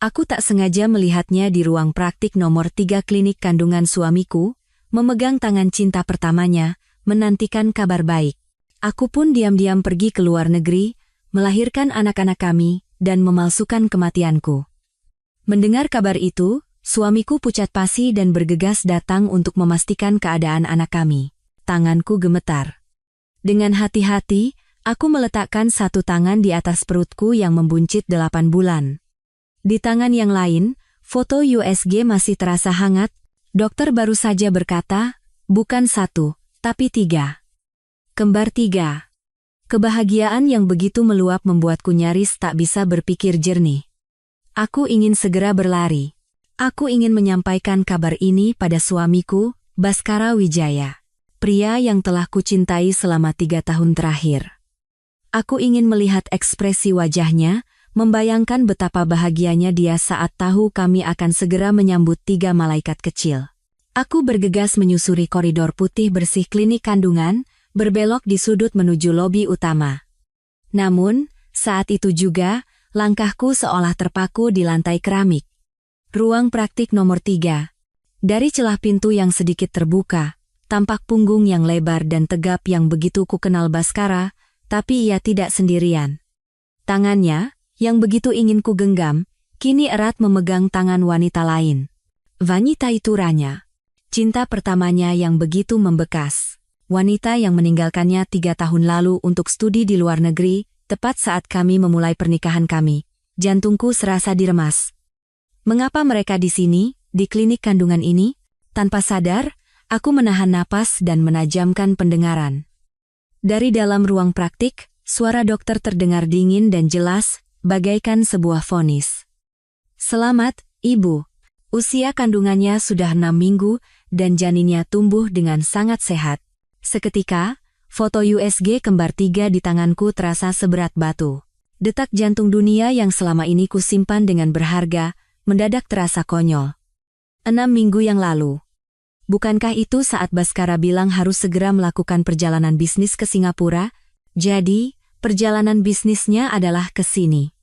Aku tak sengaja melihatnya di ruang praktik nomor 3 klinik kandungan suamiku, memegang tangan cinta pertamanya, menantikan kabar baik. Aku pun diam-diam pergi ke luar negeri, melahirkan anak-anak kami, dan memalsukan kematianku. Mendengar kabar itu, suamiku pucat pasi dan bergegas datang untuk memastikan keadaan anak kami. Tanganku gemetar. Dengan hati-hati, aku meletakkan satu tangan di atas perutku yang membuncit 8 bulan. Di tangan yang lain, foto USG masih terasa hangat. Dokter baru saja berkata, bukan 1, tapi 3. Kembar 3. Kebahagiaan yang begitu meluap membuatku nyaris tak bisa berpikir jernih. Aku ingin segera berlari. Aku ingin menyampaikan kabar ini pada suamiku, Baskara Wijaya. Pria yang telah kucintai selama 3 tahun terakhir. Aku ingin melihat ekspresi wajahnya, membayangkan betapa bahagianya dia saat tahu kami akan segera menyambut 3 malaikat kecil. Aku bergegas menyusuri koridor putih bersih klinik kandungan, berbelok di sudut menuju lobi utama. Namun, saat itu juga, langkahku seolah terpaku di lantai keramik. Ruang praktik nomor 3. Dari celah pintu yang sedikit terbuka, tampak punggung yang lebar dan tegap yang begitu ku kenal Baskara, tapi ia tidak sendirian. Tangannya, yang begitu ingin ku genggam, kini erat memegang tangan wanita lain. Wanita itu Rania. Cinta pertamanya yang begitu membekas. Wanita yang meninggalkannya 3 tahun lalu untuk studi di luar negeri, tepat saat kami memulai pernikahan kami. Jantungku serasa diremas. Mengapa mereka di sini, di klinik kandungan ini? Tanpa sadar, aku menahan napas dan menajamkan pendengaran. Dari dalam ruang praktik, suara dokter terdengar dingin dan jelas, bagaikan sebuah vonis. Selamat, Ibu. Usia kandungannya sudah 6 minggu dan janinnya tumbuh dengan sangat sehat. Seketika, foto USG kembar 3 di tanganku terasa seberat batu. Detak jantung dunia yang selama ini kusimpan dengan berharga, mendadak terasa konyol. 6 minggu yang lalu. Bukankah itu saat Baskara bilang harus segera melakukan perjalanan bisnis ke Singapura? Jadi, perjalanan bisnisnya adalah ke sini.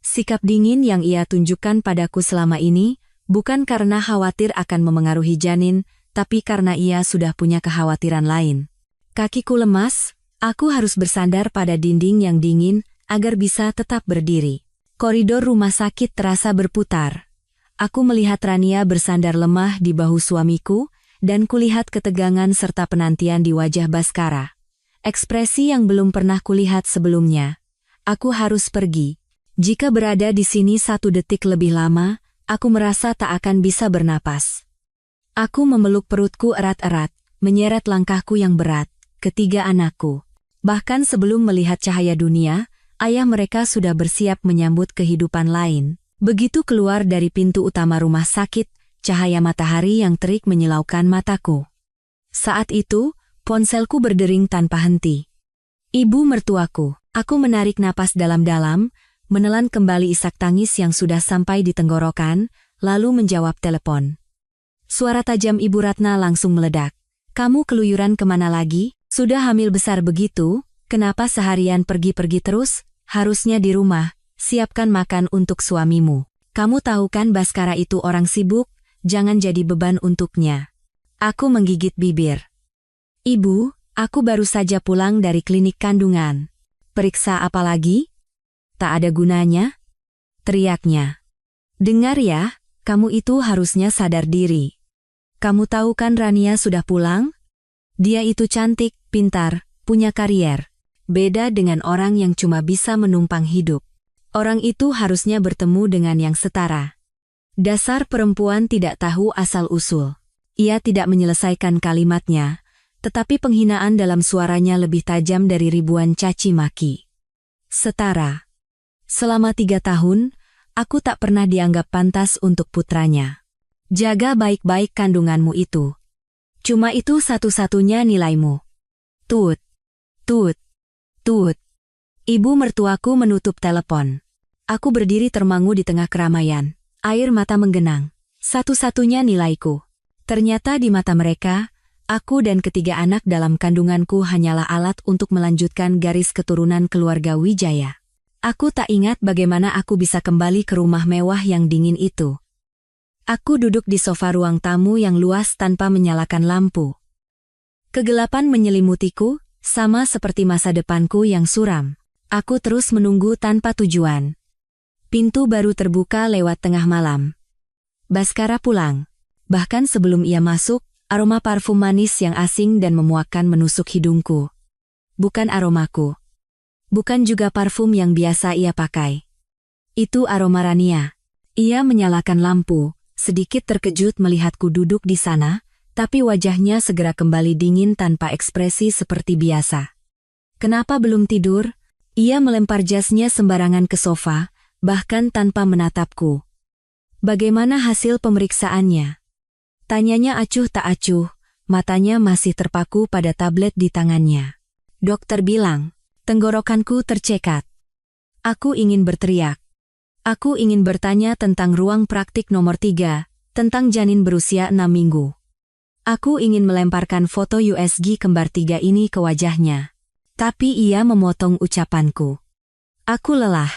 Sikap dingin yang ia tunjukkan padaku selama ini, bukan karena khawatir akan memengaruhi janin, tapi karena ia sudah punya kekhawatiran lain. Kakiku lemas, aku harus bersandar pada dinding yang dingin, agar bisa tetap berdiri. Koridor rumah sakit terasa berputar. Aku melihat Rania bersandar lemah di bahu suamiku, dan kulihat ketegangan serta penantian di wajah Baskara. Ekspresi yang belum pernah kulihat sebelumnya. Aku harus pergi. Jika berada di sini 1 detik lebih lama, aku merasa tak akan bisa bernapas. Aku memeluk perutku erat-erat, menyeret langkahku yang berat, ketiga anakku. Bahkan sebelum melihat cahaya dunia, ayah mereka sudah bersiap menyambut kehidupan lain. Begitu keluar dari pintu utama rumah sakit, cahaya matahari yang terik menyilaukan mataku. Saat itu, ponselku berdering tanpa henti. Ibu mertuaku. Aku menarik napas dalam-dalam, menelan kembali isak tangis yang sudah sampai di tenggorokan, lalu menjawab telepon. Suara tajam Ibu Ratna langsung meledak. Kamu keluyuran kemana lagi? Sudah hamil besar begitu, kenapa seharian pergi-pergi terus? Harusnya di rumah. Siapkan makan untuk suamimu. Kamu tahu kan Baskara itu orang sibuk, jangan jadi beban untuknya. Aku menggigit bibir. Ibu, aku baru saja pulang dari klinik kandungan. Periksa apa lagi? Tak ada gunanya? Teriaknya. Dengar ya, kamu itu harusnya sadar diri. Kamu tahu kan Rania sudah pulang? Dia itu cantik, pintar, punya karier. Beda dengan orang yang cuma bisa menumpang hidup. Orang itu harusnya bertemu dengan yang setara. Dasar perempuan tidak tahu asal-usul. Ia tidak menyelesaikan kalimatnya, tetapi penghinaan dalam suaranya lebih tajam dari ribuan caci maki. Setara. Selama 3 tahun, aku tak pernah dianggap pantas untuk putranya. Jaga baik-baik kandunganmu itu. Cuma itu satu-satunya nilaimu. Tut, tut, tut. Ibu mertuaku menutup telepon. Aku berdiri termangu di tengah keramaian. Air mata menggenang. Satu-satunya nilaiku. Ternyata di mata mereka, aku dan ketiga anak dalam kandunganku hanyalah alat untuk melanjutkan garis keturunan keluarga Wijaya. Aku tak ingat bagaimana aku bisa kembali ke rumah mewah yang dingin itu. Aku duduk di sofa ruang tamu yang luas tanpa menyalakan lampu. Kegelapan menyelimutiku, sama seperti masa depanku yang suram. Aku terus menunggu tanpa tujuan. Pintu baru terbuka lewat tengah malam. Bhaskara pulang. Bahkan sebelum ia masuk, aroma parfum manis yang asing dan memuakkan menusuk hidungku. Bukan aromaku. Bukan juga parfum yang biasa ia pakai. Itu aroma Rania. Ia menyalakan lampu, sedikit terkejut melihatku duduk di sana, tapi wajahnya segera kembali dingin tanpa ekspresi seperti biasa. Kenapa belum tidur? Ia melempar jasnya sembarangan ke sofa, bahkan tanpa menatapku. Bagaimana hasil pemeriksaannya? Tanyanya acuh tak acuh, matanya masih terpaku pada tablet di tangannya. Dokter bilang, tenggorokanku tercekat. Aku ingin berteriak. Aku ingin bertanya tentang ruang praktik nomor 3, tentang janin berusia 6 minggu. Aku ingin melemparkan foto USG kembar 3 ini ke wajahnya. Tapi ia memotong ucapanku. Aku lelah.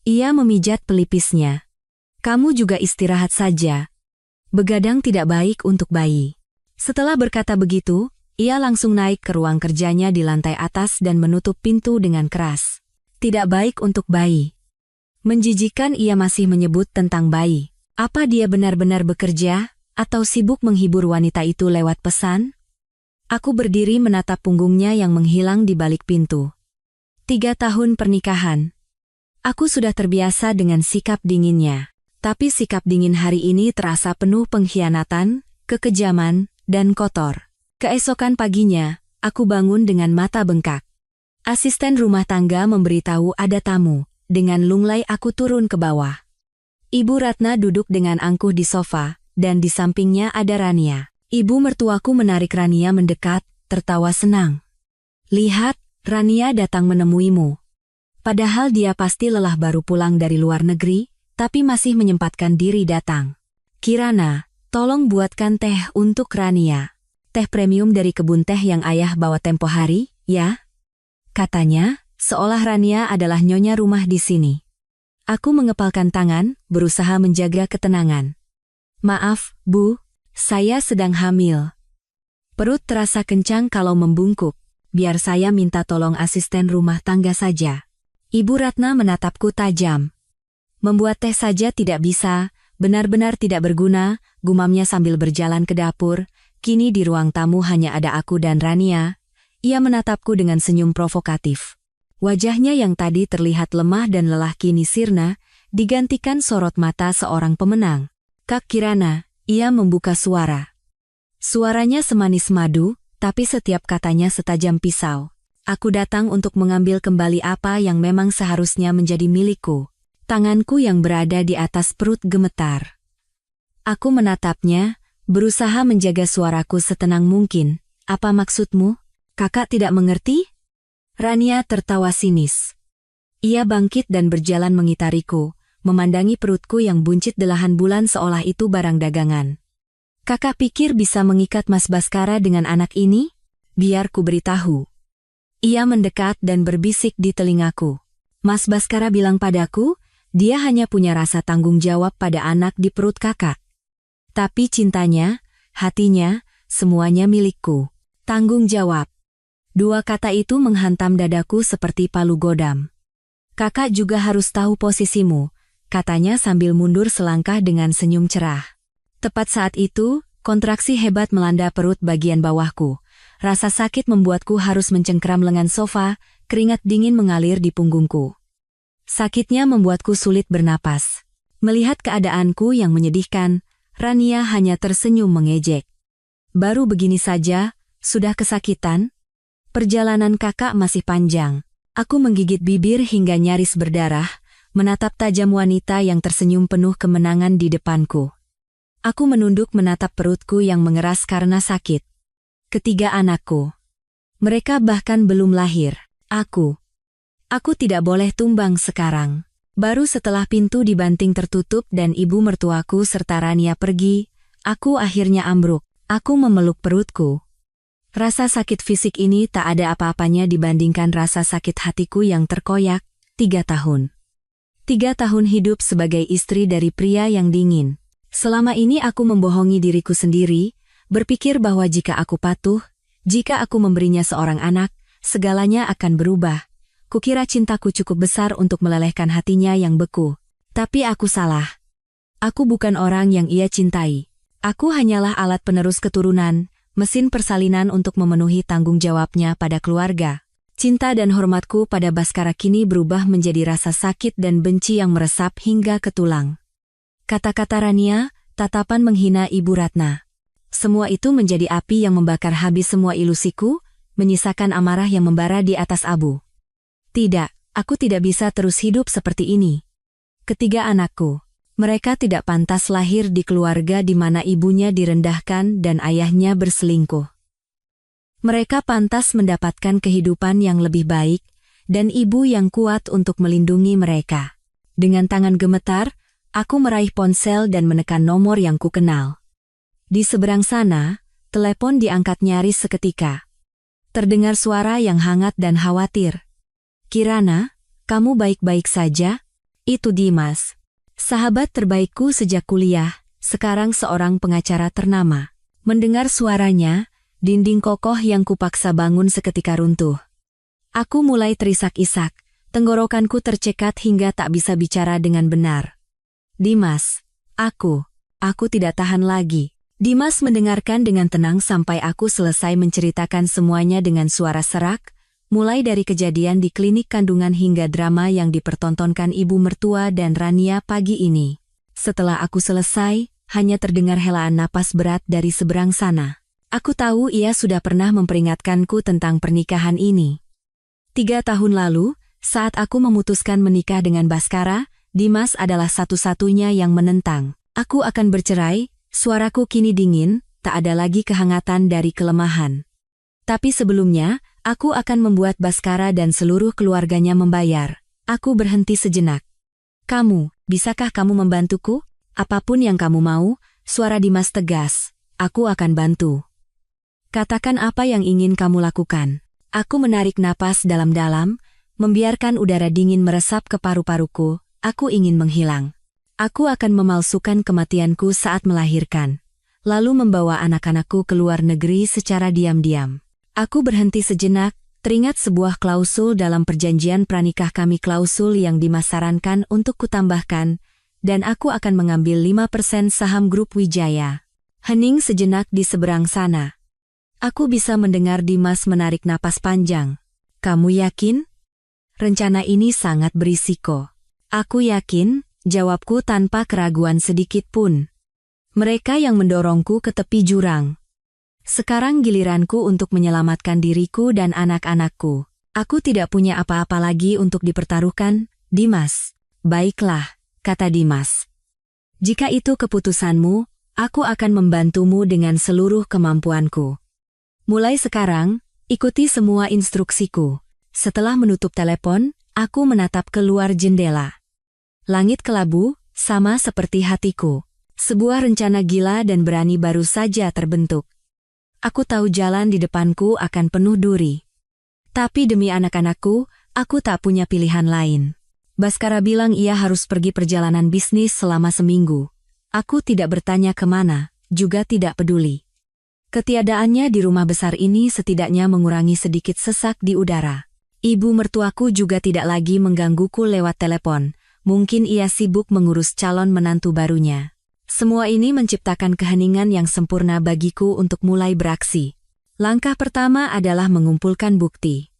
Ia memijat pelipisnya. Kamu juga istirahat saja. Begadang tidak baik untuk bayi. Setelah berkata begitu, ia langsung naik ke ruang kerjanya di lantai atas dan menutup pintu dengan keras. Tidak baik untuk bayi. Menjijikan ia masih menyebut tentang bayi. Apa dia benar-benar bekerja, atau sibuk menghibur wanita itu lewat pesan? Aku berdiri menatap punggungnya yang menghilang di balik pintu. 3 tahun pernikahan. Aku sudah terbiasa dengan sikap dinginnya. Tapi sikap dingin hari ini terasa penuh pengkhianatan, kekejaman, dan kotor. Keesokan paginya, aku bangun dengan mata bengkak. Asisten rumah tangga memberitahu ada tamu. Dengan lunglai aku turun ke bawah. Ibu Ratna duduk dengan angkuh di sofa, dan di sampingnya ada Rania. Ibu mertuaku menarik Rania mendekat, tertawa senang. Lihat, Rania datang menemuimu. Padahal dia pasti lelah baru pulang dari luar negeri, tapi masih menyempatkan diri datang. Kirana, tolong buatkan teh untuk Rania. Teh premium dari kebun teh yang ayah bawa tempo hari, ya? Katanya, seolah Rania adalah nyonya rumah di sini. Aku mengepalkan tangan, berusaha menjaga ketenangan. Maaf, Bu, saya sedang hamil. Perut terasa kencang kalau membungkuk. Biar saya minta tolong asisten rumah tangga saja. Ibu Ratna menatapku tajam. Membuat teh saja tidak bisa, benar-benar tidak berguna, gumamnya sambil berjalan ke dapur. Kini di ruang tamu hanya ada aku dan Rania. Ia menatapku dengan senyum provokatif. Wajahnya yang tadi terlihat lemah dan lelah kini sirna, digantikan sorot mata seorang pemenang. Kak Kirana, ia membuka suara. Suaranya semanis madu, tapi setiap katanya setajam pisau. Aku datang untuk mengambil kembali apa yang memang seharusnya menjadi milikku. Tanganku yang berada di atas perut gemetar. Aku menatapnya, berusaha menjaga suaraku setenang mungkin. Apa maksudmu? Kakak tidak mengerti? Rania tertawa sinis. Ia bangkit dan berjalan mengitariku, memandangi perutku yang buncit delahan bulan seolah itu barang dagangan. Kakak pikir bisa mengikat Mas Bhaskara dengan anak ini? Biar ku beritahu. Ia mendekat dan berbisik di telingaku. Mas Bhaskara bilang padaku, dia hanya punya rasa tanggung jawab pada anak di perut kakak. Tapi cintanya, hatinya, semuanya milikku. Tanggung jawab. 2 kata itu menghantam dadaku seperti palu godam. Kakak juga harus tahu posisimu, katanya sambil mundur selangkah dengan senyum cerah. Tepat saat itu, kontraksi hebat melanda perut bagian bawahku. Rasa sakit membuatku harus mencengkeram lengan sofa, keringat dingin mengalir di punggungku. Sakitnya membuatku sulit bernapas. Melihat keadaanku yang menyedihkan, Rania hanya tersenyum mengejek. Baru begini saja, sudah kesakitan? Perjalanan kakak masih panjang. Aku menggigit bibir hingga nyaris berdarah, menatap tajam wanita yang tersenyum penuh kemenangan di depanku. Aku menunduk menatap perutku yang mengeras karena sakit. Ketiga anakku. Mereka bahkan belum lahir. Aku tidak boleh tumbang sekarang. Baru setelah pintu dibanting tertutup dan ibu mertuaku serta Rania pergi, aku akhirnya ambruk. Aku memeluk perutku. Rasa sakit fisik ini tak ada apa-apanya dibandingkan rasa sakit hatiku yang terkoyak, 3 tahun. 3 tahun hidup sebagai istri dari pria yang dingin. Selama ini aku membohongi diriku sendiri, berpikir bahwa jika aku patuh, jika aku memberinya seorang anak, segalanya akan berubah. Kukira cintaku cukup besar untuk melelehkan hatinya yang beku. Tapi aku salah. Aku bukan orang yang ia cintai. Aku hanyalah alat penerus keturunan, mesin persalinan untuk memenuhi tanggung jawabnya pada keluarga. Cinta dan hormatku pada Baskara kini berubah menjadi rasa sakit dan benci yang meresap hingga ke tulang. Kata-kata Rania, tatapan menghina Ibu Ratna. Semua itu menjadi api yang membakar habis semua ilusiku, menyisakan amarah yang membara di atas abu. Tidak, aku tidak bisa terus hidup seperti ini. Ketiga anakku, mereka tidak pantas lahir di keluarga di mana ibunya direndahkan dan ayahnya berselingkuh. Mereka pantas mendapatkan kehidupan yang lebih baik, dan ibu yang kuat untuk melindungi mereka. Dengan tangan gemetar, aku meraih ponsel dan menekan nomor yang kukenal. Di seberang sana, telepon diangkat nyaris seketika. Terdengar suara yang hangat dan khawatir. "Kirana, kamu baik-baik saja?" Itu Dimas. Sahabat terbaikku sejak kuliah, sekarang seorang pengacara ternama. Mendengar suaranya, dinding kokoh yang kupaksa bangun seketika runtuh. Aku mulai terisak-isak, tenggorokanku tercekat hingga tak bisa bicara dengan benar. "Dimas, aku tidak tahan lagi." Dimas mendengarkan dengan tenang sampai aku selesai menceritakan semuanya dengan suara serak, mulai dari kejadian di klinik kandungan hingga drama yang dipertontonkan ibu mertua dan Rania pagi ini. Setelah aku selesai, hanya terdengar helaan napas berat dari seberang sana. Aku tahu ia sudah pernah memperingatkanku tentang pernikahan ini. 3 tahun lalu, saat aku memutuskan menikah dengan Baskara, Dimas adalah satu-satunya yang menentang. Aku akan bercerai, suaraku kini dingin, tak ada lagi kehangatan dari kelemahan. Tapi sebelumnya, aku akan membuat Baskara dan seluruh keluarganya membayar. Aku berhenti sejenak. Bisakah kamu membantuku? Apapun yang kamu mau, suara Dimas tegas. Aku akan bantu. Katakan apa yang ingin kamu lakukan. Aku menarik napas dalam-dalam, membiarkan udara dingin meresap ke paru-paruku. Aku ingin menghilang. Aku akan memalsukan kematianku saat melahirkan, lalu membawa anak-anakku ke luar negeri secara diam-diam. Aku berhenti sejenak, teringat sebuah klausul dalam perjanjian pranikah kami, klausul yang Dimas sarankan untuk kutambahkan, dan aku akan mengambil 5% saham grup Wijaya. Hening sejenak di seberang sana. Aku bisa mendengar Dimas menarik napas panjang. "Kamu yakin?" "Rencana ini sangat berisiko." "Aku yakin," jawabku tanpa keraguan sedikit pun. Mereka yang mendorongku ke tepi jurang. Sekarang giliranku untuk menyelamatkan diriku dan anak-anakku. Aku tidak punya apa-apa lagi untuk dipertaruhkan, Dimas. "Baiklah," kata Dimas. "Jika itu keputusanmu, aku akan membantumu dengan seluruh kemampuanku. Mulai sekarang, ikuti semua instruksiku." Setelah menutup telepon, aku menatap keluar jendela. Langit kelabu, sama seperti hatiku. Sebuah rencana gila dan berani baru saja terbentuk. Aku tahu jalan di depanku akan penuh duri. Tapi demi anak-anakku, aku tak punya pilihan lain. Baskara bilang ia harus pergi perjalanan bisnis selama seminggu. Aku tidak bertanya kemana, juga tidak peduli. Ketiadaannya di rumah besar ini setidaknya mengurangi sedikit sesak di udara. Ibu mertuaku juga tidak lagi menggangguku lewat telepon. Mungkin ia sibuk mengurus calon menantu barunya. Semua ini menciptakan keheningan yang sempurna bagiku untuk mulai beraksi. Langkah pertama adalah mengumpulkan bukti.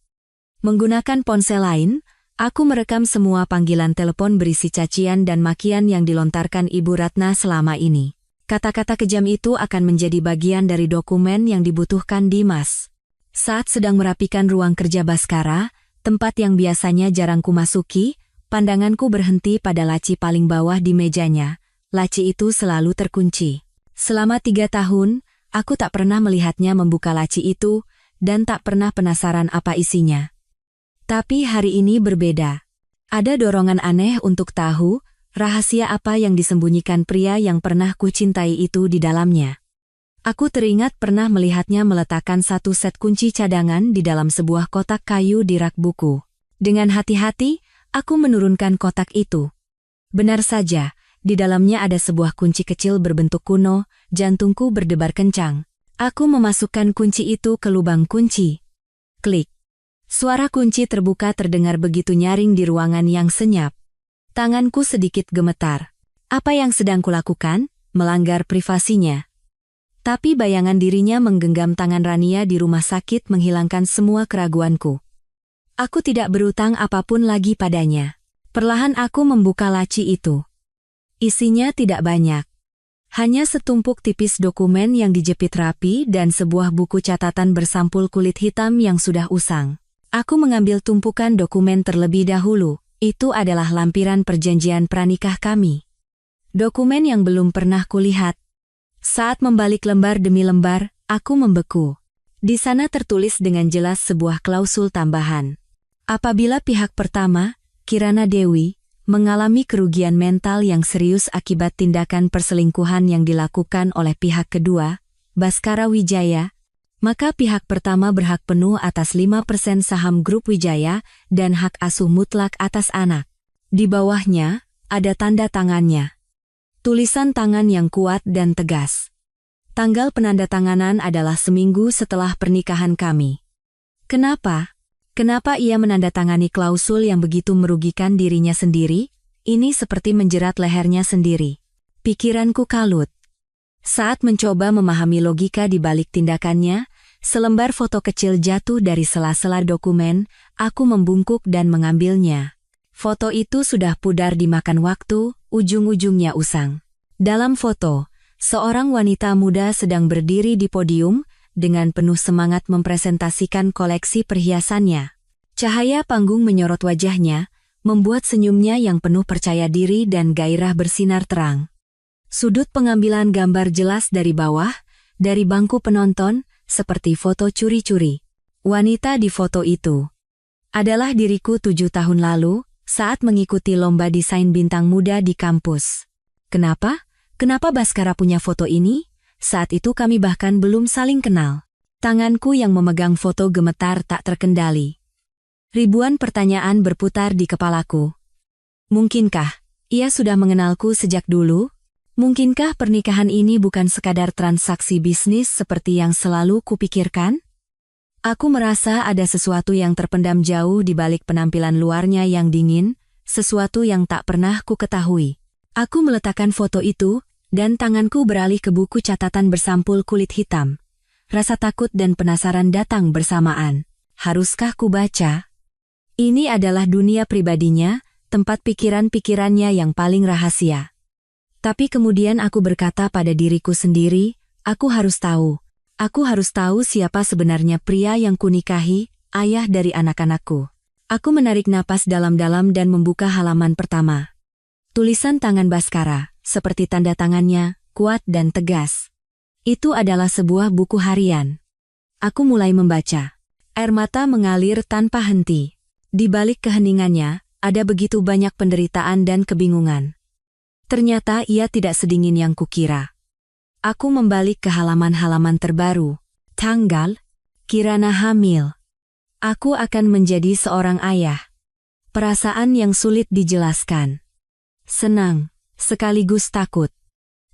Menggunakan ponsel lain, aku merekam semua panggilan telepon berisi cacian dan makian yang dilontarkan Ibu Ratna selama ini. Kata-kata kejam itu akan menjadi bagian dari dokumen yang dibutuhkan Dimas. Saat sedang merapikan ruang kerja Baskara, tempat yang biasanya jarang kumasuki, pandanganku berhenti pada laci paling bawah di mejanya. Laci itu selalu terkunci. Selama 3 tahun, aku tak pernah melihatnya membuka laci itu, dan tak pernah penasaran apa isinya. Tapi hari ini berbeda. Ada dorongan aneh untuk tahu, rahasia apa yang disembunyikan pria yang pernah kucintai itu di dalamnya. Aku teringat pernah melihatnya meletakkan satu set kunci cadangan di dalam sebuah kotak kayu di rak buku. Dengan hati-hati, Aku menurunkan kotak itu. Benar saja, di dalamnya ada sebuah kunci kecil berbentuk kuno, jantungku berdebar kencang. Aku memasukkan kunci itu ke lubang kunci. Klik. Suara kunci terbuka terdengar begitu nyaring di ruangan yang senyap. Tanganku sedikit gemetar. Apa yang sedang kulakukan? Melanggar privasinya. Tapi bayangan dirinya menggenggam tangan Rania di rumah sakit menghilangkan semua keraguanku. Aku tidak berutang apapun lagi padanya. Perlahan aku membuka laci itu. Isinya tidak banyak. Hanya setumpuk tipis dokumen yang dijepit rapi dan sebuah buku catatan bersampul kulit hitam yang sudah usang. Aku mengambil tumpukan dokumen terlebih dahulu. Itu adalah lampiran perjanjian pranikah kami. Dokumen yang belum pernah kulihat. Saat membalik lembar demi lembar, aku membeku. Di sana tertulis dengan jelas sebuah klausul tambahan. Apabila pihak pertama, Kirana Dewi, mengalami kerugian mental yang serius akibat tindakan perselingkuhan yang dilakukan oleh pihak kedua, Baskara Wijaya, maka pihak pertama berhak penuh atas 5% saham grup Wijaya dan hak asuh mutlak atas anak. Di bawahnya, ada tanda tangannya. Tulisan tangan yang kuat dan tegas. Tanggal penandatanganan adalah seminggu setelah pernikahan kami. Kenapa? Kenapa ia menandatangani klausul yang begitu merugikan dirinya sendiri? Ini seperti menjerat lehernya sendiri. Pikiranku kalut. Saat mencoba memahami logika di balik tindakannya, selembar foto kecil jatuh dari sela-sela dokumen, aku membungkuk dan mengambilnya. Foto itu sudah pudar dimakan waktu, ujung-ujungnya usang. Dalam foto, seorang wanita muda sedang berdiri di podium, dengan penuh semangat mempresentasikan koleksi perhiasannya. Cahaya panggung menyorot wajahnya, membuat senyumnya yang penuh percaya diri dan gairah bersinar terang. Sudut pengambilan gambar jelas dari bawah, dari bangku penonton, seperti foto curi-curi. Wanita di foto itu adalah diriku 7 tahun lalu, saat mengikuti lomba desain bintang muda di kampus. Kenapa? Kenapa Baskara punya foto ini? Saat itu kami bahkan belum saling kenal. Tanganku yang memegang foto gemetar tak terkendali. Ribuan pertanyaan berputar di kepalaku. Mungkinkah ia sudah mengenalku sejak dulu? Mungkinkah pernikahan ini bukan sekadar transaksi bisnis seperti yang selalu kupikirkan? Aku merasa ada sesuatu yang terpendam jauh di balik penampilan luarnya yang dingin, sesuatu yang tak pernah ku ketahui. Aku meletakkan foto itu, dan tanganku beralih ke buku catatan bersampul kulit hitam. Rasa takut dan penasaran datang bersamaan. Haruskah ku baca? Ini adalah dunia pribadinya, tempat pikiran-pikirannya yang paling rahasia. Tapi kemudian aku berkata pada diriku sendiri, aku harus tahu. Aku harus tahu siapa sebenarnya pria yang kunikahi, ayah dari anak-anakku. Aku menarik napas dalam-dalam dan membuka halaman pertama. Tulisan tangan Baskara, seperti tanda tangannya, kuat dan tegas. Itu adalah sebuah buku harian. Aku mulai membaca. Air mata mengalir tanpa henti. Di balik keheningannya, ada begitu banyak penderitaan dan kebingungan. Ternyata ia tidak sedingin yang kukira. Aku membalik ke halaman-halaman terbaru. Tanggal, Kirana hamil. Aku akan menjadi seorang ayah. Perasaan yang sulit dijelaskan. Senang, sekaligus takut.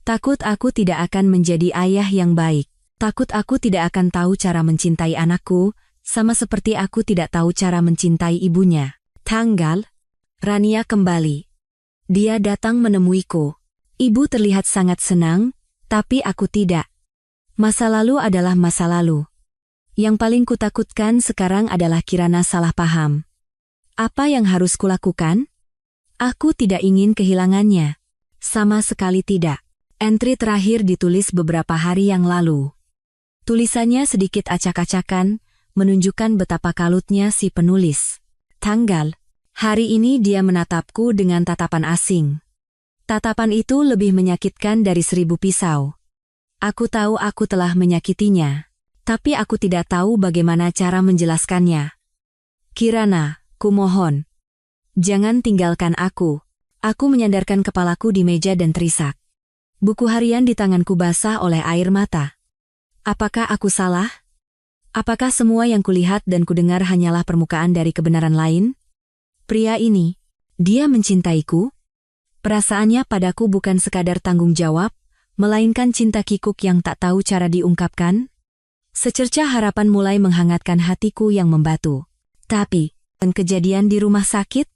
Takut aku tidak akan menjadi ayah yang baik. Takut aku tidak akan tahu cara mencintai anakku, sama seperti aku tidak tahu cara mencintai ibunya. Tanggal, Rania kembali. Dia datang menemuiku. Ibu terlihat sangat senang, tapi aku tidak. Masa lalu adalah masa lalu. Yang paling kutakutkan sekarang adalah Kirana salah paham. Apa yang harus kulakukan? Aku tidak ingin kehilangannya. Sama sekali tidak. Entry terakhir ditulis beberapa hari yang lalu. Tulisannya sedikit acak-acakan, menunjukkan betapa kalutnya si penulis. Tanggal. Hari ini dia menatapku dengan tatapan asing. Tatapan itu lebih menyakitkan dari 1000 pisau. Aku tahu aku telah menyakitinya. Tapi aku tidak tahu bagaimana cara menjelaskannya. Kirana, kumohon. Jangan tinggalkan aku. Aku menyandarkan kepalaku di meja dan terisak. Buku harian di tanganku basah oleh air mata. Apakah aku salah? Apakah semua yang kulihat dan kudengar hanyalah permukaan dari kebenaran lain? Pria ini, Dia mencintaiku? Perasaannya padaku bukan sekadar tanggung jawab, melainkan cinta kikuk yang tak tahu cara diungkapkan. Secercah harapan mulai menghangatkan hatiku yang membatu. Tapi, kejadian di rumah sakit?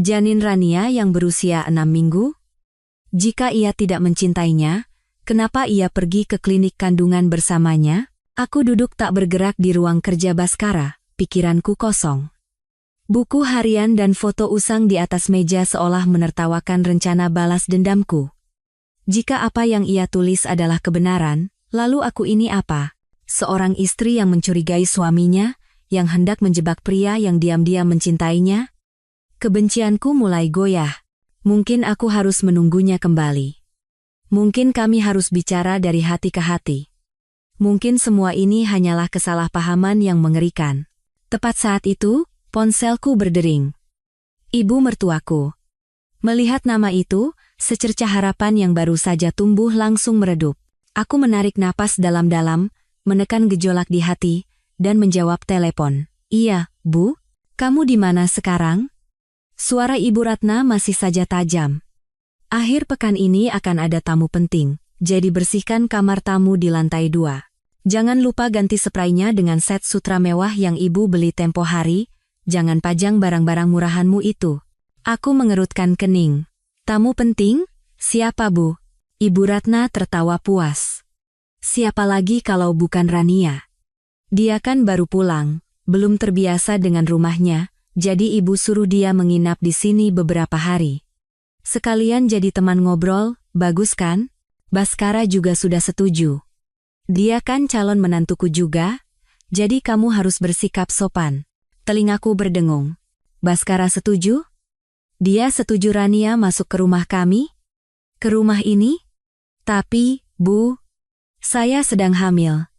Janin Rania yang berusia 6 minggu? Jika ia tidak mencintainya, kenapa ia pergi ke klinik kandungan bersamanya? Aku duduk tak bergerak di ruang kerja Baskara, pikiranku kosong. Buku harian dan foto usang di atas meja seolah menertawakan rencana balas dendamku. Jika apa yang ia tulis adalah kebenaran, lalu aku ini apa? Seorang istri yang mencurigai suaminya, yang hendak menjebak pria yang diam-diam mencintainya? Kebencianku mulai goyah. Mungkin aku harus menunggunya kembali. Mungkin kami harus bicara dari hati ke hati. Mungkin semua ini hanyalah kesalahpahaman yang mengerikan. Tepat saat itu, ponselku berdering. Ibu mertuaku. Melihat nama itu, secercah harapan yang baru saja tumbuh langsung meredup. Aku menarik napas dalam-dalam, menekan gejolak di hati, dan menjawab telepon. Iya, Bu. Kamu di mana sekarang? Suara Ibu Ratna masih saja tajam. Akhir pekan ini akan ada tamu penting, jadi bersihkan kamar tamu di lantai 2. Jangan lupa ganti spraynya dengan set sutra mewah yang Ibu beli tempo hari. Jangan pajang barang-barang murahanmu itu. Aku mengerutkan kening. Tamu penting? Siapa, Bu? Ibu Ratna tertawa puas. Siapa lagi kalau bukan Rania? Dia kan baru pulang, belum terbiasa dengan rumahnya, jadi ibu suruh dia menginap di sini beberapa hari. Sekalian jadi teman ngobrol, bagus kan? Baskara juga sudah setuju. Dia kan calon menantuku juga, jadi kamu harus bersikap sopan. Telingaku berdengung. Baskara setuju? Dia setuju Rania masuk ke rumah kami? Ke rumah ini? Tapi, Bu, saya sedang hamil.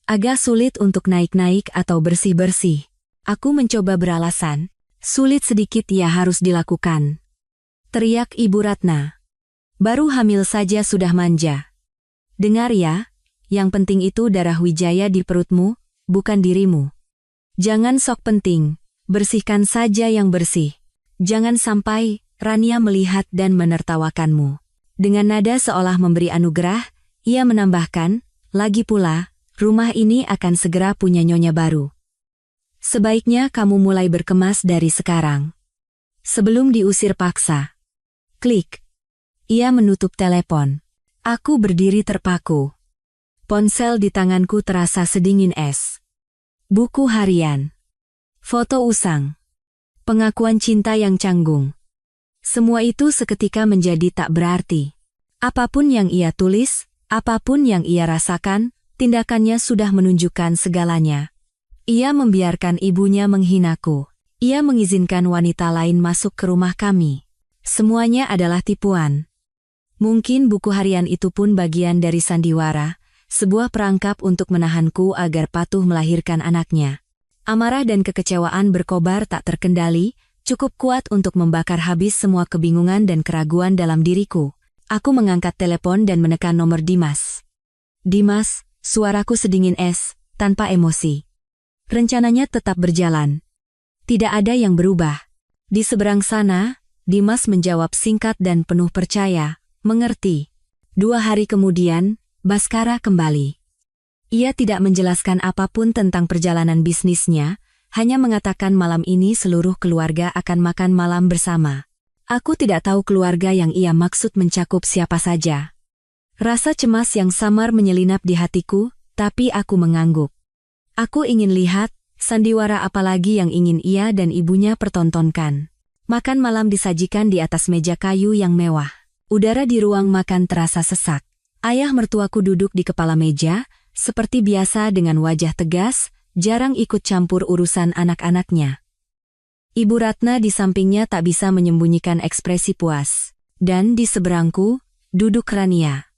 Agak sulit untuk naik-naik atau bersih-bersih. Aku mencoba beralasan. Sulit sedikit ya harus dilakukan. Teriak Ibu Ratna. Baru hamil saja sudah manja. Dengar ya, yang penting itu darah Wijaya di perutmu, bukan dirimu. Jangan sok penting, bersihkan saja yang bersih. Jangan sampai Rania melihat dan menertawakanmu. Dengan nada seolah memberi anugerah, ia menambahkan, lagi pula, rumah ini akan segera punya nyonya baru. Sebaiknya kamu mulai berkemas dari sekarang. Sebelum diusir paksa. Klik. Ia menutup telepon. Aku berdiri terpaku. Ponsel di tanganku terasa sedingin es. Buku harian. Foto usang. Pengakuan cinta yang canggung. Semua itu seketika menjadi tak berarti. Apapun yang ia tulis, apapun yang ia rasakan, tindakannya sudah menunjukkan segalanya. Ia membiarkan ibunya menghinaku. Ia mengizinkan wanita lain masuk ke rumah kami. Semuanya adalah tipuan. Mungkin buku harian itu pun bagian dari sandiwara, sebuah perangkap untuk menahanku agar patuh melahirkan anaknya. Amarah dan kekecewaan berkobar tak terkendali, cukup kuat untuk membakar habis semua kebingungan dan keraguan dalam diriku. Aku mengangkat telepon dan menekan nomor Dimas. Dimas, suaraku sedingin es, tanpa emosi. Rencananya tetap berjalan. Tidak ada yang berubah. Di seberang sana, Dimas menjawab singkat dan penuh percaya, mengerti. 2 hari kemudian, Baskara kembali. Ia tidak menjelaskan apapun tentang perjalanan bisnisnya, hanya mengatakan malam ini seluruh keluarga akan makan malam bersama. Aku tidak tahu keluarga yang ia maksud mencakup siapa saja. Rasa cemas yang samar menyelinap di hatiku, tapi aku mengangguk. Aku ingin lihat, sandiwara apalagi yang ingin ia dan ibunya pertontonkan. Makan malam disajikan di atas meja kayu yang mewah. Udara di ruang makan terasa sesak. Ayah mertuaku duduk di kepala meja, seperti biasa dengan wajah tegas, jarang ikut campur urusan anak-anaknya. Ibu Ratna di sampingnya tak bisa menyembunyikan ekspresi puas. Dan di seberangku, duduk Rania.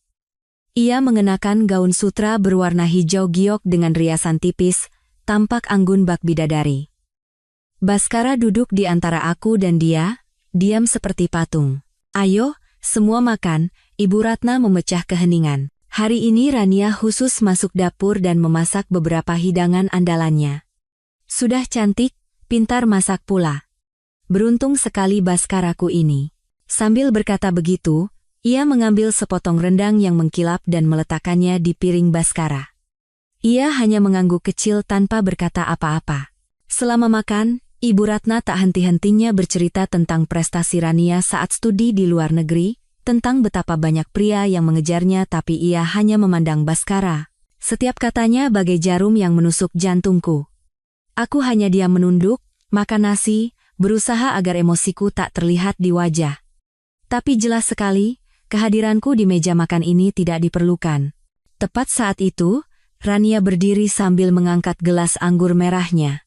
Ia mengenakan gaun sutra berwarna hijau giok dengan riasan tipis, tampak anggun bak bidadari. Baskara duduk di antara aku dan dia, diam seperti patung. Ayo, semua makan, Ibu Ratna memecah keheningan. Hari ini Rania khusus masuk dapur dan memasak beberapa hidangan andalannya. Sudah cantik, pintar masak pula. Beruntung sekali Baskaraku ini. Sambil berkata begitu, ia mengambil sepotong rendang yang mengkilap dan meletakkannya di piring Baskara. Ia hanya mengangguk kecil tanpa berkata apa-apa. Selama makan, Ibu Ratna tak henti-hentinya bercerita tentang prestasi Rania saat studi di luar negeri, tentang betapa banyak pria yang mengejarnya tapi ia hanya memandang Baskara. Setiap katanya bagai jarum yang menusuk jantungku. Aku hanya diam menunduk, makan nasi, berusaha agar emosiku tak terlihat di wajah. Tapi jelas sekali, kehadiranku di meja makan ini tidak diperlukan. Tepat saat itu, Rania berdiri sambil mengangkat gelas anggur merahnya.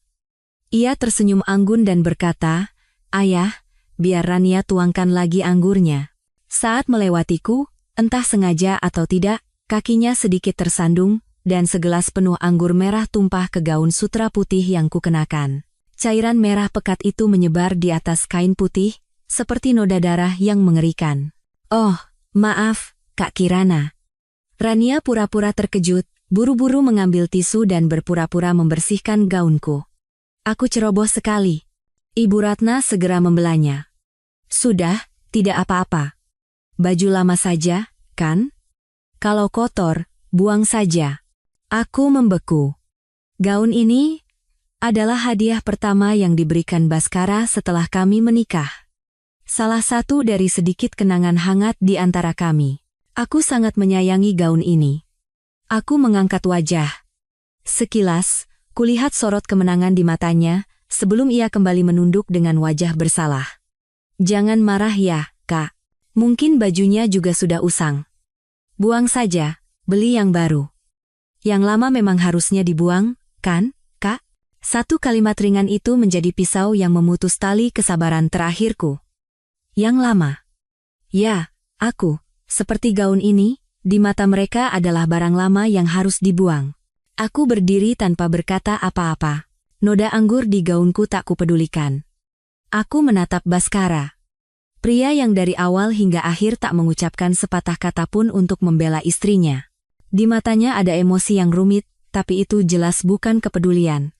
Ia tersenyum anggun dan berkata, "Ayah, biar Rania tuangkan lagi anggurnya." Saat melewatiku, entah sengaja atau tidak, kakinya sedikit tersandung, dan segelas penuh anggur merah tumpah ke gaun sutra putih yang kukenakan. Cairan merah pekat itu menyebar di atas kain putih, seperti noda darah yang mengerikan. "Oh, maaf, Kak Kirana." Rania pura-pura terkejut, buru-buru mengambil tisu dan berpura-pura membersihkan gaunku. "Aku ceroboh sekali." Ibu Ratna segera membelanya. "Sudah, tidak apa-apa. Baju lama saja, kan? Kalau kotor, buang saja." Aku membeku. Gaun ini adalah hadiah pertama yang diberikan Baskara setelah kami menikah. Salah satu dari sedikit kenangan hangat di antara kami. Aku sangat menyayangi gaun ini. Aku mengangkat wajah. Sekilas, kulihat sorot kemenangan di matanya, sebelum ia kembali menunduk dengan wajah bersalah. "Jangan marah ya, Kak. Mungkin bajunya juga sudah usang. Buang saja, beli yang baru." "Yang lama memang harusnya dibuang, kan, Kak?" Satu kalimat ringan itu menjadi pisau yang memutus tali kesabaran terakhirku. "Yang lama?" "Ya, aku, seperti gaun ini, di mata mereka adalah barang lama yang harus dibuang." Aku berdiri tanpa berkata apa-apa. Noda anggur di gaunku tak kupedulikan. Aku menatap Baskara. Pria yang dari awal hingga akhir tak mengucapkan sepatah kata pun untuk membela istrinya. Di matanya ada emosi yang rumit, tapi itu jelas bukan kepedulian.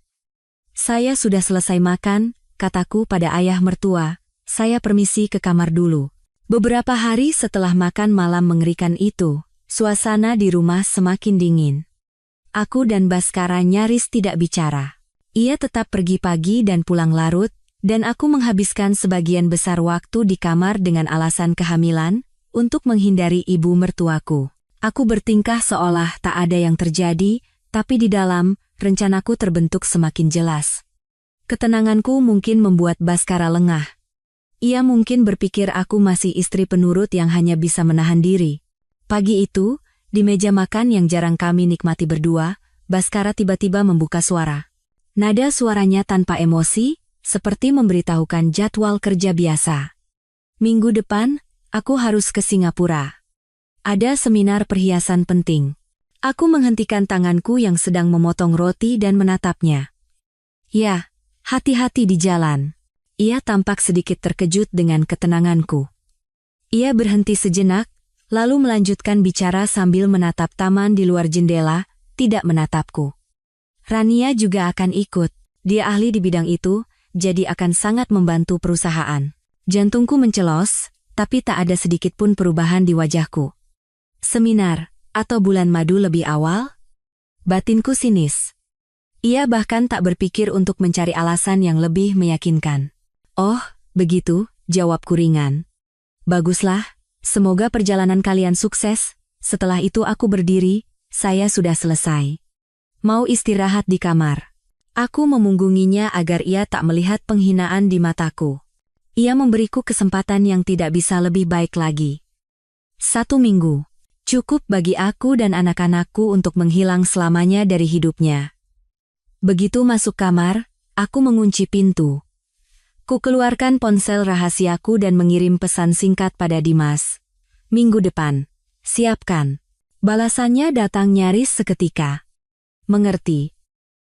"Saya sudah selesai makan," kataku pada ayah mertua. "Saya permisi ke kamar dulu." Beberapa hari setelah makan malam mengerikan itu, suasana di rumah semakin dingin. Aku dan Baskara nyaris tidak bicara. Ia tetap pergi pagi dan pulang larut, dan aku menghabiskan sebagian besar waktu di kamar dengan alasan kehamilan, untuk menghindari ibu mertuaku. Aku bertingkah seolah tak ada yang terjadi, tapi di dalam, rencanaku terbentuk semakin jelas. Ketenanganku mungkin membuat Baskara lengah. Ia mungkin berpikir aku masih istri penurut yang hanya bisa menahan diri. Pagi itu, di meja makan yang jarang kami nikmati berdua, Baskara tiba-tiba membuka suara. Nada suaranya tanpa emosi, seperti memberitahukan jadwal kerja biasa. "Minggu depan, aku harus ke Singapura. Ada seminar perhiasan penting." Aku menghentikan tanganku yang sedang memotong roti dan menatapnya. "Ya, hati-hati di jalan." Ia tampak sedikit terkejut dengan ketenanganku. Ia berhenti sejenak, lalu melanjutkan bicara sambil menatap taman di luar jendela, tidak menatapku. "Rania juga akan ikut. Dia ahli di bidang itu, jadi akan sangat membantu perusahaan." Jantungku mencelos, tapi tak ada sedikit pun perubahan di wajahku. "Seminar, atau bulan madu lebih awal?" Batinku sinis. Ia bahkan tak berpikir untuk mencari alasan yang lebih meyakinkan. "Oh, begitu," jawabku ringan. "Baguslah, semoga perjalanan kalian sukses." Setelah itu aku berdiri, saya sudah selesai. Mau istirahat di kamar. Aku memunggunginya agar ia tak melihat penghinaan di mataku. Ia memberiku kesempatan yang tidak bisa lebih baik lagi. 1 minggu. Cukup bagi aku dan anak-anakku untuk menghilang selamanya dari hidupnya. Begitu masuk kamar, aku mengunci pintu. Ku keluarkan ponsel rahasiaku dan mengirim pesan singkat pada Dimas. "Minggu depan. Siapkan." Balasannya datang nyaris seketika. "Mengerti.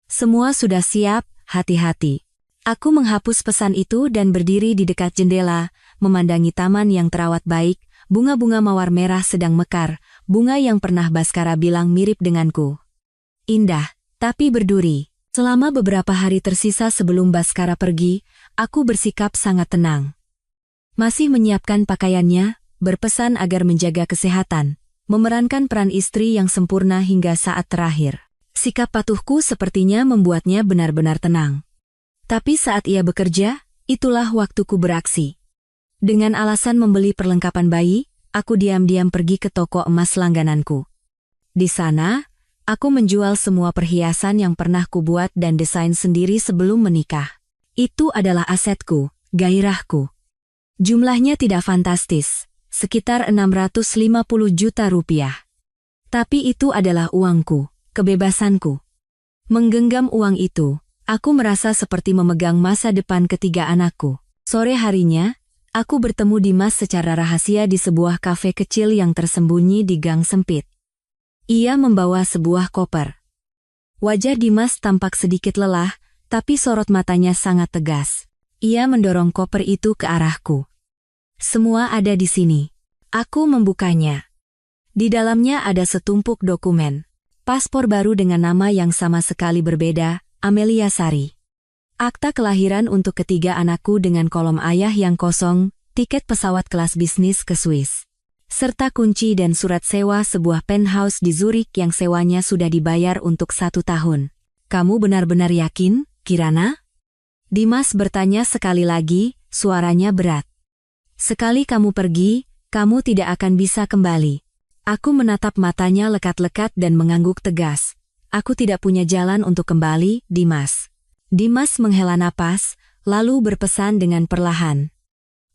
Semua sudah siap, hati-hati." Aku menghapus pesan itu dan berdiri di dekat jendela, memandangi taman yang terawat baik, bunga-bunga mawar merah sedang mekar, bunga yang pernah Baskara bilang mirip denganku. Indah, tapi berduri. Selama beberapa hari tersisa sebelum Baskara pergi, Aku bersikap sangat tenang. Masih menyiapkan pakaiannya, berpesan agar menjaga kesehatan, memerankan peran istri yang sempurna hingga saat terakhir. Sikap patuhku sepertinya membuatnya benar-benar tenang. Tapi saat ia bekerja, itulah waktuku beraksi. Dengan alasan membeli perlengkapan bayi, aku diam-diam pergi ke toko emas langgananku. Di sana, aku menjual semua perhiasan yang pernah kubuat dan desain sendiri sebelum menikah. Itu adalah asetku, gairahku. Jumlahnya tidak fantastis, sekitar 650 juta rupiah. Tapi itu adalah uangku, kebebasanku. Menggenggam uang itu, aku merasa seperti memegang masa depan ketiga anakku. Sore harinya, aku bertemu Dimas secara rahasia di sebuah kafe kecil yang tersembunyi di gang sempit. Ia membawa sebuah koper. Wajah Dimas tampak sedikit lelah, tapi sorot matanya sangat tegas. Ia mendorong koper itu ke arahku. Semua ada di sini. Aku membukanya. Di dalamnya ada setumpuk dokumen. Paspor baru dengan nama yang sama sekali berbeda, Amelia Sari. Akta kelahiran untuk ketiga anakku dengan kolom ayah yang kosong, tiket pesawat kelas bisnis ke Swiss. Serta kunci dan surat sewa sebuah penthouse di Zurich yang sewanya sudah dibayar untuk 1 tahun. Kamu benar-benar yakin, Kirana? Dimas bertanya sekali lagi, suaranya berat. Sekali kamu pergi, kamu tidak akan bisa kembali. Aku menatap matanya lekat-lekat dan mengangguk tegas. Aku tidak punya jalan untuk kembali, Dimas. Dimas menghela napas, lalu berpesan dengan perlahan.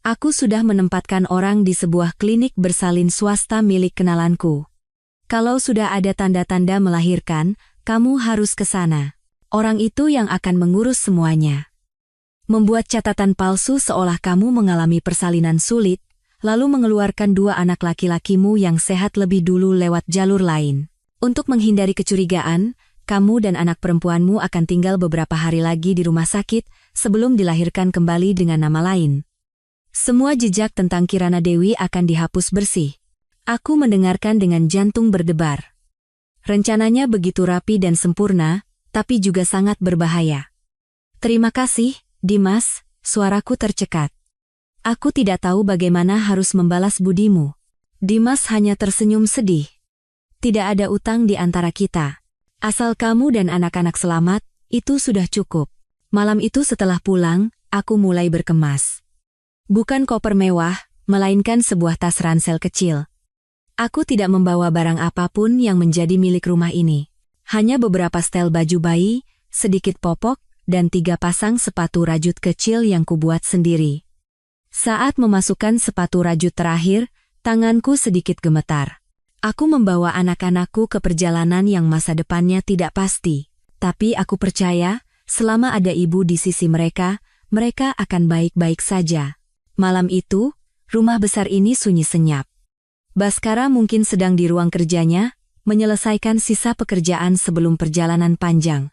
Aku sudah menempatkan orang di sebuah klinik bersalin swasta milik kenalanku. Kalau sudah ada tanda-tanda melahirkan, kamu harus ke sana. Orang itu yang akan mengurus semuanya. Membuat catatan palsu seolah kamu mengalami persalinan sulit, lalu mengeluarkan 2 anak laki-lakimu yang sehat lebih dulu lewat jalur lain. Untuk menghindari kecurigaan, kamu dan anak perempuanmu akan tinggal beberapa hari lagi di rumah sakit sebelum dilahirkan kembali dengan nama lain. Semua jejak tentang Kirana Dewi akan dihapus bersih. Aku mendengarkan dengan jantung berdebar. Rencananya begitu rapi dan sempurna, tapi juga sangat berbahaya. Terima kasih, Dimas, suaraku tercekat. Aku tidak tahu bagaimana harus membalas budimu. Dimas hanya tersenyum sedih. Tidak ada utang di antara kita. Asal kamu dan anak-anak selamat, itu sudah cukup. Malam itu setelah pulang, aku mulai berkemas. Bukan koper mewah, melainkan sebuah tas ransel kecil. Aku tidak membawa barang apapun yang menjadi milik rumah ini. Hanya beberapa setel baju bayi, sedikit popok, dan 3 pasang sepatu rajut kecil yang kubuat sendiri. Saat memasukkan sepatu rajut terakhir, tanganku sedikit gemetar. Aku membawa anak-anakku ke perjalanan yang masa depannya tidak pasti. Tapi aku percaya, selama ada ibu di sisi mereka, mereka akan baik-baik saja. Malam itu, rumah besar ini sunyi senyap. Baskara mungkin sedang di ruang kerjanya, menyelesaikan sisa pekerjaan sebelum perjalanan panjang.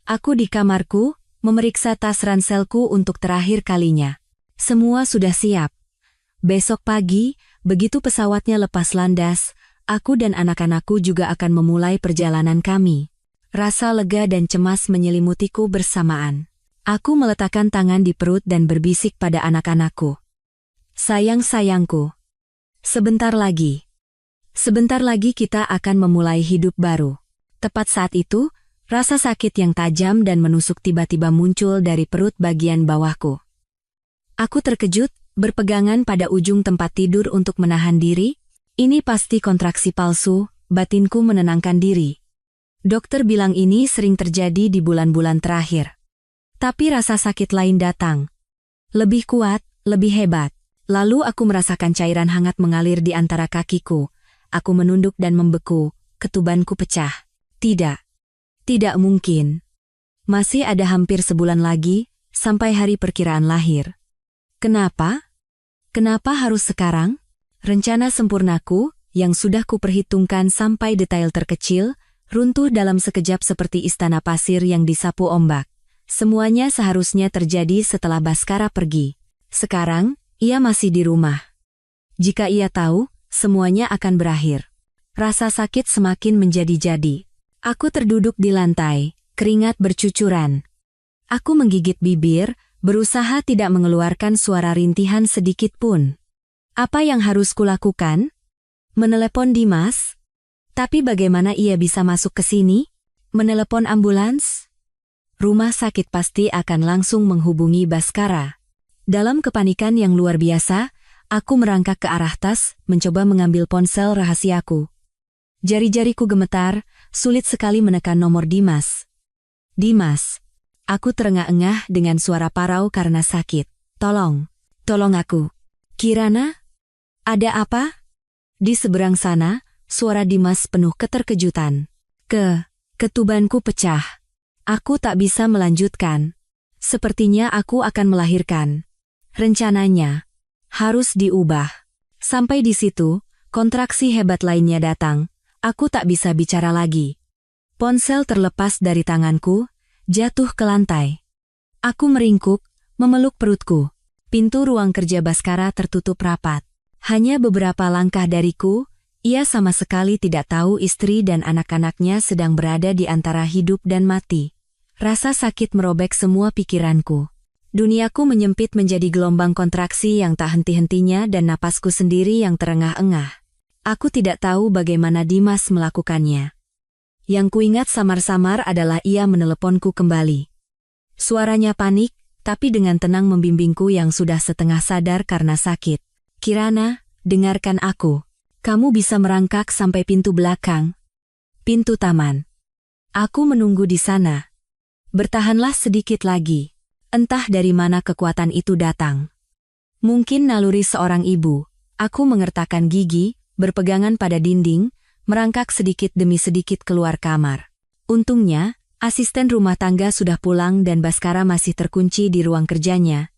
Aku di kamarku, memeriksa tas ranselku untuk terakhir kalinya. Semua sudah siap. Besok pagi, begitu pesawatnya lepas landas, aku dan anak-anakku juga akan memulai perjalanan kami. Rasa lega dan cemas menyelimutiku bersamaan. Aku meletakkan tangan di perut dan berbisik pada anak-anakku. Sayang-sayangku. Sebentar lagi kita akan memulai hidup baru. Tepat saat itu, rasa sakit yang tajam dan menusuk tiba-tiba muncul dari perut bagian bawahku. Aku terkejut, berpegangan pada ujung tempat tidur untuk menahan diri. Ini pasti kontraksi palsu, batinku menenangkan diri. Dokter bilang ini sering terjadi di bulan-bulan terakhir. Tapi rasa sakit lain datang. Lebih kuat, lebih hebat. Lalu aku merasakan cairan hangat mengalir di antara kakiku. Aku menunduk dan membeku, ketubanku pecah. Tidak mungkin. Masih ada hampir sebulan lagi, sampai hari perkiraan lahir. Kenapa? Kenapa harus sekarang? Rencana sempurnaku, yang sudah kuperhitungkan sampai detail terkecil, runtuh dalam sekejap seperti istana pasir yang disapu ombak. Semuanya seharusnya terjadi setelah Baskara pergi. Sekarang, ia masih di rumah. Jika ia tahu, semuanya akan berakhir. Rasa sakit semakin menjadi-jadi. Aku terduduk di lantai, keringat bercucuran. Aku menggigit bibir, berusaha tidak mengeluarkan suara rintihan sedikit pun. Apa yang harus kulakukan? Menelepon Dimas? Tapi bagaimana ia bisa masuk ke sini? Menelepon ambulans? Rumah sakit pasti akan langsung menghubungi Baskara. Dalam kepanikan yang luar biasa, aku merangkak ke arah tas, mencoba mengambil ponsel rahasiaku. Jari-jariku gemetar, sulit sekali menekan nomor Dimas. Dimas. Aku terengah-engah dengan suara parau karena sakit. Tolong aku. Kirana? Ada apa? Di seberang sana, suara Dimas penuh keterkejutan. Ketubanku pecah. Aku tak bisa melanjutkan. Sepertinya aku akan melahirkan. Rencananya harus diubah. Sampai di situ, kontraksi hebat lainnya datang. Aku tak bisa bicara lagi. Ponsel terlepas dari tanganku, jatuh ke lantai. Aku meringkuk, memeluk perutku. Pintu ruang kerja Baskara tertutup rapat. Hanya beberapa langkah dariku, ia sama sekali tidak tahu istri dan anak-anaknya sedang berada di antara hidup dan mati. Rasa sakit merobek semua pikiranku. Duniaku menyempit menjadi gelombang kontraksi yang tak henti-hentinya dan napasku sendiri yang terengah-engah. Aku tidak tahu bagaimana Dimas melakukannya. Yang kuingat samar-samar adalah ia meneleponku kembali. Suaranya panik, tapi dengan tenang membimbingku yang sudah setengah sadar karena sakit. Kirana, dengarkan aku. Kamu bisa merangkak sampai pintu belakang. Pintu taman. Aku menunggu di sana. Bertahanlah sedikit lagi. Entah dari mana kekuatan itu datang. Mungkin naluri seorang ibu. Aku mengertakkan gigi, berpegangan pada dinding, merangkak sedikit demi sedikit keluar kamar. Untungnya, asisten rumah tangga sudah pulang dan Baskara masih terkunci di ruang kerjanya.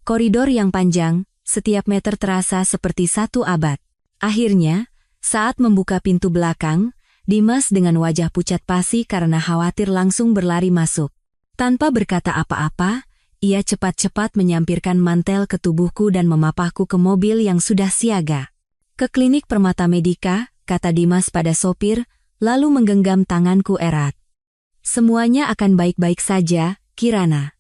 Koridor yang panjang, setiap meter terasa seperti satu abad. Akhirnya, saat membuka pintu belakang, Dimas dengan wajah pucat pasi karena khawatir langsung berlari masuk. Tanpa berkata apa-apa, ia cepat-cepat menyampirkan mantel ke tubuhku dan memapahku ke mobil yang sudah siaga. Ke klinik Permata Medika, kata Dimas pada sopir, lalu menggenggam tanganku erat. Semuanya akan baik-baik saja, Kirana.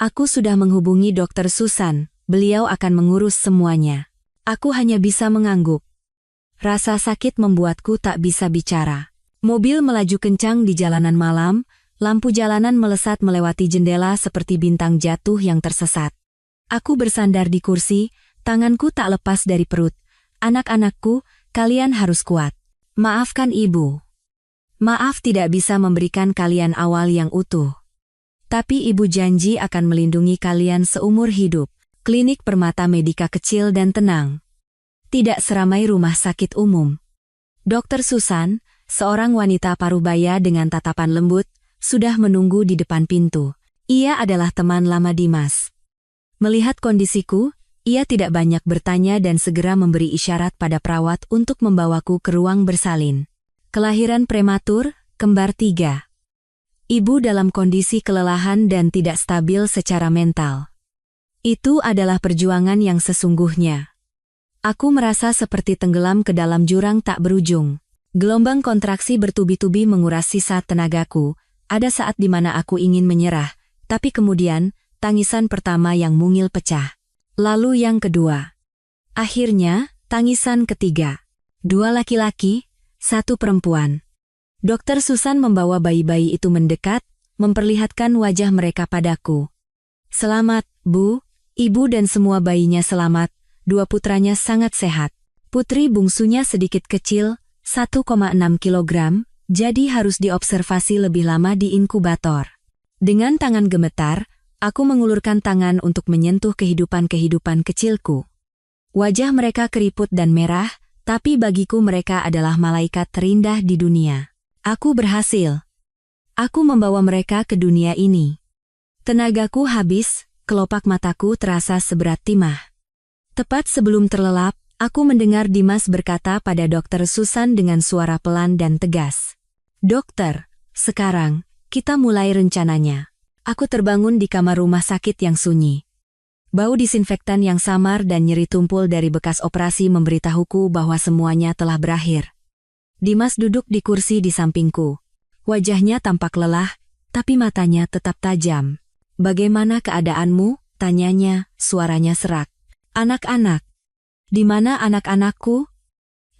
Aku sudah menghubungi Dokter Susan. Beliau akan mengurus semuanya. Aku hanya bisa mengangguk. Rasa sakit membuatku tak bisa bicara. Mobil melaju kencang di jalanan malam, lampu jalanan melesat melewati jendela seperti bintang jatuh yang tersesat. Aku bersandar di kursi, tanganku tak lepas dari perut. Anak-anakku, kalian harus kuat. Maafkan ibu. Maaf tidak bisa memberikan kalian awal yang utuh. Tapi ibu janji akan melindungi kalian seumur hidup. Klinik Permata Medika kecil dan tenang. Tidak seramai rumah sakit umum. Dokter Susan, seorang wanita parubaya dengan tatapan lembut, sudah menunggu di depan pintu. Ia adalah teman lama Dimas. Melihat kondisiku, ia tidak banyak bertanya dan segera memberi isyarat pada perawat untuk membawaku ke ruang bersalin. Kelahiran prematur, kembar 3. Ibu dalam kondisi kelelahan dan tidak stabil secara mental. Itu adalah perjuangan yang sesungguhnya. Aku merasa seperti tenggelam ke dalam jurang tak berujung. Gelombang kontraksi bertubi-tubi menguras sisa tenagaku. Ada saat di mana aku ingin menyerah, tapi kemudian, tangisan pertama yang mungil pecah. Lalu yang kedua. Akhirnya, tangisan ketiga. 2 laki-laki, 1 perempuan. Dokter Susan membawa bayi-bayi itu mendekat, memperlihatkan wajah mereka padaku. Selamat, Bu. Ibu dan semua bayinya selamat, 2 putranya sangat sehat. Putri bungsunya sedikit kecil, 1,6 kilogram, jadi harus diobservasi lebih lama di inkubator. Dengan tangan gemetar, aku mengulurkan tangan untuk menyentuh kehidupan-kehidupan kecilku. Wajah mereka keriput dan merah, tapi bagiku mereka adalah malaikat terindah di dunia. Aku berhasil. Aku membawa mereka ke dunia ini. Tenagaku habis. Kelopak mataku terasa seberat timah. Tepat sebelum terlelap, aku mendengar Dimas berkata pada Dokter Susan dengan suara pelan dan tegas. Dokter, sekarang, kita mulai rencananya. Aku terbangun di kamar rumah sakit yang sunyi. Bau disinfektan yang samar dan nyeri tumpul dari bekas operasi memberitahuku bahwa semuanya telah berakhir. Dimas duduk di kursi di sampingku. Wajahnya tampak lelah, tapi matanya tetap tajam. Bagaimana keadaanmu? Tanyanya, suaranya serak. Anak-anak. Di mana anak-anakku?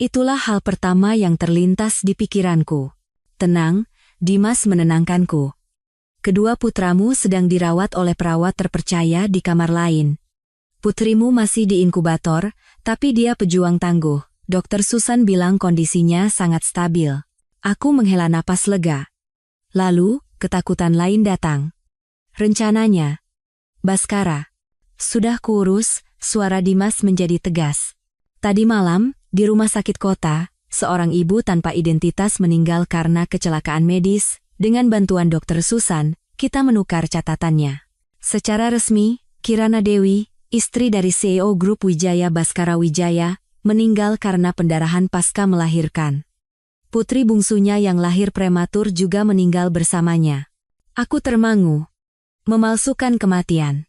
Itulah hal pertama yang terlintas di pikiranku. Tenang, Dimas menenangkanku. Kedua putramu sedang dirawat oleh perawat terpercaya di kamar lain. Putrimu masih di inkubator, tapi dia pejuang tangguh. Dokter Susan bilang kondisinya sangat stabil. Aku menghela napas lega. Lalu, ketakutan lain datang. Rencananya. Baskara. Sudah kuurus, suara Dimas menjadi tegas. Tadi malam, di rumah sakit kota, seorang ibu tanpa identitas meninggal karena kecelakaan medis. Dengan bantuan Dokter Susan, kita menukar catatannya. Secara resmi, Kirana Dewi, istri dari CEO Grup Wijaya Baskara Wijaya, meninggal karena pendarahan pasca melahirkan. Putri bungsunya yang lahir prematur juga meninggal bersamanya. Aku termangu. Memalsukan kematian.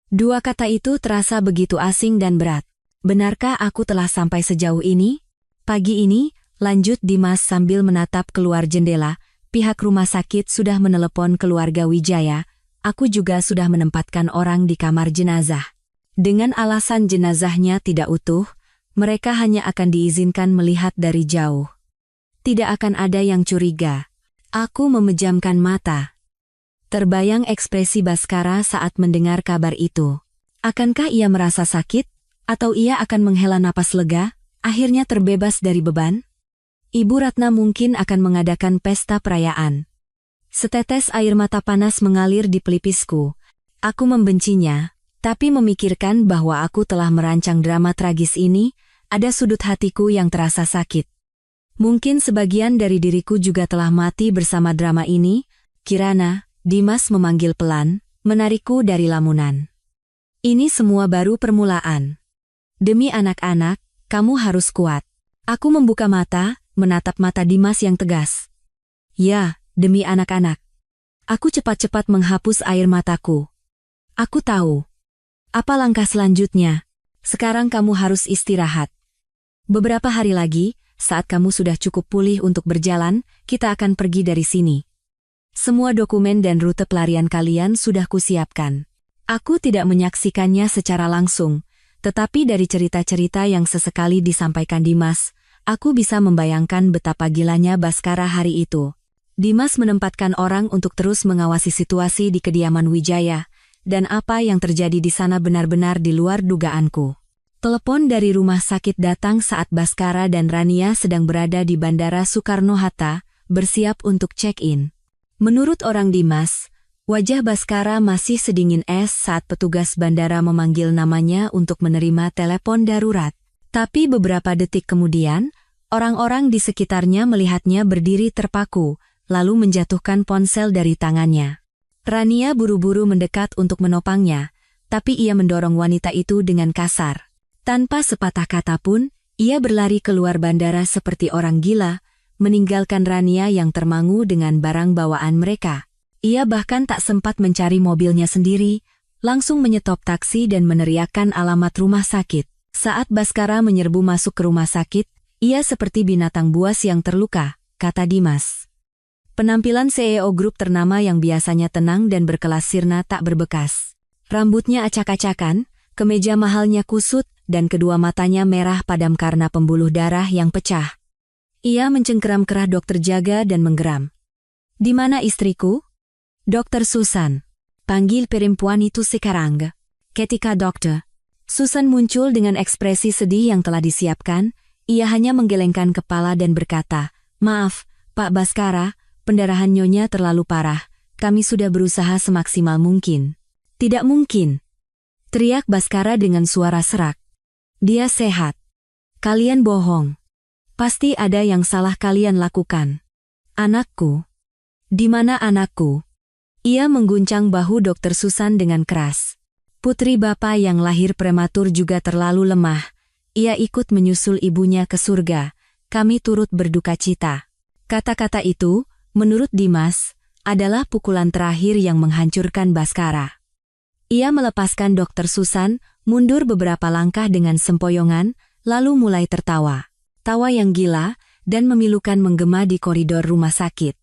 Dua kata itu terasa begitu asing dan berat. Benarkah aku telah sampai sejauh ini? Pagi ini, lanjut Dimas sambil menatap keluar jendela, pihak rumah sakit sudah menelepon keluarga Wijaya, aku juga sudah menempatkan orang di kamar jenazah. Dengan alasan jenazahnya tidak utuh, mereka hanya akan diizinkan melihat dari jauh. Tidak akan ada yang curiga. Aku memejamkan mata. Terbayang ekspresi Baskara saat mendengar kabar itu. Akankah ia merasa sakit? Atau ia akan menghela napas lega, akhirnya terbebas dari beban? Ibu Ratna mungkin akan mengadakan pesta perayaan. Setetes air mata panas mengalir di pelipisku. Aku membencinya, tapi memikirkan bahwa aku telah merancang drama tragis ini, ada sudut hatiku yang terasa sakit. Mungkin sebagian dari diriku juga telah mati bersama drama ini. Kirana, Dimas memanggil pelan, menarikku dari lamunan. Ini semua baru permulaan. Demi anak-anak, kamu harus kuat. Aku membuka mata, menatap mata Dimas yang tegas. Ya, demi anak-anak. Aku cepat-cepat menghapus air mataku. Aku tahu. Apa langkah selanjutnya? Sekarang kamu harus istirahat. Beberapa hari lagi, saat kamu sudah cukup pulih untuk berjalan, kita akan pergi dari sini. Semua dokumen dan rute pelarian kalian sudah kusiapkan. Aku tidak menyaksikannya secara langsung, tetapi dari cerita-cerita yang sesekali disampaikan Dimas, aku bisa membayangkan betapa gilanya Baskara hari itu. Dimas menempatkan orang untuk terus mengawasi situasi di kediaman Wijaya, dan apa yang terjadi di sana benar-benar di luar dugaanku. Telepon dari rumah sakit datang saat Baskara dan Rania sedang berada di Bandara Soekarno-Hatta, bersiap untuk check-in. Menurut orang Dimas, wajah Baskara masih sedingin es saat petugas bandara memanggil namanya untuk menerima telepon darurat. Tapi beberapa detik kemudian, orang-orang di sekitarnya melihatnya berdiri terpaku, lalu menjatuhkan ponsel dari tangannya. Rania buru-buru mendekat untuk menopangnya, tapi ia mendorong wanita itu dengan kasar. Tanpa sepatah kata pun, ia berlari keluar bandara seperti orang gila, meninggalkan Rania yang termangu dengan barang bawaan mereka. Ia bahkan tak sempat mencari mobilnya sendiri, langsung menyetop taksi dan meneriakkan alamat rumah sakit. Saat Baskara menyerbu masuk ke rumah sakit, ia seperti binatang buas yang terluka, kata Dimas. Penampilan CEO grup ternama yang biasanya tenang dan berkelas sirna tak berbekas. Rambutnya acak-acakan, kemeja mahalnya kusut, dan kedua matanya merah padam karena pembuluh darah yang pecah. Ia mencengkeram kerah dokter jaga dan menggeram. Di mana istriku? Dokter Susan. Panggil perempuan itu sekarang. Ketika dokter Susan muncul dengan ekspresi sedih yang telah disiapkan, ia hanya menggelengkan kepala dan berkata, "Maaf, Pak Baskara, pendarahan nyonya terlalu parah. Kami sudah berusaha semaksimal mungkin." "Tidak mungkin," teriak Baskara dengan suara serak. "Dia sehat. Kalian bohong. Pasti ada yang salah kalian lakukan." "Anakku. Di mana anakku?" Ia mengguncang bahu Dokter Susan dengan keras. Putri Bapak yang lahir prematur juga terlalu lemah. Ia ikut menyusul ibunya ke surga. Kami turut berduka cita. Kata-kata itu, menurut Dimas, adalah pukulan terakhir yang menghancurkan Baskara. Ia melepaskan Dokter Susan, mundur beberapa langkah dengan sempoyongan, lalu mulai tertawa. Tawa yang gila, dan memilukan menggema di koridor rumah sakit.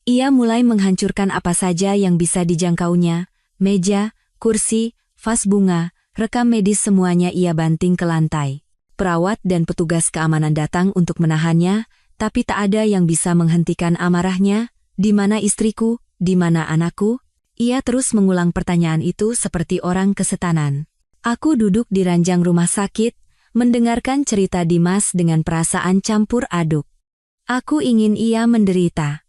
Ia mulai menghancurkan apa saja yang bisa dijangkaunya, meja, kursi, vas bunga, rekam medis semuanya ia banting ke lantai. Perawat dan petugas keamanan datang untuk menahannya, tapi tak ada yang bisa menghentikan amarahnya. Di mana istriku? Di mana anakku? Ia terus mengulang pertanyaan itu seperti orang kesetanan. Aku duduk di ranjang rumah sakit, mendengarkan cerita Dimas dengan perasaan campur aduk. Aku ingin ia menderita.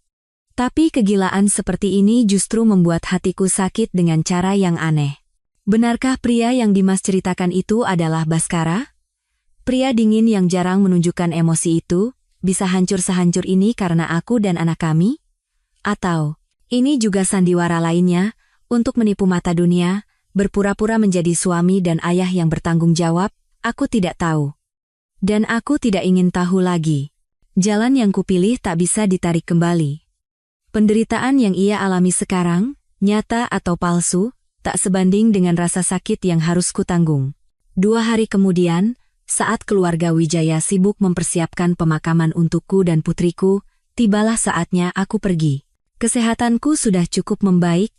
Tapi kegilaan seperti ini justru membuat hatiku sakit dengan cara yang aneh. Benarkah pria yang Dimas ceritakan itu adalah Baskara? Pria dingin yang jarang menunjukkan emosi itu, bisa hancur sehancur ini karena aku dan anak kami? Atau, ini juga sandiwara lainnya, untuk menipu mata dunia, berpura-pura menjadi suami dan ayah yang bertanggung jawab? Aku tidak tahu. Dan aku tidak ingin tahu lagi. Jalan yang kupilih tak bisa ditarik kembali. Penderitaan yang ia alami sekarang, nyata atau palsu, tak sebanding dengan rasa sakit yang harus kutanggung. 2 hari kemudian, saat keluarga Wijaya sibuk mempersiapkan pemakaman untukku dan putriku, tibalah saatnya aku pergi. Kesehatanku sudah cukup membaik,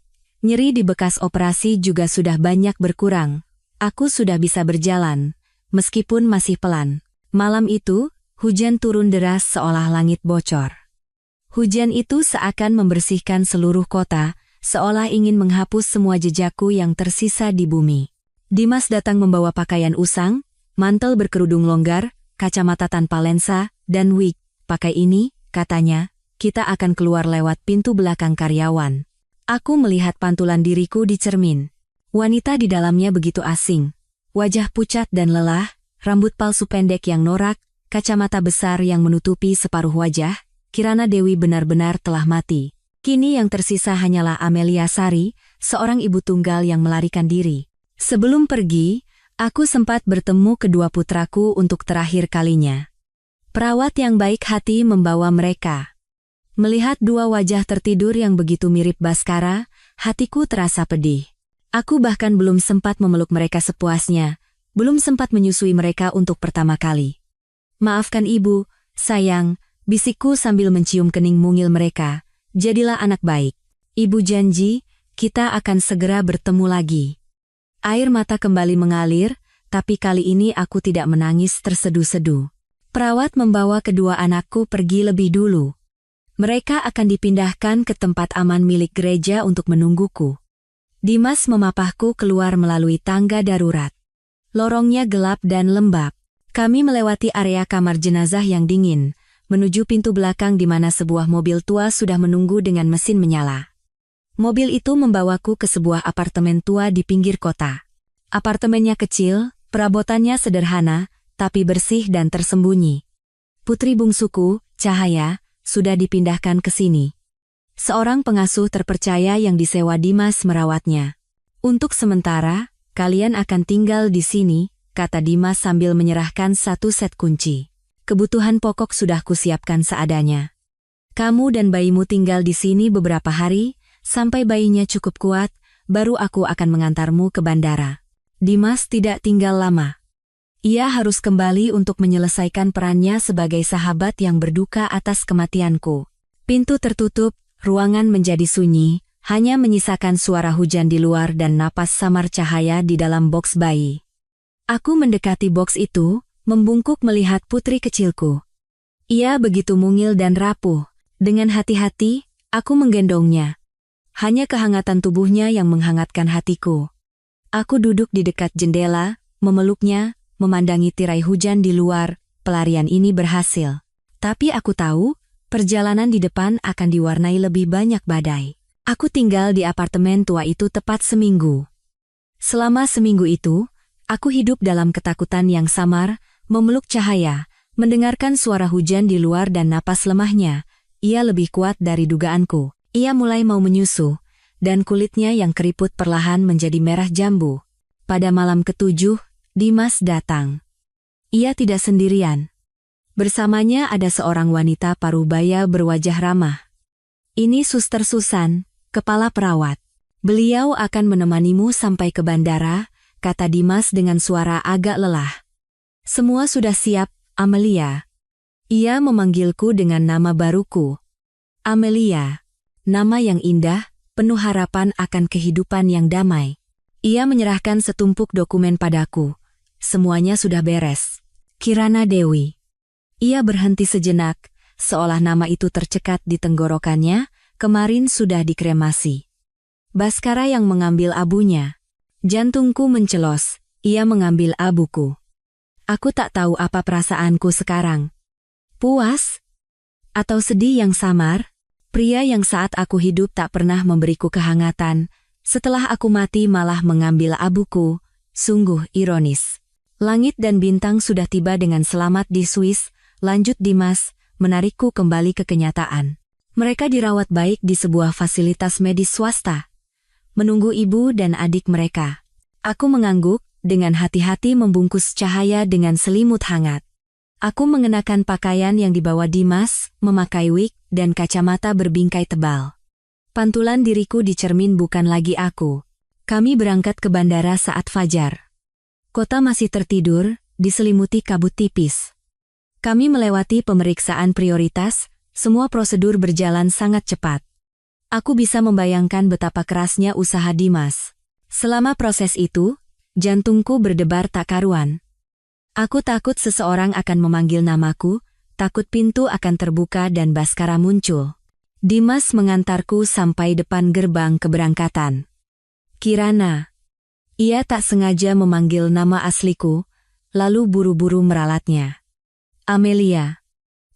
nyeri di bekas operasi juga sudah banyak berkurang. Aku sudah bisa berjalan, meskipun masih pelan. Malam itu, hujan turun deras seolah langit bocor. Hujan itu seakan membersihkan seluruh kota, seolah ingin menghapus semua jejakku yang tersisa di bumi. Dimas datang membawa pakaian usang, mantel berkerudung longgar, kacamata tanpa lensa, dan wig. Pakai ini, katanya, kita akan keluar lewat pintu belakang karyawan. Aku melihat pantulan diriku di cermin. Wanita di dalamnya begitu asing. Wajah pucat dan lelah, rambut palsu pendek yang norak, kacamata besar yang menutupi separuh wajah. Kirana Dewi benar-benar telah mati. Kini yang tersisa hanyalah Amelia Sari, seorang ibu tunggal yang melarikan diri. Sebelum pergi, aku sempat bertemu kedua putraku untuk terakhir kalinya. Perawat yang baik hati membawa mereka. Melihat 2 wajah tertidur yang begitu mirip Baskara, hatiku terasa pedih. Aku bahkan belum sempat memeluk mereka sepuasnya, belum sempat menyusui mereka untuk pertama kali. Maafkan ibu, sayang, bisikku sambil mencium kening mungil mereka, jadilah anak baik. Ibu janji, kita akan segera bertemu lagi. Air mata kembali mengalir, tapi kali ini aku tidak menangis terseduh-seduh. Perawat membawa kedua anakku pergi lebih dulu. Mereka akan dipindahkan ke tempat aman milik gereja untuk menungguku. Dimas memapahku keluar melalui tangga darurat. Lorongnya gelap dan lembab. Kami melewati area kamar jenazah yang dingin, menuju pintu belakang di mana sebuah mobil tua sudah menunggu dengan mesin menyala. Mobil itu membawaku ke sebuah apartemen tua di pinggir kota. Apartemennya kecil, perabotannya sederhana, tapi bersih dan tersembunyi. Putri bungsuku, Cahaya, sudah dipindahkan ke sini. Seorang pengasuh terpercaya yang disewa Dimas merawatnya. Untuk sementara, kalian akan tinggal di sini, kata Dimas sambil menyerahkan 1 set kunci. Kebutuhan pokok sudah kusiapkan seadanya. Kamu dan bayimu tinggal di sini beberapa hari, sampai bayinya cukup kuat, baru aku akan mengantarmu ke bandara. Dimas tidak tinggal lama. Ia harus kembali untuk menyelesaikan perannya sebagai sahabat yang berduka atas kematianku. Pintu tertutup, ruangan menjadi sunyi, hanya menyisakan suara hujan di luar dan napas samar Cahaya di dalam boks bayi. Aku mendekati boks itu, membungkuk melihat putri kecilku. Ia begitu mungil dan rapuh. Dengan hati-hati, aku menggendongnya. Hanya kehangatan tubuhnya yang menghangatkan hatiku. Aku duduk di dekat jendela, memeluknya, memandangi tirai hujan di luar. Pelarian ini berhasil. Tapi aku tahu, perjalanan di depan akan diwarnai lebih banyak badai. Aku tinggal di apartemen tua itu tepat seminggu. Selama seminggu itu, aku hidup dalam ketakutan yang samar, memeluk Cahaya, mendengarkan suara hujan di luar dan napas lemahnya. Ia lebih kuat dari dugaanku. Ia mulai mau menyusu, dan kulitnya yang keriput perlahan menjadi merah jambu. Pada malam ke-7, Dimas datang. Ia tidak sendirian. Bersamanya ada seorang wanita parubaya berwajah ramah. Ini Suster Susan, kepala perawat. Beliau akan menemanimu sampai ke bandara, kata Dimas dengan suara agak lelah. Semua sudah siap, Amelia. Ia memanggilku dengan nama baruku. Amelia. Nama yang indah, penuh harapan akan kehidupan yang damai. Ia menyerahkan setumpuk dokumen padaku. Semuanya sudah beres. Kirana Dewi. Ia berhenti sejenak, seolah nama itu tercekat di tenggorokannya, kemarin sudah dikremasi. Baskara yang mengambil abunya. Jantungku mencelos, ia mengambil abuku. Aku tak tahu apa perasaanku sekarang. Puas? Atau sedih yang samar? Pria yang saat aku hidup tak pernah memberiku kehangatan, setelah aku mati malah mengambil abuku, sungguh ironis. Langit dan bintang sudah tiba dengan selamat di Swiss, lanjut Dimas, menarikku kembali ke kenyataan. Mereka dirawat baik di sebuah fasilitas medis swasta. Menunggu ibu dan adik mereka. Aku mengangguk, dengan hati-hati membungkus Cahaya dengan selimut hangat. Aku mengenakan pakaian yang dibawa Dimas, memakai wig dan kacamata berbingkai tebal. Pantulan diriku di cermin bukan lagi aku. Kami berangkat ke bandara saat fajar. Kota masih tertidur, diselimuti kabut tipis. Kami melewati pemeriksaan prioritas, semua prosedur berjalan sangat cepat. Aku bisa membayangkan betapa kerasnya usaha Dimas. Selama proses itu, jantungku berdebar tak karuan. Aku takut seseorang akan memanggil namaku, takut pintu akan terbuka dan Baskara muncul. Dimas mengantarku sampai depan gerbang keberangkatan. Kirana. Ia tak sengaja memanggil nama asliku, lalu buru-buru meralatnya. Amelia.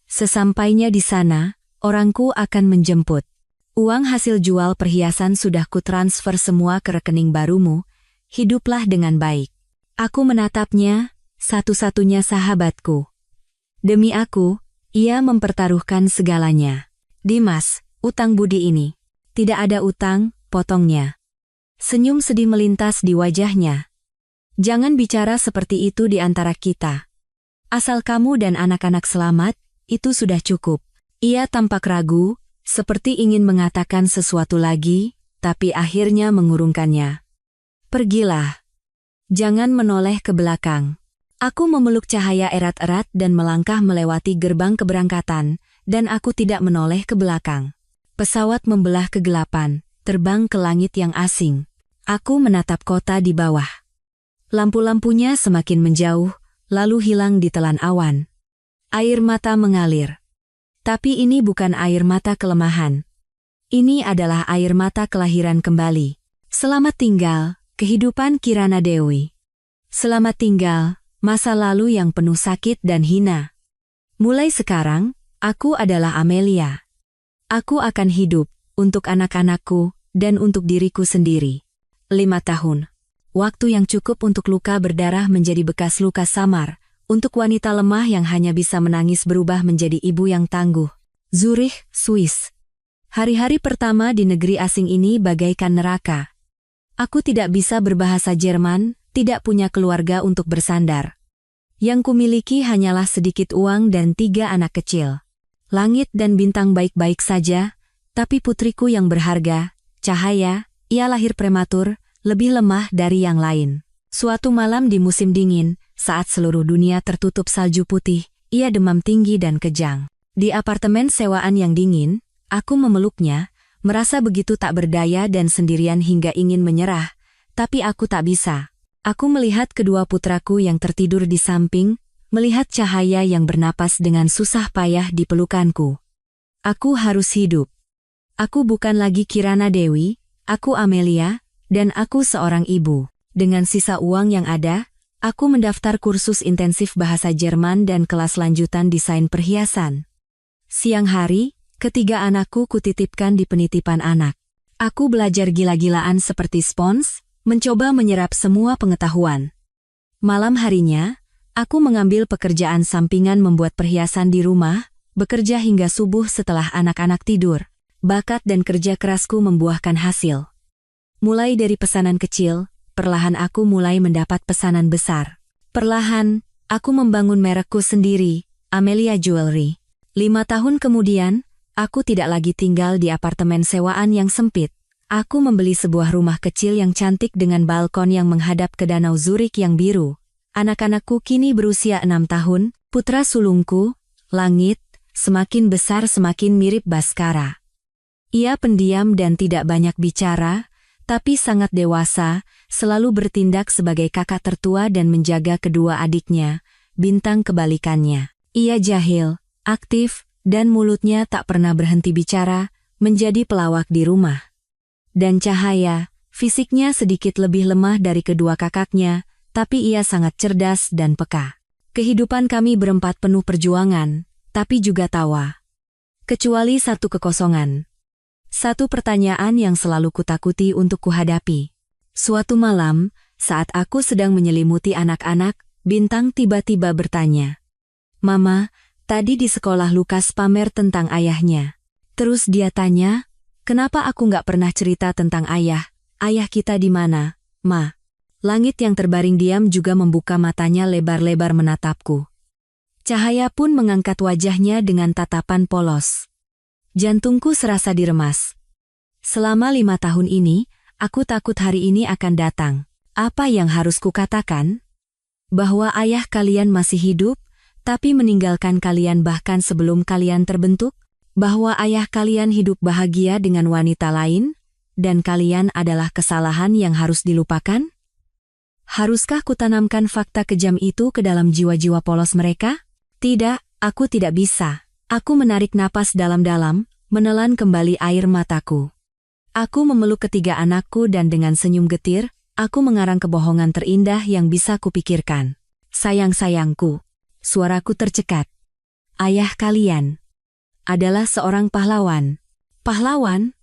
Sesampainya di sana, orangku akan menjemput. Uang hasil jual perhiasan sudah kutransfer semua ke rekening barumu, hiduplah dengan baik. Aku menatapnya, satu-satunya sahabatku. Demi aku, ia mempertaruhkan segalanya. Dimas, utang budi ini. Tidak ada utang, potongnya. Senyum sedih melintas di wajahnya. Jangan bicara seperti itu di antara kita. Asal kamu dan anak-anak selamat, itu sudah cukup. Ia tampak ragu, seperti ingin mengatakan sesuatu lagi, tapi akhirnya mengurungkannya. Pergilah. Jangan menoleh ke belakang. Aku memeluk Cahaya erat-erat dan melangkah melewati gerbang keberangkatan, dan aku tidak menoleh ke belakang. Pesawat membelah kegelapan, terbang ke langit yang asing. Aku menatap kota di bawah. Lampu-lampunya semakin menjauh, lalu hilang di telan awan. Air mata mengalir. Tapi ini bukan air mata kelemahan. Ini adalah air mata kelahiran kembali. Selamat tinggal, kehidupan Kirana Dewi. Selamat tinggal, masa lalu yang penuh sakit dan hina. Mulai sekarang, aku adalah Amelia. Aku akan hidup, untuk anak-anakku, dan untuk diriku sendiri. 5 tahun. Waktu yang cukup untuk luka berdarah menjadi bekas luka samar, untuk wanita lemah yang hanya bisa menangis berubah menjadi ibu yang tangguh. Zurich, Swiss. Hari-hari pertama di negeri asing ini bagaikan neraka. Aku tidak bisa berbahasa Jerman, tidak punya keluarga untuk bersandar. Yang kumiliki hanyalah sedikit uang dan 3 anak kecil. Langit dan bintang baik-baik saja, tapi putriku yang berharga, Cahaya, ia lahir prematur, lebih lemah dari yang lain. Suatu malam di musim dingin, saat seluruh dunia tertutup salju putih, ia demam tinggi dan kejang. Di apartemen sewaan yang dingin, aku memeluknya, merasa begitu tak berdaya dan sendirian hingga ingin menyerah, tapi aku tak bisa. Aku melihat kedua putraku yang tertidur di samping, melihat Cahaya yang bernapas dengan susah payah di pelukanku. Aku harus hidup. Aku bukan lagi Kirana Dewi, aku Amelia, dan aku seorang ibu. Dengan sisa uang yang ada, aku mendaftar kursus intensif bahasa Jerman dan kelas lanjutan desain perhiasan. Siang hari, ketiga anakku kutitipkan di penitipan anak. Aku belajar gila-gilaan seperti spons, mencoba menyerap semua pengetahuan. Malam harinya, aku mengambil pekerjaan sampingan membuat perhiasan di rumah, bekerja hingga subuh setelah anak-anak tidur. Bakat dan kerja kerasku membuahkan hasil. Mulai dari pesanan kecil, perlahan aku mulai mendapat pesanan besar. Perlahan, aku membangun merekku sendiri, Amelia Jewelry. 5 tahun kemudian, aku tidak lagi tinggal di apartemen sewaan yang sempit. Aku membeli sebuah rumah kecil yang cantik dengan balkon yang menghadap ke danau Zurich yang biru. Anak-anakku kini berusia 6 tahun, putra sulungku, Langit, semakin besar semakin mirip Baskara. Ia pendiam dan tidak banyak bicara, tapi sangat dewasa, selalu bertindak sebagai kakak tertua dan menjaga kedua adiknya. Bintang kebalikannya. Ia jahil, aktif, dan mulutnya tak pernah berhenti bicara, menjadi pelawak di rumah. Dan Cahaya, fisiknya sedikit lebih lemah dari kedua kakaknya, tapi ia sangat cerdas dan peka. Kehidupan kami berempat penuh perjuangan, tapi juga tawa. Kecuali satu kekosongan. Satu pertanyaan yang selalu kutakuti untuk kuhadapi. Suatu malam, saat aku sedang menyelimuti anak-anak, Bintang tiba-tiba bertanya. Mama, tadi di sekolah Lukas pamer tentang ayahnya. Terus dia tanya, kenapa aku nggak pernah cerita tentang ayah? Ayah kita di mana, Ma? Langit yang terbaring diam juga membuka matanya lebar-lebar menatapku. Cahaya pun mengangkat wajahnya dengan tatapan polos. Jantungku serasa diremas. Selama 5 tahun ini, aku takut hari ini akan datang. Apa yang harus kukatakan? Bahwa ayah kalian masih hidup, tapi meninggalkan kalian bahkan sebelum kalian terbentuk? Bahwa ayah kalian hidup bahagia dengan wanita lain, dan kalian adalah kesalahan yang harus dilupakan? Haruskah kutanamkan fakta kejam itu ke dalam jiwa-jiwa polos mereka? Tidak, aku tidak bisa. Aku menarik napas dalam-dalam, menelan kembali air mataku. Aku memeluk ketiga anakku dan dengan senyum getir, aku mengarang kebohongan terindah yang bisa kupikirkan. Sayang-sayangku, suaraku tercekat. Ayah kalian adalah seorang pahlawan. Pahlawan?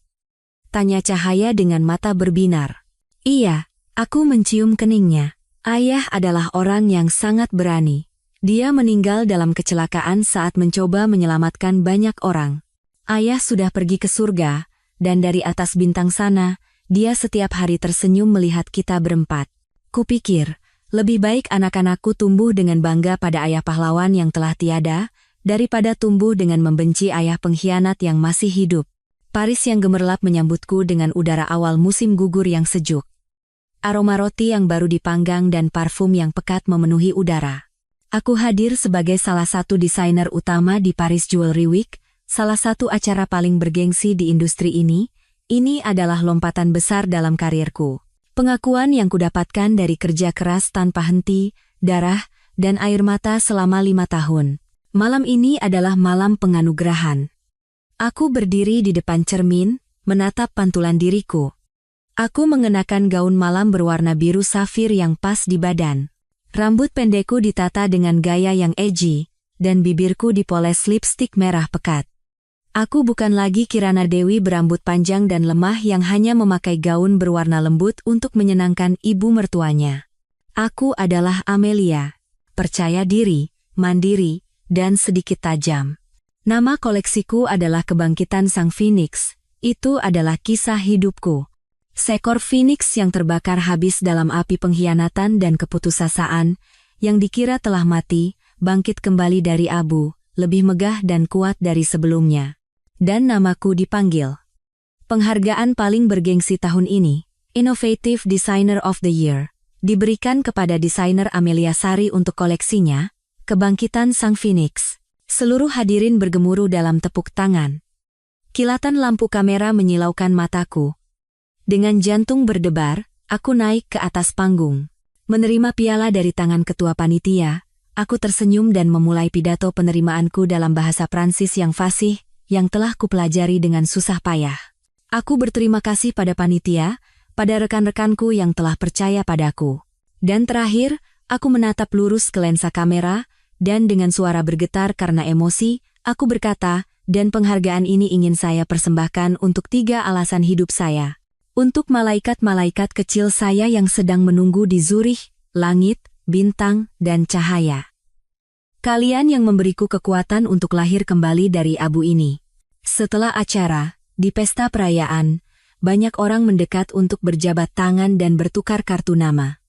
Tanya Cahaya dengan mata berbinar. Iya, aku mencium keningnya. Ayah adalah orang yang sangat berani. Dia meninggal dalam kecelakaan saat mencoba menyelamatkan banyak orang. Ayah sudah pergi ke surga, dan dari atas bintang sana, dia setiap hari tersenyum melihat kita berempat. Kupikir, lebih baik anak-anakku tumbuh dengan bangga pada ayah pahlawan yang telah tiada, daripada tumbuh dengan membenci ayah pengkhianat yang masih hidup. Paris yang gemerlap menyambutku dengan udara awal musim gugur yang sejuk. Aroma roti yang baru dipanggang dan parfum yang pekat memenuhi udara. Aku hadir sebagai salah satu desainer utama di Paris Jewelry Week, salah satu acara paling bergengsi di industri ini. Ini adalah lompatan besar dalam karirku. Pengakuan yang kudapatkan dari kerja keras tanpa henti, darah, dan air mata selama 5 tahun. Malam ini adalah malam penganugerahan. Aku berdiri di depan cermin, menatap pantulan diriku. Aku mengenakan gaun malam berwarna biru safir yang pas di badan. Rambut pendekku ditata dengan gaya yang edgy, dan bibirku dipoles lipstik merah pekat. Aku bukan lagi Kirana Dewi berambut panjang dan lemah yang hanya memakai gaun berwarna lembut untuk menyenangkan ibu mertuanya. Aku adalah Amelia, percaya diri, mandiri, dan sedikit tajam. Nama koleksiku adalah Kebangkitan Sang Phoenix. Itu adalah kisah hidupku. Seekor phoenix yang terbakar habis dalam api pengkhianatan dan keputusasaan, yang dikira telah mati, bangkit kembali dari abu, lebih megah dan kuat dari sebelumnya. Dan namaku dipanggil. Penghargaan paling bergengsi tahun ini, Innovative Designer of the Year, diberikan kepada desainer Amelia Sari untuk koleksinya, Kebangkitan Sang Phoenix. Seluruh hadirin bergemuruh dalam tepuk tangan. Kilatan lampu kamera menyilaukan mataku. Dengan jantung berdebar, aku naik ke atas panggung. Menerima piala dari tangan ketua panitia, aku tersenyum dan memulai pidato penerimaanku dalam bahasa Pransis yang fasih, yang telah kupelajari dengan susah payah. Aku berterima kasih pada panitia, pada rekan-rekanku yang telah percaya padaku. Dan terakhir, aku menatap lurus ke lensa kamera, dan dengan suara bergetar karena emosi, aku berkata, dan penghargaan ini ingin saya persembahkan untuk 3 alasan hidup saya. Untuk malaikat-malaikat kecil saya yang sedang menunggu di Zurich, langit, bintang, dan cahaya. Kalian yang memberiku kekuatan untuk lahir kembali dari abu ini. Setelah acara, di pesta perayaan, banyak orang mendekat untuk berjabat tangan dan bertukar kartu nama.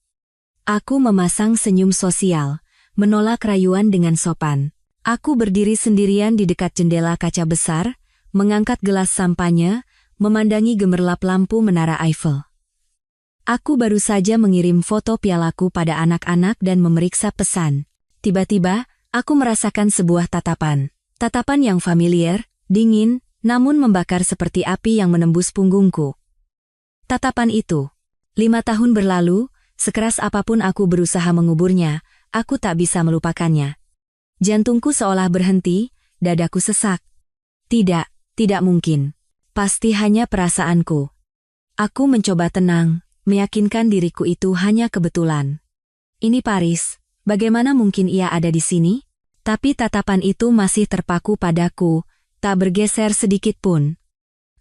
Aku memasang senyum sosial, menolak rayuan dengan sopan. Aku berdiri sendirian di dekat jendela kaca besar, mengangkat gelas sampanye, memandangi gemerlap lampu Menara Eiffel. Aku baru saja mengirim foto pialaku pada anak-anak dan memeriksa pesan. Tiba-tiba, aku merasakan sebuah tatapan. Tatapan yang familiar, dingin, namun membakar seperti api yang menembus punggungku. Tatapan itu. 5 tahun berlalu, sekeras apapun aku berusaha menguburnya, aku tak bisa melupakannya. Jantungku seolah berhenti, dadaku sesak. Tidak, tidak mungkin. Pasti hanya perasaanku. Aku mencoba tenang, meyakinkan diriku itu hanya kebetulan. Ini Paris, bagaimana mungkin ia ada di sini? Tapi tatapan itu masih terpaku padaku, tak bergeser sedikit pun.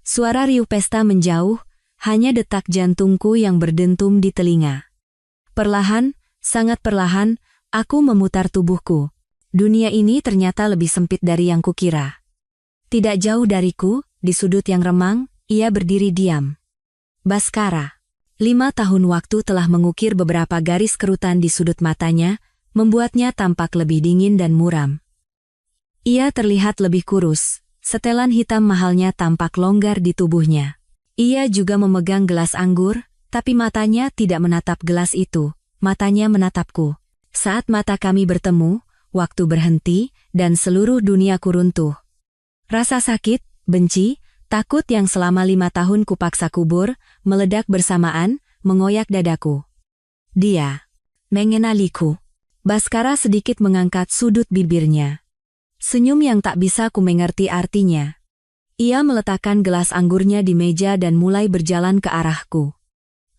Suara riuh pesta menjauh, hanya detak jantungku yang berdentum di telinga. Perlahan, sangat perlahan, aku memutar tubuhku. Dunia ini ternyata lebih sempit dari yang kukira. Tidak jauh dariku, di sudut yang remang, ia berdiri diam. Baskara. 5 tahun waktu telah mengukir beberapa garis kerutan di sudut matanya, membuatnya tampak lebih dingin dan muram. Ia terlihat lebih kurus, setelan hitam mahalnya tampak longgar di tubuhnya. Ia juga memegang gelas anggur, tapi matanya tidak menatap gelas itu, matanya menatapku. Saat mata kami bertemu, waktu berhenti, dan seluruh duniaku runtuh. Rasa sakit, benci, takut yang selama 5 tahun kupaksa kubur, meledak bersamaan, mengoyak dadaku. Dia mengenaliku. Baskara sedikit mengangkat sudut bibirnya. Senyum yang tak bisa ku mengerti artinya. Ia meletakkan gelas anggurnya di meja dan mulai berjalan ke arahku.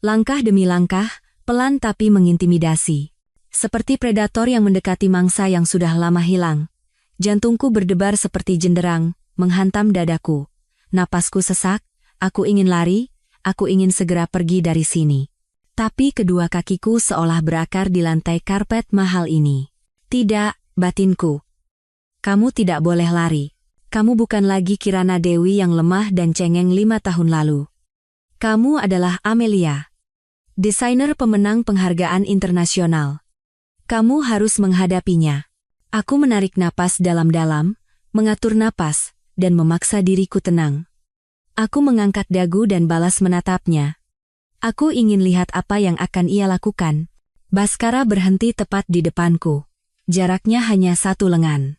Langkah demi langkah, pelan tapi mengintimidasi. Seperti predator yang mendekati mangsa yang sudah lama hilang. Jantungku berdebar seperti jenderang, menghantam dadaku. Napasku sesak, aku ingin lari, aku ingin segera pergi dari sini. Tapi kedua kakiku seolah berakar di lantai karpet mahal ini. Tidak, batinku. Kamu tidak boleh lari. Kamu bukan lagi Kirana Dewi yang lemah dan cengeng 5 tahun lalu. Kamu adalah Amelia. Desainer pemenang penghargaan internasional. Kamu harus menghadapinya. Aku menarik napas dalam-dalam, mengatur napas, dan memaksa diriku tenang. Aku mengangkat dagu dan balas menatapnya. Aku ingin lihat apa yang akan ia lakukan. Baskara berhenti tepat di depanku. Jaraknya hanya 1 lengan.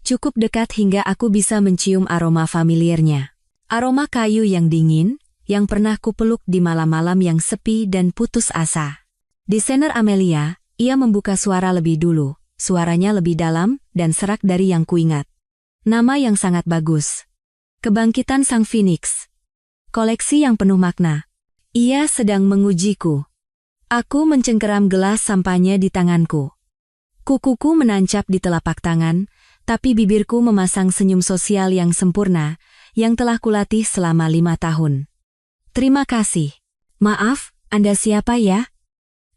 Cukup dekat hingga aku bisa mencium aroma familiarnya. Aroma kayu yang dingin, yang pernah kupeluk di malam-malam yang sepi dan putus asa. Desainer Amelia, ia membuka suara lebih dulu, suaranya lebih dalam dan serak dari yang kuingat. Nama yang sangat bagus. Kebangkitan Sang Phoenix. Koleksi yang penuh makna. Ia sedang mengujiku. Aku mencengkeram gelas sampahnya di tanganku. Kukuku menancap di telapak tangan, tapi bibirku memasang senyum sosial yang sempurna, yang telah kulatih selama 5 tahun. Terima kasih. Maaf, Anda siapa ya?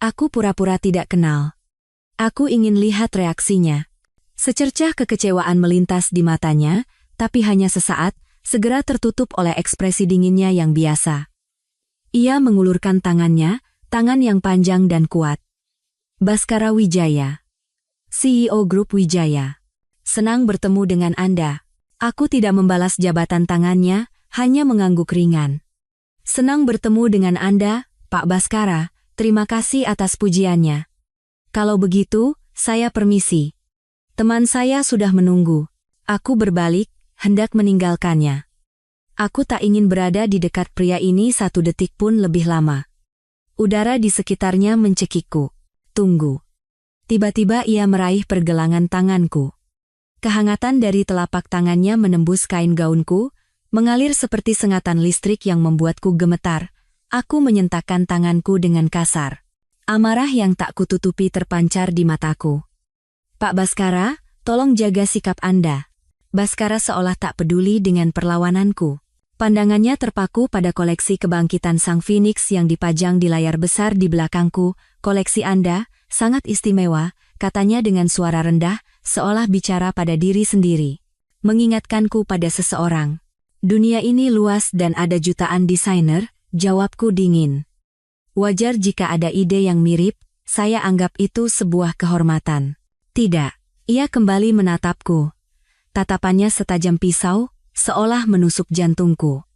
Aku pura-pura tidak kenal. Aku ingin lihat reaksinya. Secercah kekecewaan melintas di matanya, tapi hanya sesaat, segera tertutup oleh ekspresi dinginnya yang biasa. Ia mengulurkan tangannya, tangan yang panjang dan kuat. Baskara Wijaya. CEO Grup Wijaya. Senang bertemu dengan Anda. Aku tidak membalas jabatan tangannya, hanya mengangguk ringan. Senang bertemu dengan Anda, Pak Baskara, terima kasih atas pujiannya. Kalau begitu, saya permisi. Teman saya sudah menunggu. Aku berbalik, hendak meninggalkannya. Aku tak ingin berada di dekat pria ini 1 detik pun lebih lama. Udara di sekitarnya mencekikku. Tunggu. Tiba-tiba ia meraih pergelangan tanganku. Kehangatan dari telapak tangannya menembus kain gaunku, mengalir seperti sengatan listrik yang membuatku gemetar. Aku menyentakkan tanganku dengan kasar. Amarah yang tak kututupi terpancar di mataku. Pak Baskara, tolong jaga sikap Anda. Baskara seolah tak peduli dengan perlawananku. Pandangannya terpaku pada koleksi kebangkitan Sang Phoenix yang dipajang di layar besar di belakangku. Koleksi Anda sangat istimewa, katanya dengan suara rendah, seolah bicara pada diri sendiri. Mengingatkanku pada seseorang. Dunia ini luas dan ada jutaan desainer, jawabku dingin. Wajar jika ada ide yang mirip, saya anggap itu sebuah kehormatan. Tidak, ia kembali menatapku. Tatapannya setajam pisau, seolah menusuk jantungku.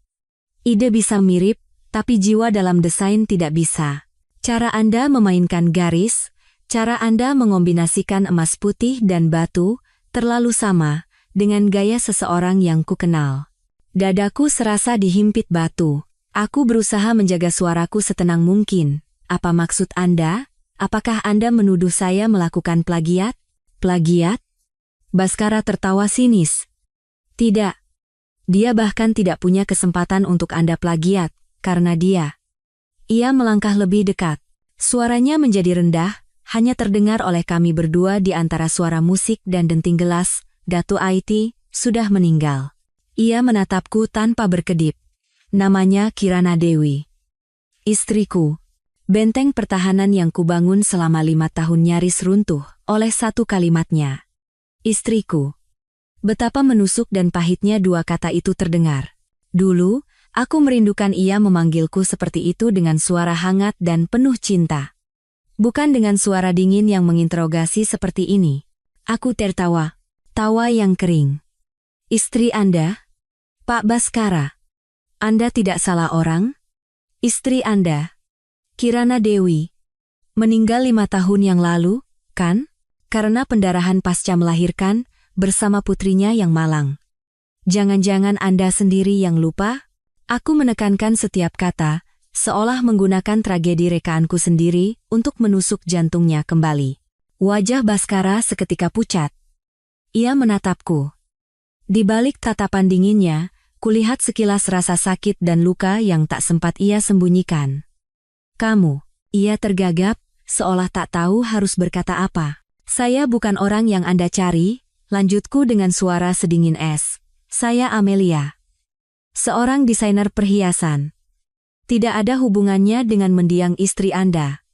Ide bisa mirip, tapi jiwa dalam desain tidak bisa. Cara Anda memainkan garis, cara Anda mengombinasikan emas putih dan batu, terlalu sama, dengan gaya seseorang yang kukenal. Dadaku serasa dihimpit batu. Aku berusaha menjaga suaraku setenang mungkin. Apa maksud Anda? Apakah Anda menuduh saya melakukan plagiat? Plagiat? Baskara tertawa sinis. Tidak. Dia bahkan tidak punya kesempatan untuk Anda plagiat, karena dia. Ia melangkah lebih dekat. Suaranya menjadi rendah, hanya terdengar oleh kami berdua di antara suara musik dan denting gelas. Datu Aiti sudah meninggal. Ia menatapku tanpa berkedip. Namanya Kirana Dewi. Istriku. Benteng pertahanan yang kubangun selama 5 tahun nyaris runtuh oleh satu kalimatnya. Istriku. Betapa menusuk dan pahitnya dua kata itu terdengar. Dulu, aku merindukan ia memanggilku seperti itu dengan suara hangat dan penuh cinta. Bukan dengan suara dingin yang menginterogasi seperti ini. Aku tertawa. Tawa yang kering. Istri Anda? Pak Baskara. Anda tidak salah orang? Istri Anda. Kirana Dewi. Meninggal 5 tahun yang lalu, kan? Karena pendarahan pasca melahirkan, bersama putrinya yang malang. Jangan-jangan Anda sendiri yang lupa? Aku menekankan setiap kata, seolah menggunakan tragedi rekaanku sendiri untuk menusuk jantungnya kembali. Wajah Baskara seketika pucat. Ia menatapku. Di balik tatapan dinginnya, kulihat sekilas rasa sakit dan luka yang tak sempat ia sembunyikan. Kamu, ia tergagap, seolah tak tahu harus berkata apa. Saya bukan orang yang Anda cari, lanjutku dengan suara sedingin es. Saya Amelia. Seorang desainer perhiasan. Tidak ada hubungannya dengan mendiang istri Anda.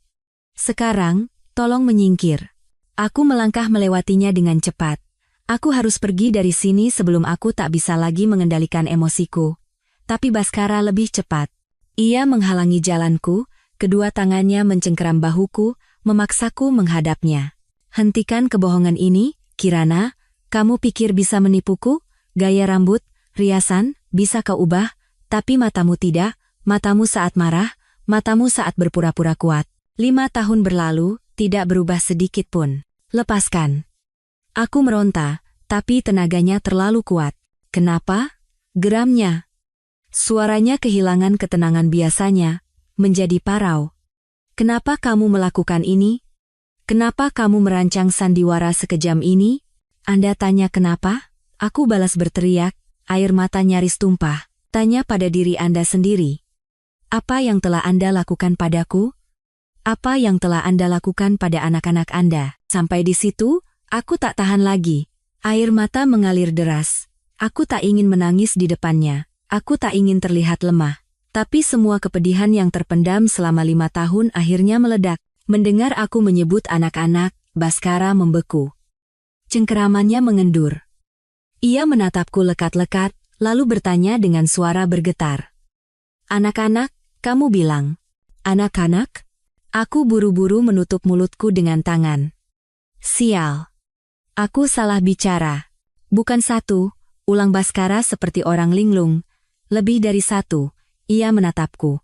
Sekarang, tolong menyingkir. Aku melangkah melewatinya dengan cepat. Aku harus pergi dari sini sebelum aku tak bisa lagi mengendalikan emosiku. Tapi Baskara lebih cepat. Ia menghalangi jalanku, kedua tangannya mencengkeram bahuku, memaksaku menghadapnya. Hentikan kebohongan ini, Kirana. Kamu pikir bisa menipuku? Gaya rambut, riasan, bisa kau ubah, tapi matamu tidak, matamu saat marah, matamu saat berpura-pura kuat. 5 tahun berlalu, tidak berubah sedikit pun. Lepaskan. Aku meronta, tapi tenaganya terlalu kuat. Kenapa? Geramnya. Suaranya kehilangan ketenangan biasanya, menjadi parau. Kenapa kamu melakukan ini? Kenapa kamu merancang sandiwara sekejam ini? Anda tanya kenapa? Aku balas berteriak, air mata nyaris tumpah. Tanya pada diri Anda sendiri. Apa yang telah Anda lakukan padaku? Apa yang telah Anda lakukan pada anak-anak Anda? Sampai di situ, aku tak tahan lagi. Air mata mengalir deras. Aku tak ingin menangis di depannya. Aku tak ingin terlihat lemah. Tapi semua kepedihan yang terpendam selama 5 tahun akhirnya meledak. Mendengar aku menyebut anak-anak, Baskara membeku. Cengkeramannya mengendur. Ia menatapku lekat-lekat, lalu bertanya dengan suara bergetar. Anak-anak, kamu bilang. Anak-anak? Aku buru-buru menutup mulutku dengan tangan. Sial. Aku salah bicara. Bukan satu, ulang Baskara seperti orang linglung. Lebih dari satu, ia menatapku.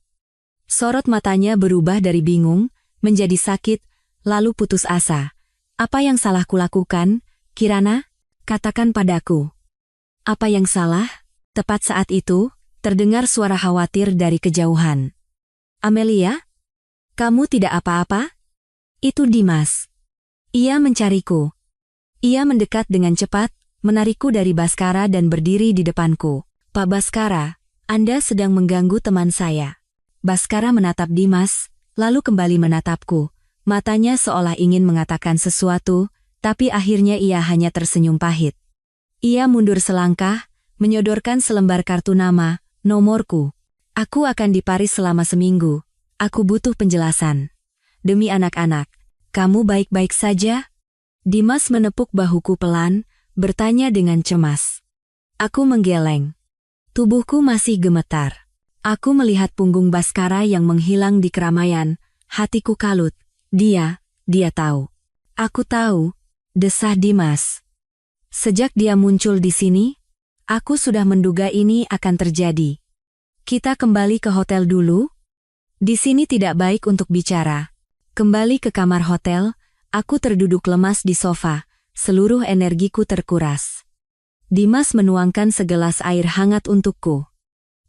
Sorot matanya berubah dari bingung, menjadi sakit, lalu putus asa. Apa yang salah kulakukan, Kirana? Katakan padaku. Apa yang salah? Tepat saat itu, terdengar suara khawatir dari kejauhan. Amelia? Kamu tidak apa-apa? Itu Dimas. Ia mencariku. Ia mendekat dengan cepat, menarikku dari Baskara dan berdiri di depanku. Pak Baskara, Anda sedang mengganggu teman saya. Baskara menatap Dimas, lalu kembali menatapku. Matanya seolah ingin mengatakan sesuatu, tapi akhirnya ia hanya tersenyum pahit. Ia mundur selangkah, menyodorkan selembar kartu nama, nomorku. Aku akan di Paris selama seminggu. Aku butuh penjelasan. Demi anak-anak, kamu baik-baik saja? Dimas menepuk bahuku pelan, bertanya dengan cemas. Aku menggeleng. Tubuhku masih gemetar. Aku melihat punggung Baskara yang menghilang di keramaian, hatiku kalut. Dia tahu. Aku tahu, desah Dimas. Sejak dia muncul di sini, aku sudah menduga ini akan terjadi. Kita kembali ke hotel dulu? Di sini tidak baik untuk bicara. Kembali ke kamar hotel, aku terduduk lemas di sofa, seluruh energiku terkuras. Dimas menuangkan segelas air hangat untukku.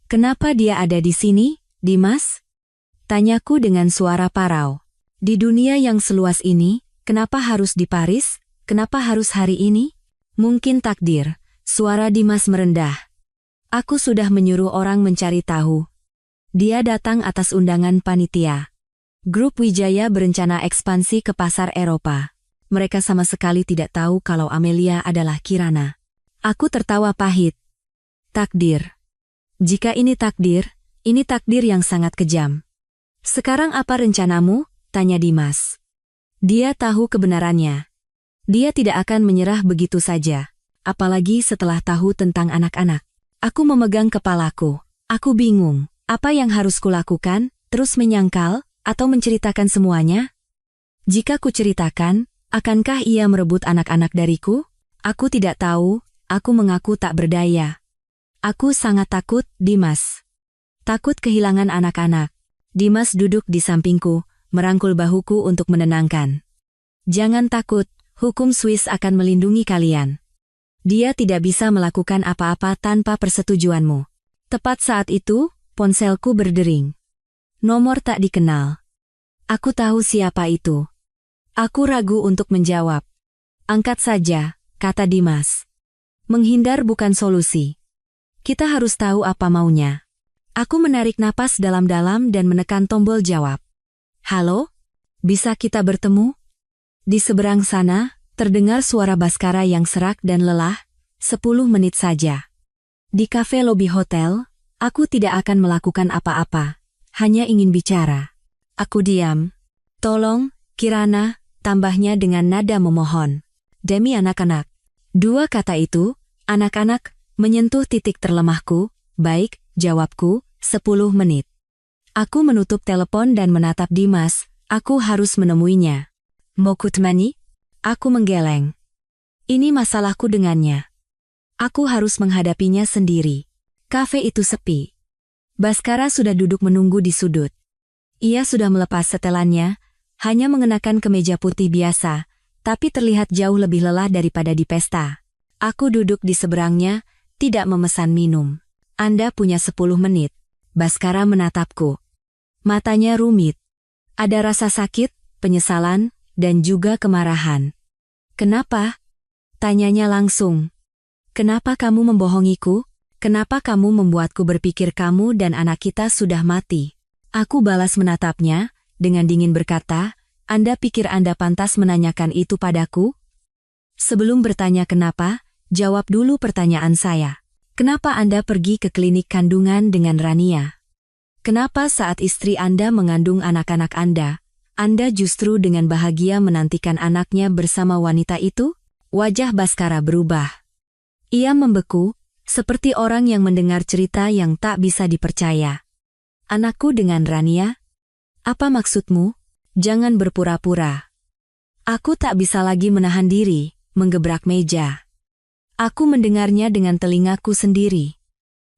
Kenapa dia ada di sini? Dimas? Tanyaku dengan suara parau. Di dunia yang seluas ini, kenapa harus di Paris? Kenapa harus hari ini? Mungkin takdir. Suara Dimas merendah. Aku sudah menyuruh orang mencari tahu. Dia datang atas undangan panitia. Grup Wijaya berencana ekspansi ke pasar Eropa. Mereka sama sekali tidak tahu kalau Amelia adalah Kirana. Aku tertawa pahit. Takdir. Jika ini takdir yang sangat kejam. Sekarang apa rencanamu? Tanya Dimas. Dia tahu kebenarannya. Dia tidak akan menyerah begitu saja. Apalagi setelah tahu tentang anak-anak. Aku memegang kepalaku. Aku bingung. Apa yang harus kulakukan? Terus menyangkal? Atau menceritakan semuanya? Jika ku ceritakan, akankah ia merebut anak-anak dariku? Aku tidak tahu. Aku mengaku tak berdaya. Aku sangat takut, Dimas. Takut kehilangan anak-anak. Dimas duduk di sampingku, merangkul bahuku untuk menenangkan. Jangan takut, hukum Swiss akan melindungi kalian. Dia tidak bisa melakukan apa-apa tanpa persetujuanmu. Tepat saat itu, ponselku berdering. Nomor tak dikenal. Aku tahu siapa itu. Aku ragu untuk menjawab. Angkat saja, kata Dimas. Menghindar bukan solusi. Kita harus tahu apa maunya. Aku menarik napas dalam-dalam dan menekan tombol jawab. Halo? Bisa kita bertemu? Di seberang sana, terdengar suara Baskara yang serak dan lelah. 10 menit saja. Di kafe lobi hotel, aku tidak akan melakukan apa-apa. Hanya ingin bicara. Aku diam. Tolong, Kirana, tambahnya dengan nada memohon. Demi anak-anak. 2 kata itu, anak-anak, menyentuh titik terlemahku. Baik, jawabku, 10 menit. Aku menutup telepon dan menatap Dimas. Aku harus menemuinya. Mokutmani? Aku menggeleng. Ini masalahku dengannya. Aku harus menghadapinya sendiri. Kafe itu sepi. Baskara sudah duduk menunggu di sudut. Ia sudah melepas setelannya, hanya mengenakan kemeja putih biasa, tapi terlihat jauh lebih lelah daripada di pesta. Aku duduk di seberangnya, tidak memesan minum. Anda punya 10 menit. Baskara menatapku. Matanya rumit. Ada rasa sakit, penyesalan, dan juga kemarahan. Kenapa? Tanyanya langsung. Kenapa kamu membohongiku? Kenapa kamu membuatku berpikir kamu dan anak kita sudah mati? Aku balas menatapnya, dengan dingin berkata, Anda pikir Anda pantas menanyakan itu padaku? Sebelum bertanya kenapa, jawab dulu pertanyaan saya. Kenapa Anda pergi ke klinik kandungan dengan Rania? Kenapa saat istri Anda mengandung anak-anak Anda justru dengan bahagia menantikan anaknya bersama wanita itu? Wajah Baskara berubah. Ia membeku, seperti orang yang mendengar cerita yang tak bisa dipercaya. Anakku dengan Rania? Apa maksudmu? Jangan berpura-pura. Aku tak bisa lagi menahan diri, menggebrak meja. Aku mendengarnya dengan telingaku sendiri.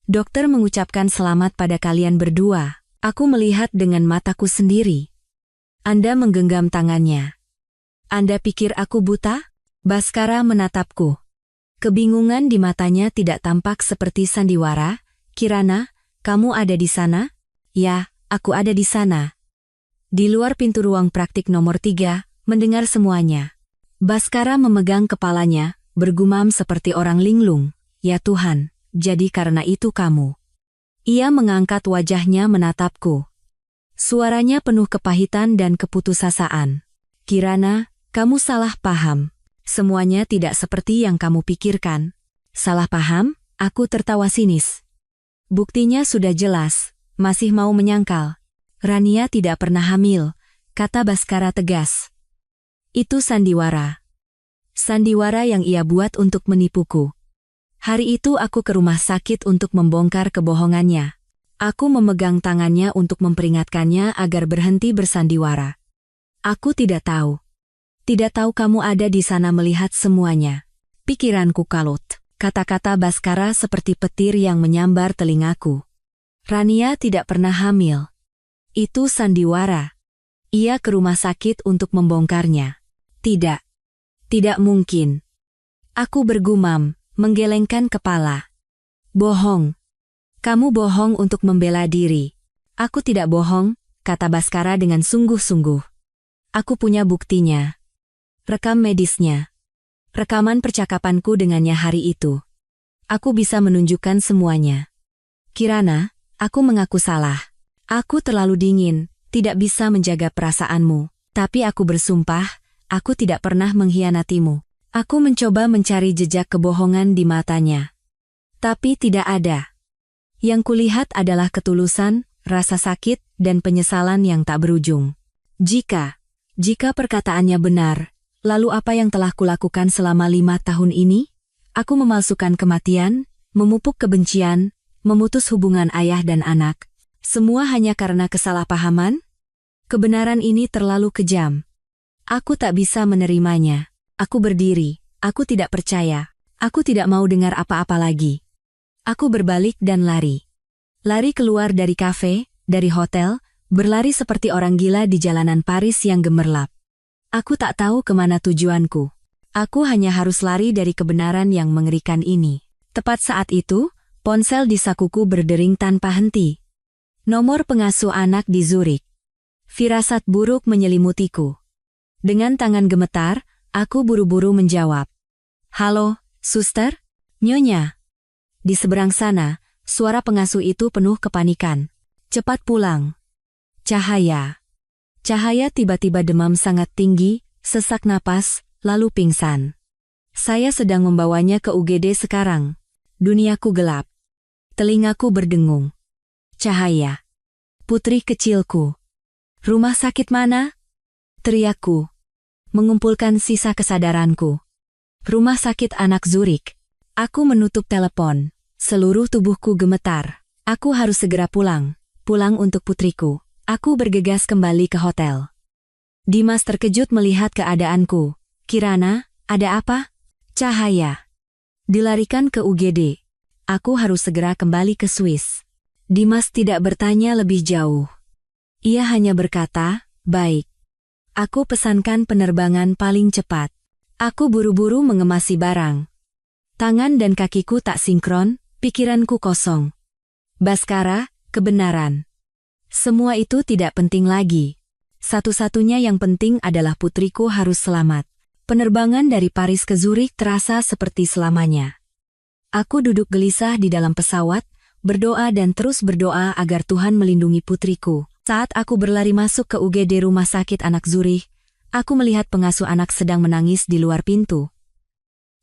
Dokter mengucapkan selamat pada kalian berdua. Aku melihat dengan mataku sendiri. Anda menggenggam tangannya. Anda pikir aku buta? Baskara menatapku. Kebingungan di matanya tidak tampak seperti sandiwara. Kirana, kamu ada di sana? Ya, aku ada di sana. Di luar pintu ruang praktik nomor 3, mendengar semuanya. Baskara memegang kepalanya, bergumam seperti orang linglung. Ya Tuhan, jadi karena itu kamu. Ia mengangkat wajahnya menatapku. Suaranya penuh kepahitan dan keputusasaan. Kirana, kamu salah paham. Semuanya tidak seperti yang kamu pikirkan. Salah paham? Aku tertawa sinis. Buktinya sudah jelas, masih mau menyangkal. Rania tidak pernah hamil, kata Baskara tegas. Itu sandiwara. Sandiwara yang ia buat untuk menipuku. Hari itu aku ke rumah sakit untuk membongkar kebohongannya. Aku memegang tangannya untuk memperingatkannya agar berhenti bersandiwara. Aku tidak tahu. Tidak tahu kamu ada di sana melihat semuanya. Pikiranku kalut. Kata-kata Baskara seperti petir yang menyambar telingaku. Rania tidak pernah hamil. Itu sandiwara. Ia ke rumah sakit untuk membongkarnya. Tidak. Tidak mungkin. Aku bergumam, menggelengkan kepala. Bohong. Kamu bohong untuk membela diri. Aku tidak bohong, kata Baskara dengan sungguh-sungguh. Aku punya buktinya. Rekam medisnya. Rekaman percakapanku dengannya hari itu. Aku bisa menunjukkan semuanya. Kirana, aku mengaku salah. Aku terlalu dingin, tidak bisa menjaga perasaanmu. Tapi aku bersumpah, aku tidak pernah mengkhianatimu. Aku mencoba mencari jejak kebohongan di matanya. Tapi tidak ada. Yang kulihat adalah ketulusan, rasa sakit, dan penyesalan yang tak berujung. Jika perkataannya benar, lalu apa yang telah kulakukan selama 5 tahun ini? Aku memalsukan kematian, memupuk kebencian, memutus hubungan ayah dan anak. Semua hanya karena kesalahpahaman? Kebenaran ini terlalu kejam. Aku tak bisa menerimanya. Aku berdiri, aku tidak percaya. Aku tidak mau dengar apa-apa lagi. Aku berbalik dan lari. Lari keluar dari kafe, dari hotel, berlari seperti orang gila di jalanan Paris yang gemerlap. Aku tak tahu kemana tujuanku. Aku hanya harus lari dari kebenaran yang mengerikan ini. Tepat saat itu, ponsel di sakuku berdering tanpa henti. Nomor pengasuh anak di Zurich. Firasat buruk menyelimutiku. Dengan tangan gemetar, aku buru-buru menjawab. Halo, suster? Nyonya. Di seberang sana, suara pengasuh itu penuh kepanikan. Cepat pulang. Cahaya. Cahaya tiba-tiba demam sangat tinggi, sesak napas, lalu pingsan. Saya sedang membawanya ke UGD sekarang. Duniaku gelap. Telingaku berdengung. Cahaya. Putri kecilku. Rumah sakit mana? Teriakku. Mengumpulkan sisa kesadaranku. Rumah sakit anak Zurich. Aku menutup telepon. Seluruh tubuhku gemetar. Aku harus segera pulang. Pulang untuk putriku. Aku bergegas kembali ke hotel. Dimas terkejut melihat keadaanku. Kirana, ada apa? Cahaya. Dilarikan ke UGD. Aku harus segera kembali ke Swiss. Dimas tidak bertanya lebih jauh. Ia hanya berkata, baik. Aku pesankan penerbangan paling cepat. Aku buru-buru mengemasi barang. Tangan dan kakiku tak sinkron, pikiranku kosong. Baskara, kebenaran. Semua itu tidak penting lagi. Satu-satunya yang penting adalah putriku harus selamat. Penerbangan dari Paris ke Zurich terasa seperti selamanya. Aku duduk gelisah di dalam pesawat, berdoa dan terus berdoa agar Tuhan melindungi putriku. Saat aku berlari masuk ke UGD Rumah Sakit Anak Zurich, aku melihat pengasuh anak sedang menangis di luar pintu.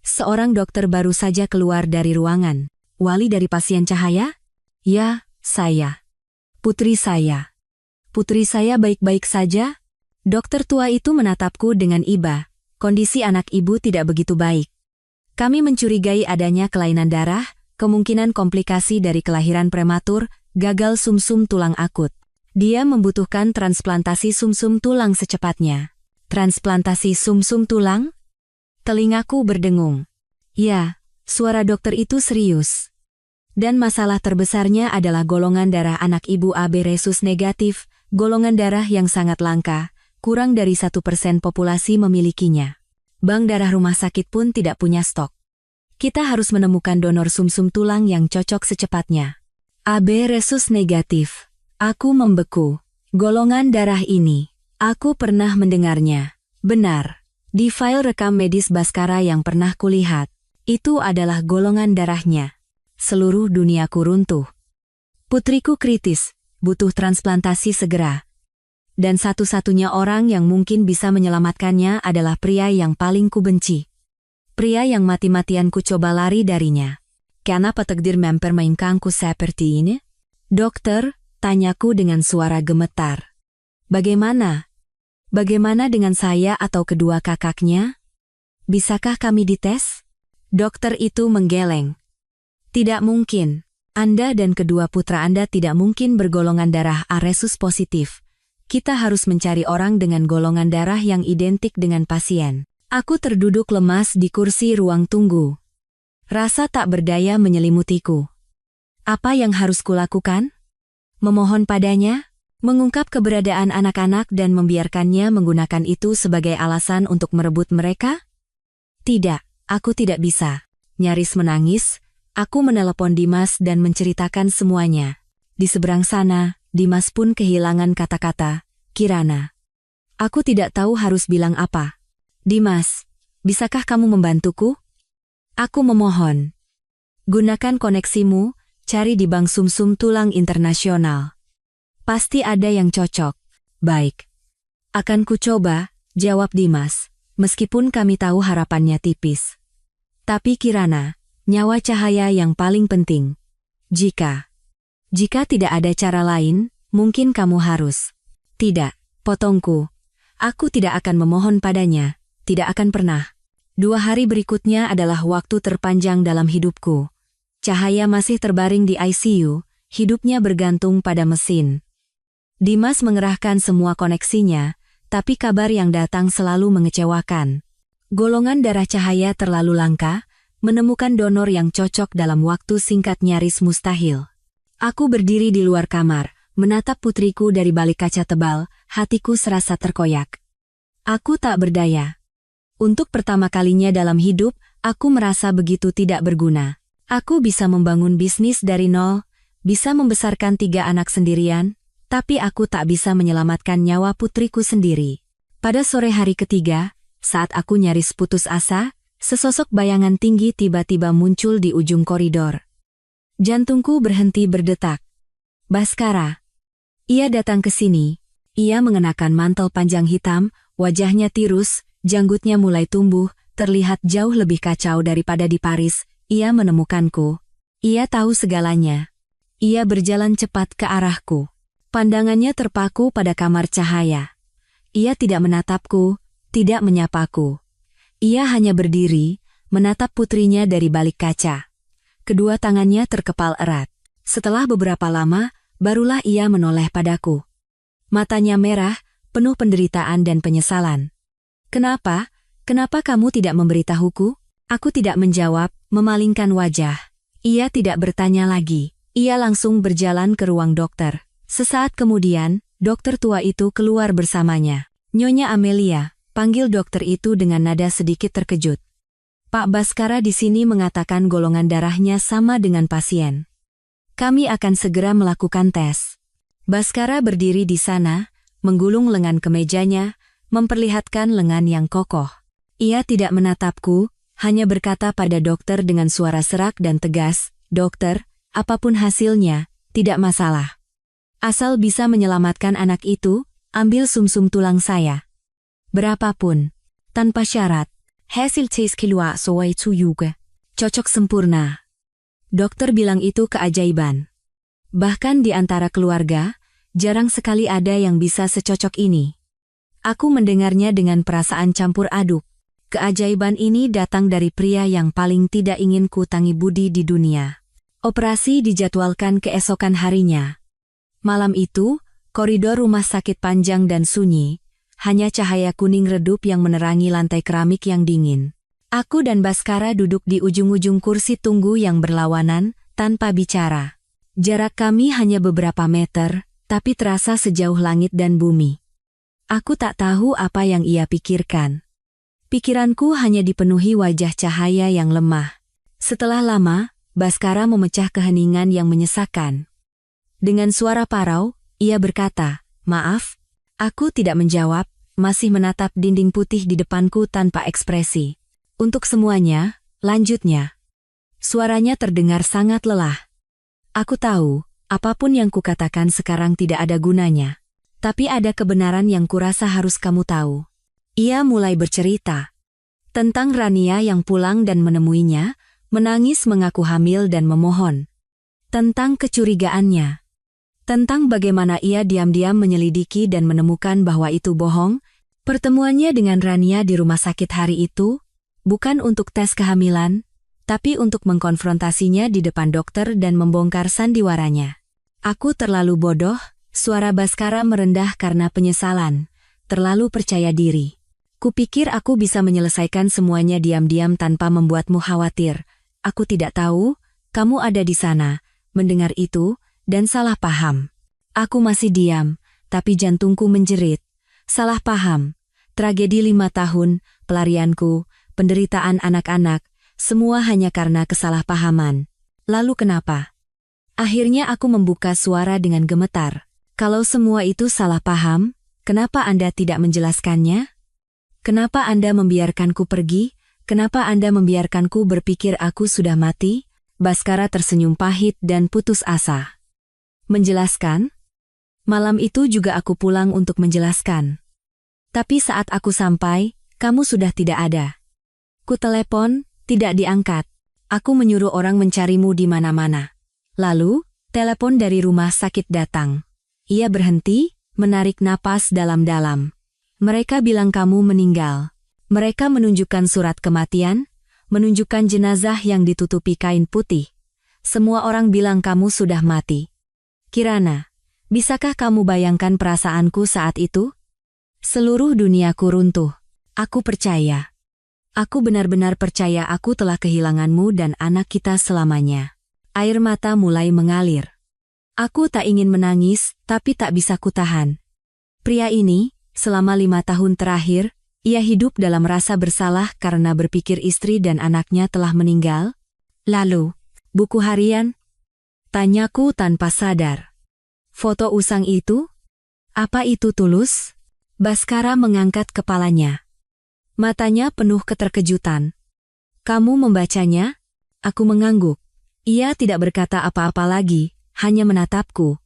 Seorang dokter baru saja keluar dari ruangan. Wali dari pasien Cahaya? Ya, saya. Putri saya. Putri saya baik-baik saja? Dokter tua itu menatapku dengan iba. Kondisi anak ibu tidak begitu baik. Kami mencurigai adanya kelainan darah, kemungkinan komplikasi dari kelahiran prematur, gagal sumsum tulang akut. Dia membutuhkan transplantasi sumsum tulang secepatnya. Transplantasi sumsum tulang? Telingaku berdengung. Ya, suara dokter itu serius. Dan masalah terbesarnya adalah golongan darah anak ibu AB resus negatif, golongan darah yang sangat langka, kurang dari 1% populasi memilikinya. Bank darah rumah sakit pun tidak punya stok. Kita harus menemukan donor sumsum tulang yang cocok secepatnya. AB resus negatif. Aku membeku. Golongan darah ini, aku pernah mendengarnya. Benar. Di file rekam medis Baskara yang pernah kulihat, itu adalah golongan darahnya. Seluruh duniaku runtuh. Putriku kritis, butuh transplantasi segera. Dan satu-satunya orang yang mungkin bisa menyelamatkannya adalah pria yang paling kubenci. Pria yang mati-matian ku coba lari darinya. Kenapa takdir mempermainkanku seperti ini? Dokter, tanyaku dengan suara gemetar. Bagaimana? Bagaimana dengan saya atau kedua kakaknya? Bisakah kami dites? Dokter itu menggeleng. Tidak mungkin. Anda dan kedua putra Anda tidak mungkin bergolongan darah A resus positif. Kita harus mencari orang dengan golongan darah yang identik dengan pasien. Aku terduduk lemas di kursi ruang tunggu. Rasa tak berdaya menyelimutiku. Apa yang harus kulakukan? Memohon padanya? Mengungkap keberadaan anak-anak dan membiarkannya menggunakan itu sebagai alasan untuk merebut mereka? Tidak, aku tidak bisa. Nyaris menangis, aku menelepon Dimas dan menceritakan semuanya. Di seberang sana, Dimas pun kehilangan kata-kata. Kirana. Aku tidak tahu harus bilang apa. Dimas, bisakah kamu membantuku? Aku memohon. Gunakan koneksimu, cari di Bank Sumsum Tulang Internasional. Pasti ada yang cocok. Baik. Akan ku coba, jawab Dimas, meskipun kami tahu harapannya tipis. Tapi Kirana, nyawa Cahaya yang paling penting. Jika tidak ada cara lain, mungkin kamu harus. Tidak, potongku. Aku tidak akan memohon padanya, tidak akan pernah. 2 hari berikutnya adalah waktu terpanjang dalam hidupku. Cahaya masih terbaring di ICU, hidupnya bergantung pada mesin. Dimas mengerahkan semua koneksinya, tapi kabar yang datang selalu mengecewakan. Golongan darah Cahaya terlalu langka, menemukan donor yang cocok dalam waktu singkat nyaris mustahil. Aku berdiri di luar kamar, menatap putriku dari balik kaca tebal, hatiku serasa terkoyak. Aku tak berdaya. Untuk pertama kalinya dalam hidup, aku merasa begitu tidak berguna. Aku bisa membangun bisnis dari nol, bisa membesarkan 3 anak sendirian, tapi aku tak bisa menyelamatkan nyawa putriku sendiri. Pada sore hari ketiga, saat aku nyaris putus asa, sesosok bayangan tinggi tiba-tiba muncul di ujung koridor. Jantungku berhenti berdetak. Baskara. Ia datang ke sini. Ia mengenakan mantel panjang hitam, wajahnya tirus, janggutnya mulai tumbuh, terlihat jauh lebih kacau daripada di Paris. Ia menemukanku. Ia tahu segalanya. Ia berjalan cepat ke arahku. Pandangannya terpaku pada kamar Cahaya. Ia tidak menatapku, tidak menyapaku. Ia hanya berdiri, menatap putrinya dari balik kaca. Kedua tangannya terkepal erat. Setelah beberapa lama, barulah ia menoleh padaku. Matanya merah, penuh penderitaan dan penyesalan. Kenapa? Kenapa kamu tidak memberitahuku? Aku tidak menjawab, memalingkan wajah. Ia tidak bertanya lagi. Ia langsung berjalan ke ruang dokter. Sesaat kemudian, dokter tua itu keluar bersamanya. Nyonya Amelia, panggil dokter itu dengan nada sedikit terkejut. Pak Baskara di sini mengatakan golongan darahnya sama dengan pasien. Kami akan segera melakukan tes. Baskara berdiri di sana, menggulung lengan ke mejanya, memperlihatkan lengan yang kokoh. Ia tidak menatapku, hanya berkata pada dokter dengan suara serak dan tegas, "Dokter, apapun hasilnya, tidak masalah. Asal bisa menyelamatkan anak itu, ambil sumsum tulang saya. Berapapun, tanpa syarat. Hasil tes keluar sesuai juga. Cocok sempurna." Dokter bilang itu keajaiban. Bahkan di antara keluarga, jarang sekali ada yang bisa secocok ini. Aku mendengarnya dengan perasaan campur aduk. Keajaiban ini datang dari pria yang paling tidak ingin ku tangi budi di dunia. Operasi dijadwalkan keesokan harinya. Malam itu, koridor rumah sakit panjang dan sunyi. Hanya cahaya kuning redup yang menerangi lantai keramik yang dingin. Aku dan Baskara duduk di ujung-ujung kursi tunggu yang berlawanan, tanpa bicara. Jarak kami hanya beberapa meter, tapi terasa sejauh langit dan bumi. Aku tak tahu apa yang ia pikirkan. Pikiranku hanya dipenuhi wajah Cahaya yang lemah. Setelah lama, Baskara memecah keheningan yang menyesakan. Dengan suara parau, ia berkata, "Maaf." Aku tidak menjawab, masih menatap dinding putih di depanku tanpa ekspresi. "Untuk semuanya," lanjutnya. Suaranya terdengar sangat lelah. "Aku tahu, apapun yang kukatakan sekarang tidak ada gunanya. Tapi ada kebenaran yang kurasa harus kamu tahu." Ia mulai bercerita tentang Rania yang pulang dan menemuinya, menangis mengaku hamil dan memohon. Tentang kecurigaannya. Tentang bagaimana ia diam-diam menyelidiki dan menemukan bahwa itu bohong. Pertemuannya dengan Rania di rumah sakit hari itu, bukan untuk tes kehamilan, tapi untuk mengkonfrontasinya di depan dokter dan membongkar sandiwaranya. Aku terlalu bodoh, suara Baskara merendah karena penyesalan, terlalu percaya diri. Kupikir aku bisa menyelesaikan semuanya diam-diam tanpa membuatmu khawatir. Aku tidak tahu, kamu ada di sana, mendengar itu, dan salah paham. Aku masih diam, tapi jantungku menjerit. Salah paham. Tragedi 5 tahun, pelarianku, penderitaan anak-anak, semua hanya karena kesalahpahaman. Lalu kenapa? Akhirnya aku membuka suara dengan gemetar. Kalau semua itu salah paham, kenapa Anda tidak menjelaskannya? Kenapa Anda membiarkanku pergi? Kenapa Anda membiarkanku berpikir aku sudah mati? Baskara tersenyum pahit dan putus asa. Menjelaskan? Malam itu juga aku pulang untuk menjelaskan. Tapi saat aku sampai, kamu sudah tidak ada. Ku telepon, tidak diangkat. Aku menyuruh orang mencarimu di mana-mana. Lalu, telepon dari rumah sakit datang. Ia berhenti, menarik napas dalam-dalam. Mereka bilang kamu meninggal. Mereka menunjukkan surat kematian, menunjukkan jenazah yang ditutupi kain putih. Semua orang bilang kamu sudah mati. Kirana, bisakah kamu bayangkan perasaanku saat itu? Seluruh duniaku runtuh. Aku percaya. Aku benar-benar percaya aku telah kehilanganmu dan anak kita selamanya. Air mata mulai mengalir. Aku tak ingin menangis, tapi tak bisa kutahan. Pria ini, selama 5 tahun terakhir, ia hidup dalam rasa bersalah karena berpikir istri dan anaknya telah meninggal. Lalu, buku harian? Tanyaku tanpa sadar. Foto usang itu? Apa itu tulus? Baskara mengangkat kepalanya. Matanya penuh keterkejutan. Kamu membacanya? Aku mengangguk. Ia tidak berkata apa-apa lagi, hanya menatapku.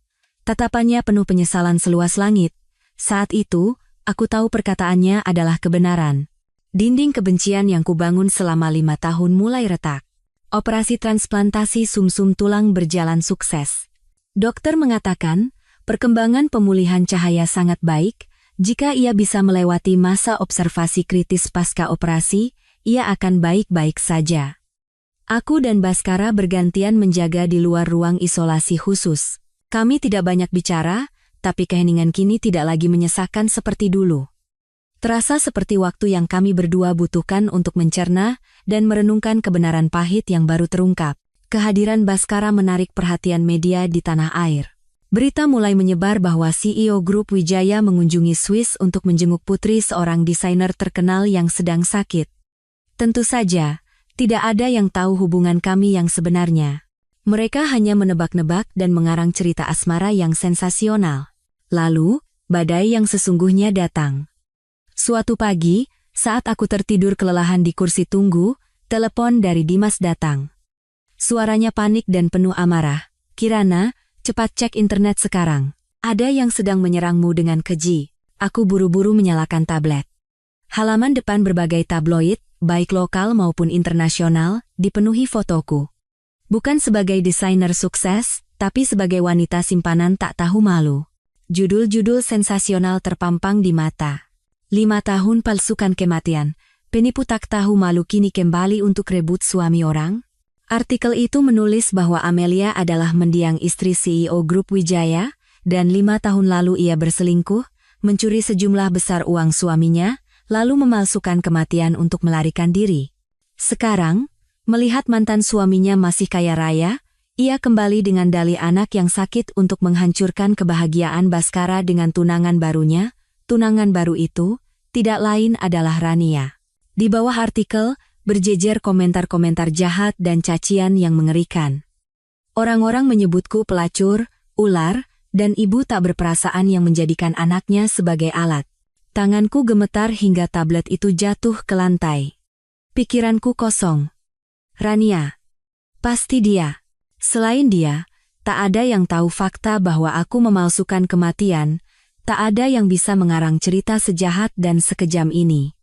Tatapannya penuh penyesalan seluas langit. Saat itu, aku tahu perkataannya adalah kebenaran. Dinding kebencian yang kubangun selama 5 tahun mulai retak. Operasi transplantasi sumsum tulang berjalan sukses. Dokter mengatakan, perkembangan pemulihan cahaya sangat baik. Jika ia bisa melewati masa observasi kritis pasca operasi, ia akan baik-baik saja. Aku dan Baskara bergantian menjaga di luar ruang isolasi khusus. Kami tidak banyak bicara, tapi keheningan kini tidak lagi menyesakan seperti dulu. Terasa seperti waktu yang kami berdua butuhkan untuk mencerna dan merenungkan kebenaran pahit yang baru terungkap. Kehadiran Baskara menarik perhatian media di tanah air. Berita mulai menyebar bahwa CEO Grup Wijaya mengunjungi Swiss untuk menjenguk putri seorang desainer terkenal yang sedang sakit. Tentu saja, tidak ada yang tahu hubungan kami yang sebenarnya. Mereka hanya menebak-nebak dan mengarang cerita asmara yang sensasional. Lalu, badai yang sesungguhnya datang. Suatu pagi, saat aku tertidur kelelahan di kursi tunggu, telepon dari Dimas datang. Suaranya panik dan penuh amarah. Kirana, cepat cek internet sekarang. Ada yang sedang menyerangmu dengan keji. Aku buru-buru menyalakan tablet. Halaman depan berbagai tabloid, baik lokal maupun internasional, dipenuhi fotoku. Bukan sebagai desainer sukses, tapi sebagai wanita simpanan tak tahu malu. Judul-judul sensasional terpampang di mata. 5 tahun palsukan kematian, penipu tak tahu malu kini kembali untuk rebut suami orang. Artikel itu menulis bahwa Amelia adalah mendiang istri CEO Grup Wijaya, dan 5 tahun lalu ia berselingkuh, mencuri sejumlah besar uang suaminya, lalu memalsukan kematian untuk melarikan diri. Sekarang, melihat mantan suaminya masih kaya raya, ia kembali dengan dalih anak yang sakit untuk menghancurkan kebahagiaan Baskara dengan tunangan barunya. Tunangan baru itu, tidak lain adalah Rania. Di bawah artikel, berjejer komentar-komentar jahat dan cacian yang mengerikan. Orang-orang menyebutku pelacur, ular, dan ibu tak berperasaan yang menjadikan anaknya sebagai alat. Tanganku gemetar hingga tablet itu jatuh ke lantai. Pikiranku kosong. Rania. Pasti dia. Selain dia, tak ada yang tahu fakta bahwa aku memalsukan kematian, tak ada yang bisa mengarang cerita sejahat dan sekejam ini.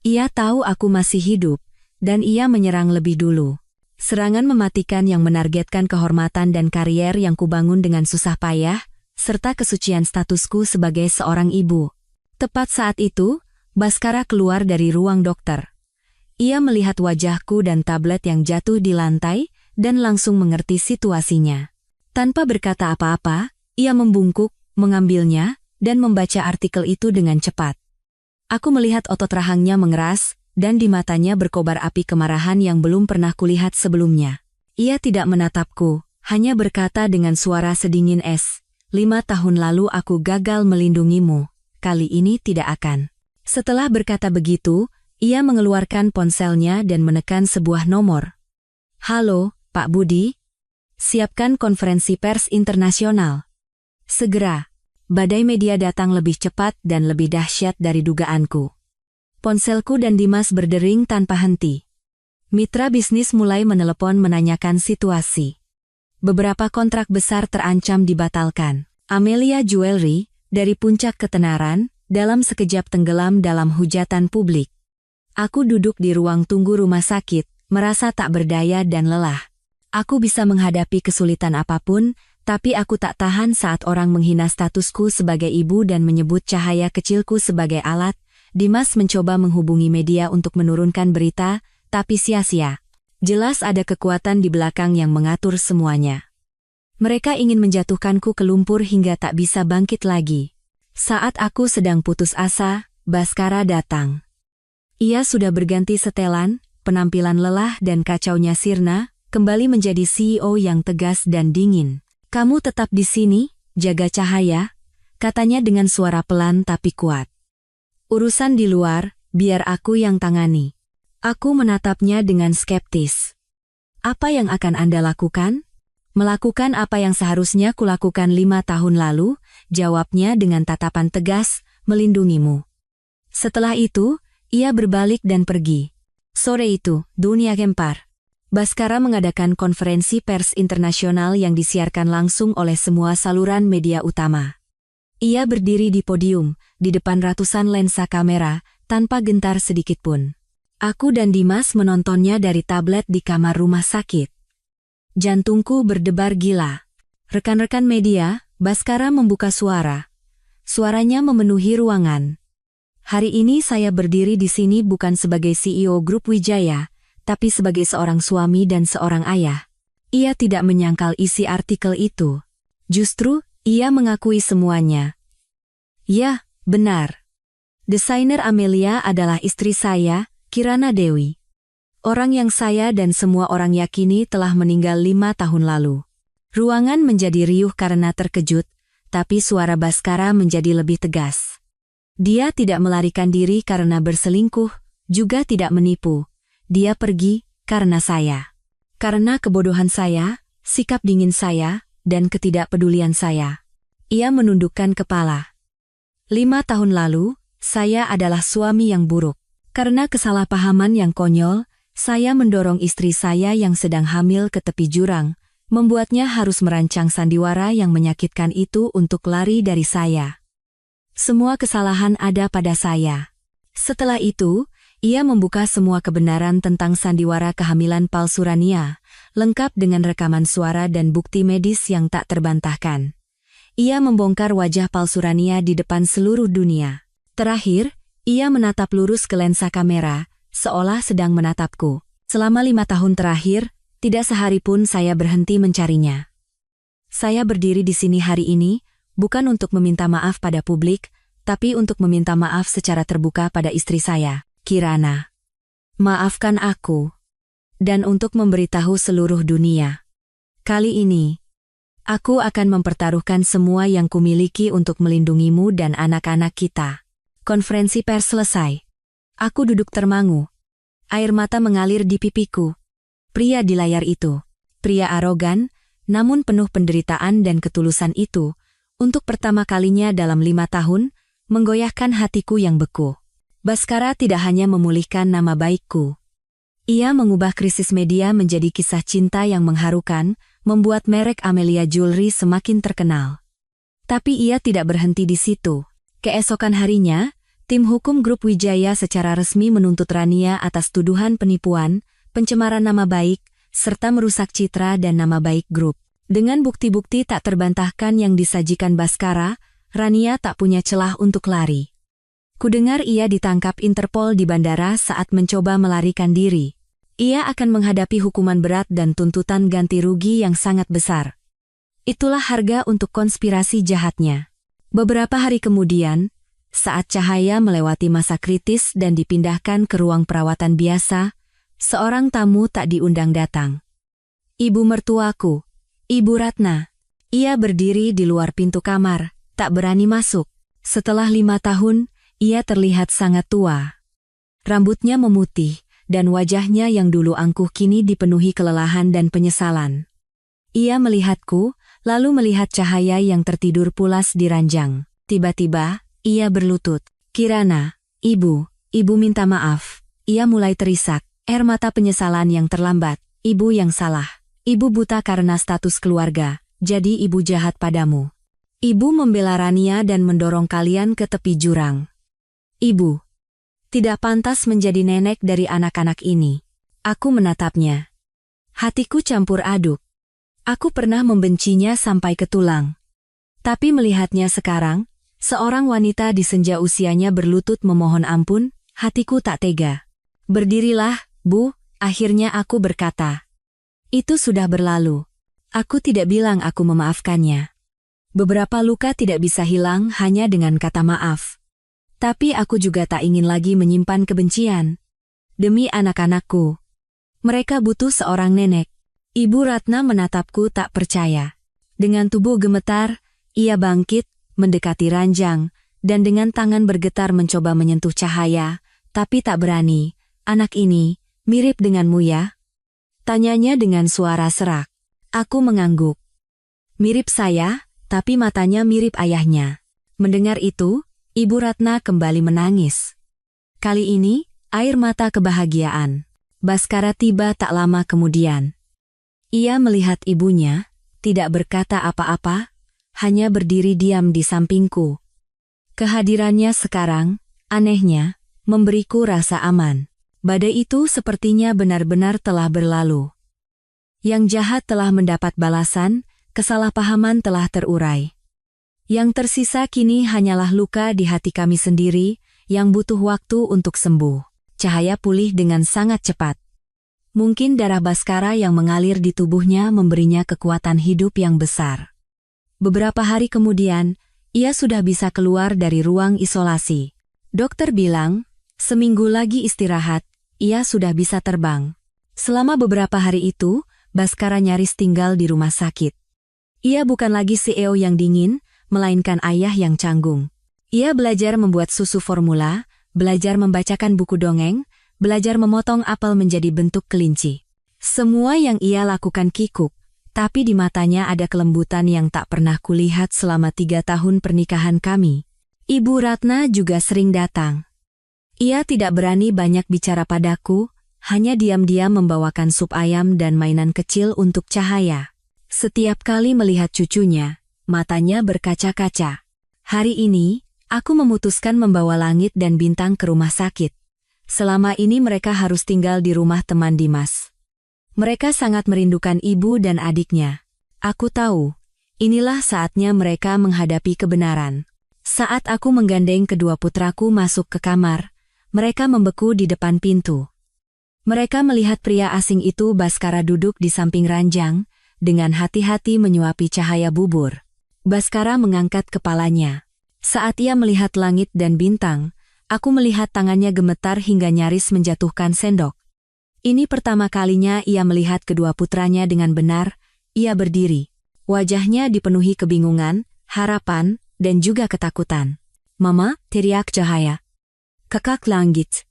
Ia tahu aku masih hidup, dan ia menyerang lebih dulu. Serangan mematikan yang menargetkan kehormatan dan karier yang kubangun dengan susah payah, serta kesucian statusku sebagai seorang ibu. Tepat saat itu, Baskara keluar dari ruang dokter. Ia melihat wajahku dan tablet yang jatuh di lantai, dan langsung mengerti situasinya. Tanpa berkata apa-apa, ia membungkuk, mengambilnya, dan membaca artikel itu dengan cepat. Aku melihat otot rahangnya mengeras, dan di matanya berkobar api kemarahan yang belum pernah kulihat sebelumnya. Ia tidak menatapku, hanya berkata dengan suara sedingin es, 5 tahun lalu aku gagal melindungimu, kali ini tidak akan. Setelah berkata begitu, ia mengeluarkan ponselnya dan menekan sebuah nomor. Halo, Pak Budi. Siapkan konferensi pers internasional. Segera. badai media datang lebih cepat dan lebih dahsyat dari dugaanku. Ponselku dan Dimas berdering tanpa henti. Mitra bisnis mulai menelepon menanyakan situasi. Beberapa kontrak besar terancam dibatalkan. Amelia Jewelry, dari puncak ketenaran, dalam sekejap tenggelam dalam hujatan publik. Aku duduk di ruang tunggu rumah sakit, merasa tak berdaya dan lelah. Aku bisa menghadapi kesulitan apapun, tapi aku tak tahan saat orang menghina statusku sebagai ibu dan menyebut cahaya kecilku sebagai alat. Dimas mencoba menghubungi media untuk menurunkan berita, tapi sia-sia. Jelas ada kekuatan di belakang yang mengatur semuanya. Mereka ingin menjatuhkanku ke lumpur hingga tak bisa bangkit lagi. Saat aku sedang putus asa, Baskara datang. Ia sudah berganti setelan, penampilan lelah dan kacaunya sirna, kembali menjadi CEO yang tegas dan dingin. "Kamu tetap di sini, jaga cahaya," katanya dengan suara pelan tapi kuat. "Urusan di luar, biar aku yang tangani." Aku menatapnya dengan skeptis. "Apa yang akan Anda lakukan?" "Melakukan apa yang seharusnya kulakukan 5 tahun lalu," jawabnya dengan tatapan tegas, "melindungimu." Setelah itu, ia berbalik dan pergi. Sore itu, dunia gempar. Baskara mengadakan konferensi pers internasional yang disiarkan langsung oleh semua saluran media utama. Ia berdiri di podium, di depan ratusan lensa kamera, tanpa gentar sedikitpun. Aku dan Dimas menontonnya dari tablet di kamar rumah sakit. Jantungku berdebar gila. Rekan-rekan media, Baskara membuka suara. Suaranya memenuhi ruangan. "Hari ini saya berdiri di sini bukan sebagai CEO Grup Wijaya, tapi sebagai seorang suami dan seorang ayah." Ia tidak menyangkal isi artikel itu. Justru, ia mengakui semuanya. "Ya, benar. Desainer Amelia adalah istri saya, Kirana Dewi. Orang yang saya dan semua orang yakini telah meninggal 5 tahun lalu." Ruangan menjadi riuh karena terkejut, tapi suara Baskara menjadi lebih tegas. Dia tidak melarikan diri karena berselingkuh, juga tidak menipu. Dia pergi karena saya. Karena kebodohan saya, sikap dingin saya, dan ketidakpedulian saya. Ia menundukkan kepala. 5 tahun lalu, saya adalah suami yang buruk. Karena kesalahpahaman yang konyol, saya mendorong istri saya yang sedang hamil ke tepi jurang, membuatnya harus merancang sandiwara yang menyakitkan itu untuk lari dari saya. Semua kesalahan ada pada saya. Setelah itu, ia membuka semua kebenaran tentang sandiwara kehamilan palsu Rania, lengkap dengan rekaman suara dan bukti medis yang tak terbantahkan. Ia membongkar wajah palsu Rania di depan seluruh dunia. Terakhir, ia menatap lurus ke lensa kamera, seolah sedang menatapku. Selama 5 tahun terakhir, tidak sehari pun saya berhenti mencarinya. Saya berdiri di sini hari ini, bukan untuk meminta maaf pada publik, tapi untuk meminta maaf secara terbuka pada istri saya, Kirana. Maafkan aku. Dan untuk memberitahu seluruh dunia. Kali ini, aku akan mempertaruhkan semua yang kumiliki untuk melindungimu dan anak-anak kita. Konferensi pers selesai. Aku duduk termangu. Air mata mengalir di pipiku. Pria di layar itu, pria arogan, namun penuh penderitaan dan ketulusan itu, untuk pertama kalinya dalam 5 tahun, menggoyahkan hatiku yang beku. Baskara tidak hanya memulihkan nama baikku. Ia mengubah krisis media menjadi kisah cinta yang mengharukan, membuat merek Amelia Jewelry semakin terkenal. Tapi ia tidak berhenti di situ. Keesokan harinya, tim hukum Grup Wijaya secara resmi menuntut Rania atas tuduhan penipuan, pencemaran nama baik, serta merusak citra dan nama baik grup. Dengan bukti-bukti tak terbantahkan yang disajikan Baskara, Rania tak punya celah untuk lari. Kudengar ia ditangkap Interpol di bandara saat mencoba melarikan diri. Ia akan menghadapi hukuman berat dan tuntutan ganti rugi yang sangat besar. Itulah harga untuk konspirasi jahatnya. Beberapa hari kemudian, saat Cahaya melewati masa kritis dan dipindahkan ke ruang perawatan biasa, seorang tamu tak diundang datang. Ibu mertuaku, Ibu Ratna. Ia berdiri di luar pintu kamar, tak berani masuk. Setelah 5 tahun, ia terlihat sangat tua. Rambutnya memutih, dan wajahnya yang dulu angkuh kini dipenuhi kelelahan dan penyesalan. Ia melihatku, lalu melihat cahaya yang tertidur pulas di ranjang. Tiba-tiba, ia berlutut. Kirana, ibu minta maaf. Ia mulai terisak, air mata penyesalan yang terlambat. Ibu yang salah. Ibu buta karena status keluarga, jadi ibu jahat padamu. Ibu membela Rania dan mendorong kalian ke tepi jurang. Ibu tidak pantas menjadi nenek dari anak-anak ini. Aku menatapnya. Hatiku campur aduk. Aku pernah membencinya sampai ke tulang. Tapi melihatnya sekarang, seorang wanita di senja usianya berlutut memohon ampun, hatiku tak tega. Berdirilah, Bu, akhirnya aku berkata. Itu sudah berlalu. Aku tidak bilang aku memaafkannya. Beberapa luka tidak bisa hilang hanya dengan kata maaf. Tapi aku juga tak ingin lagi menyimpan kebencian. Demi anak-anakku. Mereka butuh seorang nenek. Ibu Ratna menatapku tak percaya. Dengan tubuh gemetar, ia bangkit, mendekati ranjang, dan dengan tangan bergetar mencoba menyentuh cahaya, tapi tak berani. Anak ini, mirip denganmu ya? Tanyanya dengan suara serak. Aku mengangguk. Mirip saya, tapi matanya mirip ayahnya. Mendengar itu, Ibu Ratna kembali menangis. Kali ini, air mata kebahagiaan. Baskara tiba tak lama kemudian. Ia melihat ibunya, tidak berkata apa-apa, hanya berdiri diam di sampingku. Kehadirannya sekarang, anehnya, memberiku rasa aman. Badai itu sepertinya benar-benar telah berlalu. Yang jahat telah mendapat balasan, kesalahpahaman telah terurai. Yang tersisa kini hanyalah luka di hati kami sendiri, yang butuh waktu untuk sembuh. Cahaya pulih dengan sangat cepat. Mungkin darah Baskara yang mengalir di tubuhnya memberinya kekuatan hidup yang besar. Beberapa hari kemudian, ia sudah bisa keluar dari ruang isolasi. Dokter bilang, seminggu lagi istirahat, ia sudah bisa terbang. Selama beberapa hari itu, Baskara nyaris tinggal di rumah sakit. Ia bukan lagi CEO yang dingin, melainkan ayah yang canggung. Ia belajar membuat susu formula, belajar membacakan buku dongeng, belajar memotong apel menjadi bentuk kelinci. Semua yang ia lakukan kikuk, tapi di matanya ada kelembutan yang tak pernah kulihat selama 3 tahun pernikahan kami. Ibu Ratna juga sering datang. Ia tidak berani banyak bicara padaku, hanya diam-diam membawakan sup ayam dan mainan kecil untuk Cahaya. Setiap kali melihat cucunya, matanya berkaca-kaca. Hari ini, aku memutuskan membawa Langit dan Bintang ke rumah sakit. Selama ini mereka harus tinggal di rumah teman Dimas. Mereka sangat merindukan ibu dan adiknya. Aku tahu, inilah saatnya mereka menghadapi kebenaran. Saat aku menggandeng kedua putraku masuk ke kamar, mereka membeku di depan pintu. Mereka melihat pria asing itu Baskara duduk di samping ranjang, dengan hati-hati menyuapi cahaya bubur. Baskara mengangkat kepalanya. Saat ia melihat Langit dan Bintang, aku melihat tangannya gemetar hingga nyaris menjatuhkan sendok. Ini pertama kalinya ia melihat kedua putranya dengan benar. Ia berdiri. Wajahnya dipenuhi kebingungan, harapan, dan juga ketakutan. Mama, teriak Cahaya. Kakak Langit.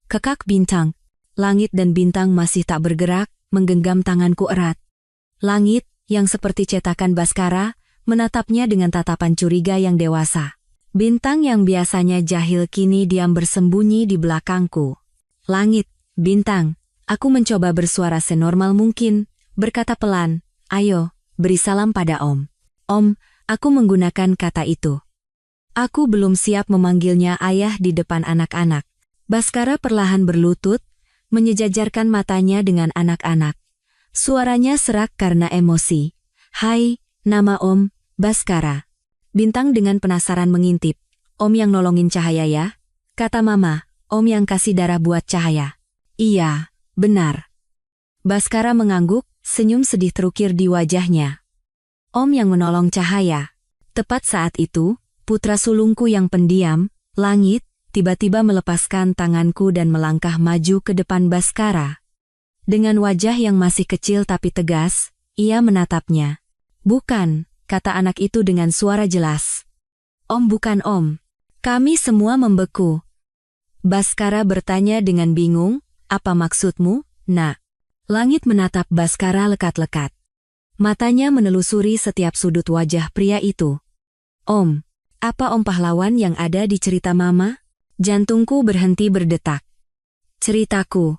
Kakak Bintang. Langit dan Bintang masih tak bergerak, menggenggam tanganku erat. Langit, yang seperti cetakan Baskara, menatapnya dengan tatapan curiga yang dewasa. Bintang yang biasanya jahil kini diam bersembunyi di belakangku. Langit, Bintang, aku mencoba bersuara senormal mungkin, berkata pelan, ayo, beri salam pada Om. Om, aku menggunakan kata itu. Aku belum siap memanggilnya ayah di depan anak-anak. Baskara perlahan berlutut, menyejajarkan matanya dengan anak-anak. Suaranya serak karena emosi. Hai, nama Om, Baskara. Bintang dengan penasaran mengintip. Om yang nolongin Cahaya ya? Kata Mama, Om yang kasih darah buat Cahaya. Iya, benar. Baskara mengangguk, senyum sedih terukir di wajahnya. Om yang menolong Cahaya. Tepat saat itu, putra sulungku yang pendiam, Langit, tiba-tiba melepaskan tanganku dan melangkah maju ke depan Baskara. Dengan wajah yang masih kecil tapi tegas, ia menatapnya. Bukan, kata anak itu dengan suara jelas. Om bukan Om. Kami semua membeku. Baskara bertanya dengan bingung, apa maksudmu, Nak? Langit menatap Baskara lekat-lekat. Matanya menelusuri setiap sudut wajah pria itu. Om, apa Om pahlawan yang ada di cerita Mama? Jantungku berhenti berdetak. Ceritaku.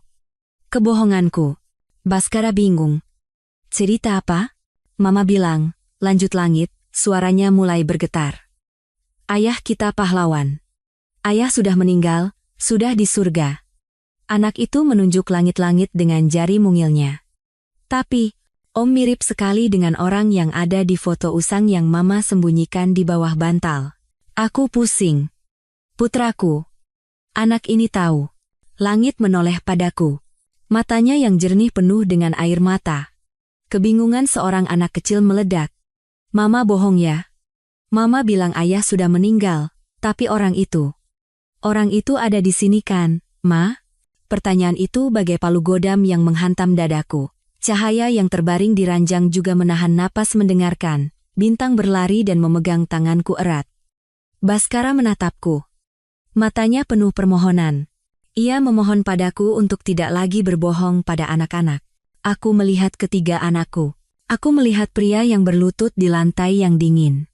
Kebohonganku. Baskara bingung. Cerita apa? Mama bilang, lanjut langit, suaranya mulai bergetar. Ayah kita pahlawan. Ayah sudah meninggal, sudah di surga. Anak itu menunjuk langit-langit dengan jari mungilnya. Tapi, Om mirip sekali dengan orang yang ada di foto usang yang Mama sembunyikan di bawah bantal. Aku pusing. Putraku. Anak ini tahu. Langit menoleh padaku. Matanya yang jernih penuh dengan air mata. Kebingungan seorang anak kecil meledak. Mama bohong ya. Mama bilang ayah sudah meninggal, tapi orang itu ada di sini kan, Ma? Pertanyaan itu bagai palu godam yang menghantam dadaku. Cahaya yang terbaring di ranjang juga menahan napas mendengarkan. Bintang berlari dan memegang tanganku erat. Baskara menatapku. Matanya penuh permohonan. Ia memohon padaku untuk tidak lagi berbohong pada anak-anak. Aku melihat ketiga anakku. Aku melihat pria yang berlutut di lantai yang dingin.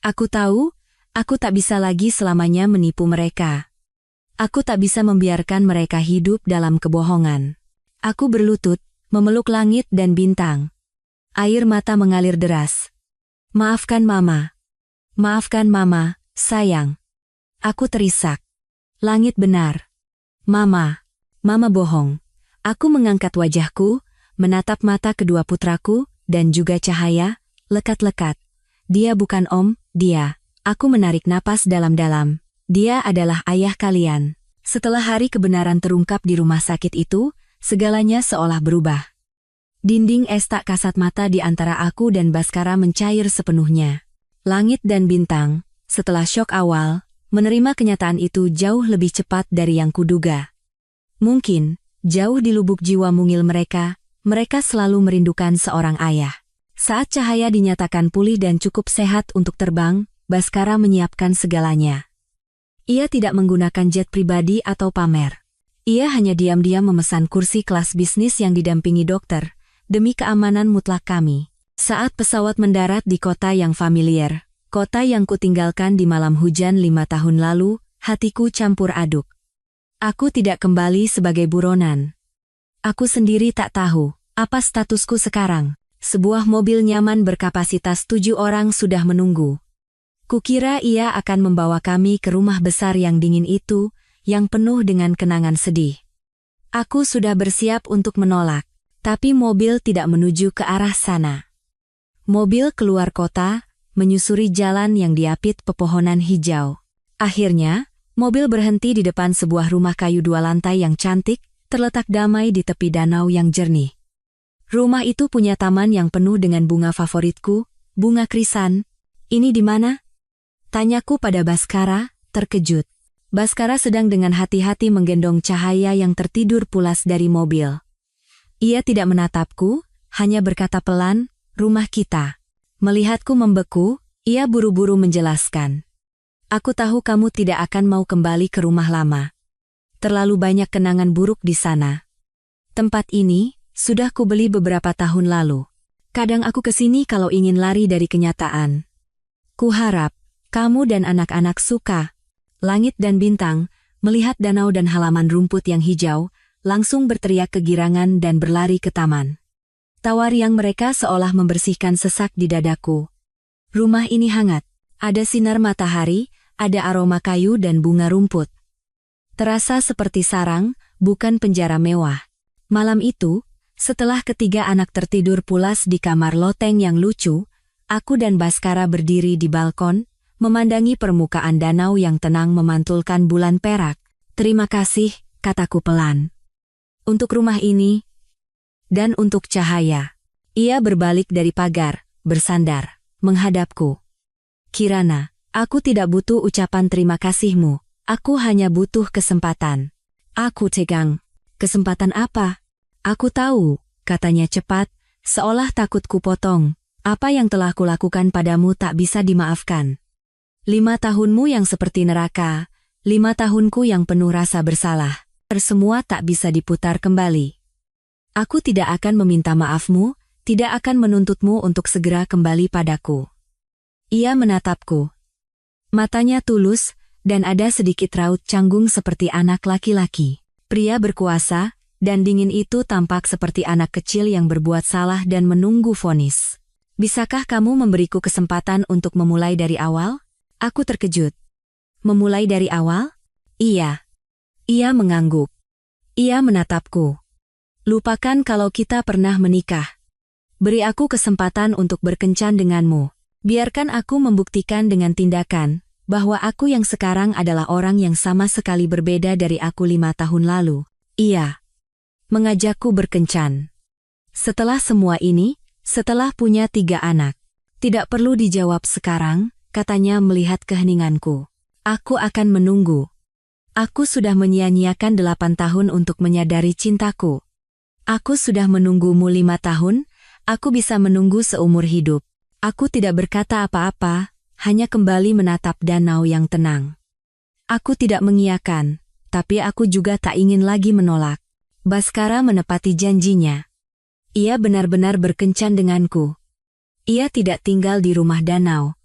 Aku tahu, aku tak bisa lagi selamanya menipu mereka. Aku tak bisa membiarkan mereka hidup dalam kebohongan. Aku berlutut, memeluk langit dan bintang. Air mata mengalir deras. Maafkan Mama. Maafkan Mama, sayang. Aku terisak. Langit benar. Mama. Mama bohong. Aku mengangkat wajahku, menatap mata kedua putraku, dan juga cahaya, lekat-lekat. Dia bukan Om, dia. Aku menarik napas dalam-dalam. Dia adalah ayah kalian. Setelah hari kebenaran terungkap di rumah sakit itu, segalanya seolah berubah. Dinding es tak kasat mata di antara aku dan Baskara mencair sepenuhnya. Langit dan bintang, setelah syok awal, menerima kenyataan itu jauh lebih cepat dari yang kuduga. Mungkin, jauh di lubuk jiwa mungil mereka selalu merindukan seorang ayah. Saat cahaya dinyatakan pulih dan cukup sehat untuk terbang, Baskara menyiapkan segalanya. Ia tidak menggunakan jet pribadi atau pamer. Ia hanya diam-diam memesan kursi kelas bisnis yang didampingi dokter, demi keamanan mutlak kami. Saat pesawat mendarat di kota yang familiar, kota yang kutinggalkan di malam hujan 5 tahun lalu, hatiku campur aduk. Aku tidak kembali sebagai buronan. Aku sendiri tak tahu, apa statusku sekarang. Sebuah mobil nyaman berkapasitas 7 orang sudah menunggu. Kukira ia akan membawa kami ke rumah besar yang dingin itu, yang penuh dengan kenangan sedih. Aku sudah bersiap untuk menolak, tapi mobil tidak menuju ke arah sana. Mobil keluar kota, menyusuri jalan yang diapit pepohonan hijau. Akhirnya, mobil berhenti di depan sebuah rumah kayu 2 lantai yang cantik, terletak damai di tepi danau yang jernih. Rumah itu punya taman yang penuh dengan bunga favoritku, bunga krisan. Ini di mana? Tanyaku pada Baskara, terkejut. Baskara sedang dengan hati-hati menggendong cahaya yang tertidur pulas dari mobil. Ia tidak menatapku, hanya berkata pelan, rumah kita. Melihatku membeku, ia buru-buru menjelaskan. Aku tahu kamu tidak akan mau kembali ke rumah lama. Terlalu banyak kenangan buruk di sana. Tempat ini sudah kubeli beberapa tahun lalu. Kadang aku kesini kalau ingin lari dari kenyataan. Kuharap kamu dan anak-anak suka. Langit dan bintang, melihat danau dan halaman rumput yang hijau, langsung berteriak kegirangan dan berlari ke taman. Tawa riang mereka seolah membersihkan sesak di dadaku. Rumah ini hangat, ada sinar matahari, ada aroma kayu dan bunga rumput. Terasa seperti sarang, bukan penjara mewah. Malam itu, setelah ketiga anak tertidur pulas di kamar loteng yang lucu, aku dan Baskara berdiri di balkon, memandangi permukaan danau yang tenang memantulkan bulan perak. Terima kasih, kataku pelan. Untuk rumah ini, dan untuk cahaya. Ia berbalik dari pagar, bersandar, menghadapku. Kirana, aku tidak butuh ucapan terima kasihmu, aku hanya butuh kesempatan. Aku tegang. Kesempatan apa? Aku tahu, katanya cepat, seolah takut kupotong. Apa yang telah kulakukan padamu tak bisa dimaafkan. 5 tahunmu yang seperti neraka, 5 tahunku yang penuh rasa bersalah. Semua tak bisa diputar kembali. Aku tidak akan meminta maafmu, tidak akan menuntutmu untuk segera kembali padaku. Ia menatapku. Matanya tulus, dan ada sedikit raut canggung seperti anak laki-laki. Pria berkuasa, dan dingin itu tampak seperti anak kecil yang berbuat salah dan menunggu vonis. Bisakah kamu memberiku kesempatan untuk memulai dari awal? Aku terkejut. Memulai dari awal? Iya. Ia mengangguk. Ia menatapku. Lupakan kalau kita pernah menikah. Beri aku kesempatan untuk berkencan denganmu. Biarkan aku membuktikan dengan tindakan, bahwa aku yang sekarang adalah orang yang sama sekali berbeda dari aku 5 tahun lalu. Ia mengajakku berkencan. Setelah semua ini, setelah punya 3 anak. Tidak perlu dijawab sekarang, katanya melihat keheninganku. Aku akan menunggu. Aku sudah menyia-nyiakan 8 tahun untuk menyadari cintaku. Aku sudah menunggumu 5 tahun, aku bisa menunggu seumur hidup. Aku tidak berkata apa-apa, hanya kembali menatap danau yang tenang. Aku tidak mengiyakan, tapi aku juga tak ingin lagi menolak. Baskara menepati janjinya. Ia benar-benar berkencan denganku. Ia tidak tinggal di rumah danau,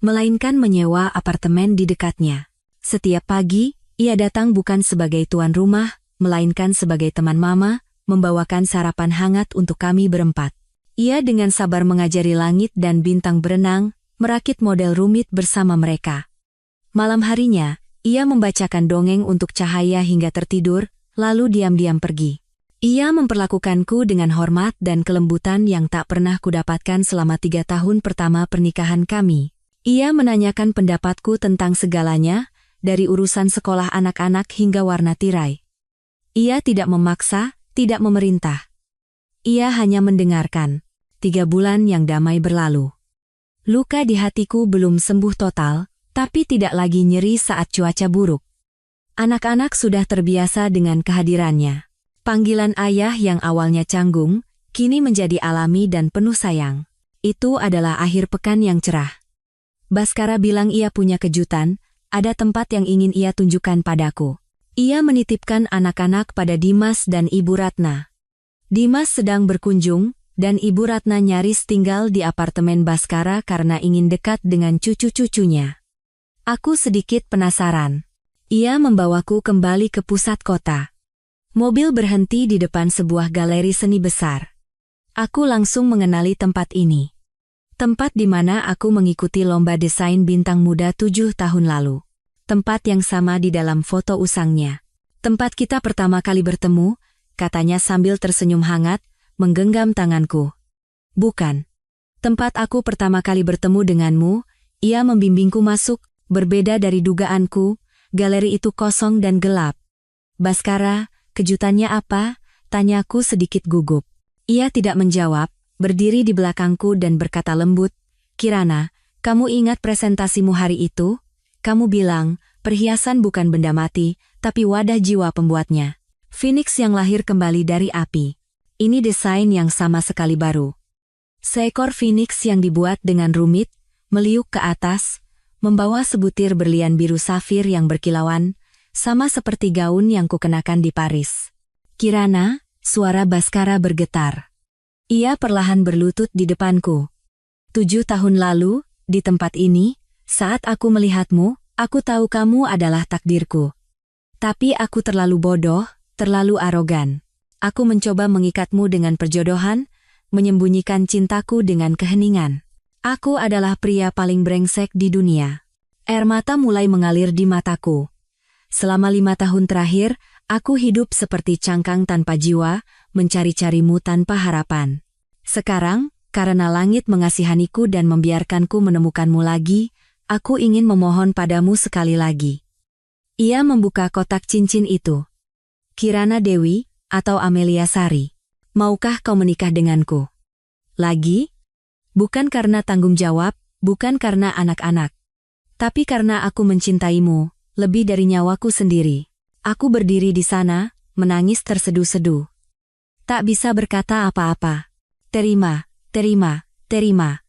melainkan menyewa apartemen di dekatnya. Setiap pagi, ia datang bukan sebagai tuan rumah, melainkan sebagai teman mama, membawakan sarapan hangat untuk kami berempat. Ia dengan sabar mengajari langit dan bintang berenang, merakit model rumit bersama mereka. Malam harinya, ia membacakan dongeng untuk Cahaya hingga tertidur, lalu diam-diam pergi. Ia memperlakukanku dengan hormat dan kelembutan yang tak pernah kudapatkan selama 3 tahun pertama pernikahan kami. Ia menanyakan pendapatku tentang segalanya, dari urusan sekolah anak-anak hingga warna tirai. Ia tidak memaksa, tidak memerintah. Ia hanya mendengarkan. 3 bulan yang damai berlalu. Luka di hatiku belum sembuh total, tapi tidak lagi nyeri saat cuaca buruk. Anak-anak sudah terbiasa dengan kehadirannya. Panggilan ayah yang awalnya canggung, kini menjadi alami dan penuh sayang. Itu adalah akhir pekan yang cerah. Baskara bilang ia punya kejutan, ada tempat yang ingin ia tunjukkan padaku. Ia menitipkan anak-anak pada Dimas dan Ibu Ratna. Dimas sedang berkunjung, dan Ibu Ratna nyaris tinggal di apartemen Baskara karena ingin dekat dengan cucu-cucunya. Aku sedikit penasaran. Ia membawaku kembali ke pusat kota. Mobil berhenti di depan sebuah galeri seni besar. Aku langsung mengenali tempat ini. Tempat di mana aku mengikuti lomba desain bintang muda 7 tahun lalu. Tempat yang sama di dalam foto usangnya. Tempat kita pertama kali bertemu, katanya sambil tersenyum hangat, menggenggam tanganku. Bukan. Tempat aku pertama kali bertemu denganmu, ia membimbingku masuk, berbeda dari dugaanku, galeri itu kosong dan gelap. Baskara, kejutannya apa? Tanyaku sedikit gugup. Ia tidak menjawab, berdiri di belakangku dan berkata lembut, Kirana, kamu ingat presentasimu hari itu? Kamu bilang, perhiasan bukan benda mati, tapi wadah jiwa pembuatnya. Phoenix yang lahir kembali dari api. Ini desain yang sama sekali baru. Seekor phoenix yang dibuat dengan rumit, meliuk ke atas, membawa sebutir berlian biru safir yang berkilauan, sama seperti gaun yang kukenakan di Paris. Kirana, suara Baskara bergetar. Ia perlahan berlutut di depanku. 7 tahun lalu, di tempat ini, saat aku melihatmu, aku tahu kamu adalah takdirku. Tapi aku terlalu bodoh, terlalu arogan. Aku mencoba mengikatmu dengan perjodohan, menyembunyikan cintaku dengan keheningan. Aku adalah pria paling brengsek di dunia. Air mata mulai mengalir di mataku. Selama 5 tahun terakhir, aku hidup seperti cangkang tanpa jiwa, mencari-carimu tanpa harapan. Sekarang, karena langit mengasihaniku dan membiarkanku menemukanmu lagi, aku ingin memohon padamu sekali lagi. Ia membuka kotak cincin itu. Kirana Dewi, atau Amelia Sari, maukah kau menikah denganku? Lagi? Bukan karena tanggung jawab, bukan karena anak-anak. Tapi karena aku mencintaimu, lebih dari nyawaku sendiri. Aku berdiri di sana, menangis terseduh-seduh. Tak bisa berkata apa-apa. Terima, terima, terima.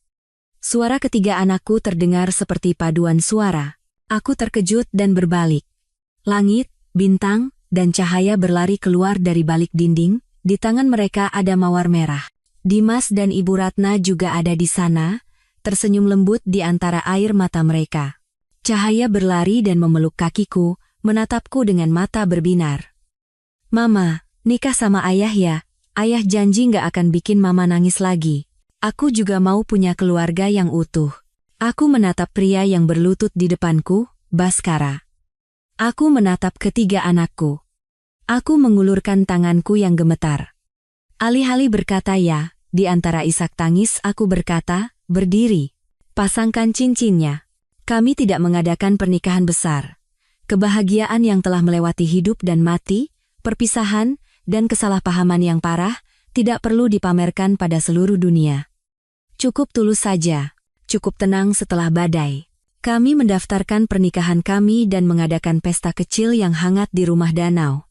Suara ketiga anakku terdengar seperti paduan suara. Aku terkejut dan berbalik. Langit, bintang, dan cahaya berlari keluar dari balik dinding, di tangan mereka ada mawar merah. Dimas dan Ibu Ratna juga ada di sana, tersenyum lembut di antara air mata mereka. Cahaya berlari dan memeluk kakiku, menatapku dengan mata berbinar. Mama, nikah sama ayah ya. Ayah janji nggak akan bikin mama nangis lagi. Aku juga mau punya keluarga yang utuh. Aku menatap pria yang berlutut di depanku, Baskara. Aku menatap ketiga anakku. Aku mengulurkan tanganku yang gemetar. Alih-alih berkata ya, di antara isak tangis aku berkata, berdiri. Pasangkan cincinnya. Kami tidak mengadakan pernikahan besar. Kebahagiaan yang telah melewati hidup dan mati, perpisahan, dan kesalahpahaman yang parah, tidak perlu dipamerkan pada seluruh dunia. Cukup tulus saja. Cukup tenang setelah badai. Kami mendaftarkan pernikahan kami dan mengadakan pesta kecil yang hangat di rumah danau.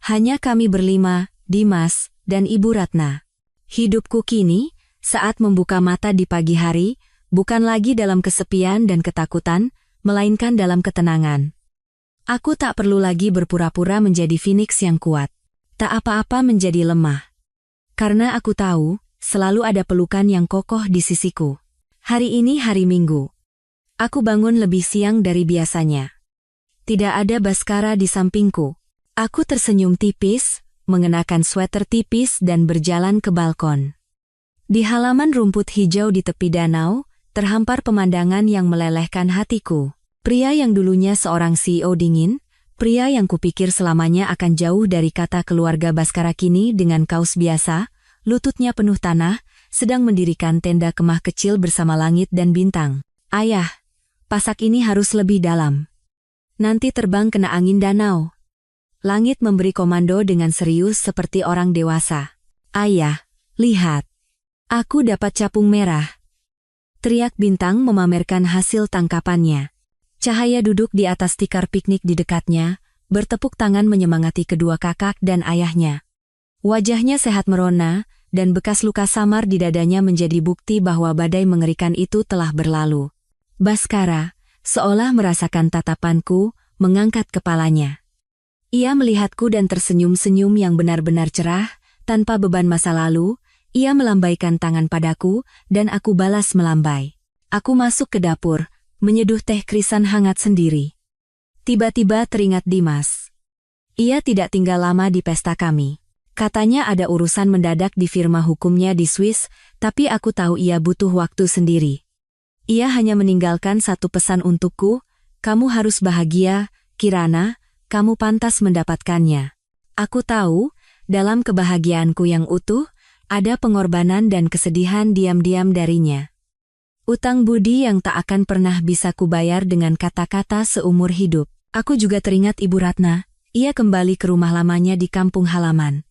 Hanya kami berlima, Dimas, dan Ibu Ratna. Hidupku kini, saat membuka mata di pagi hari, bukan lagi dalam kesepian dan ketakutan, melainkan dalam ketenangan. Aku tak perlu lagi berpura-pura menjadi Phoenix yang kuat. Tak apa-apa menjadi lemah. Karena aku tahu, selalu ada pelukan yang kokoh di sisiku. Hari ini hari Minggu. Aku bangun lebih siang dari biasanya. Tidak ada Baskara di sampingku. Aku tersenyum tipis, mengenakan sweater tipis dan berjalan ke balkon. Di halaman rumput hijau di tepi danau, terhampar pemandangan yang melelehkan hatiku. Pria yang dulunya seorang CEO dingin, pria yang kupikir selamanya akan jauh dari kata keluarga Baskara kini dengan kaos biasa, lututnya penuh tanah, sedang mendirikan tenda kemah kecil bersama langit dan bintang. Ayah, pasak ini harus lebih dalam. Nanti terbang kena angin danau. Langit memberi komando dengan serius seperti orang dewasa. Ayah, lihat. Aku dapat capung merah. Teriak bintang memamerkan hasil tangkapannya. Cahaya duduk di atas tikar piknik di dekatnya, bertepuk tangan menyemangati kedua kakak dan ayahnya. Wajahnya sehat merona, dan bekas luka samar di dadanya menjadi bukti bahwa badai mengerikan itu telah berlalu. Baskara, seolah merasakan tatapanku, mengangkat kepalanya. Ia melihatku dan tersenyum-senyum yang benar-benar cerah, tanpa beban masa lalu. Ia melambaikan tangan padaku, dan aku balas melambai. Aku masuk ke dapur, menyeduh teh krisan hangat sendiri. Tiba-tiba teringat Dimas. Ia tidak tinggal lama di pesta kami. Katanya ada urusan mendadak di firma hukumnya di Swiss, tapi aku tahu ia butuh waktu sendiri. Ia hanya meninggalkan satu pesan untukku, kamu harus bahagia, Kirana, kamu pantas mendapatkannya. Aku tahu, dalam kebahagiaanku yang utuh, ada pengorbanan dan kesedihan diam-diam darinya. Utang budi yang tak akan pernah bisa kubayar dengan kata-kata seumur hidup. Aku juga teringat Ibu Ratna, ia kembali ke rumah lamanya di kampung halaman.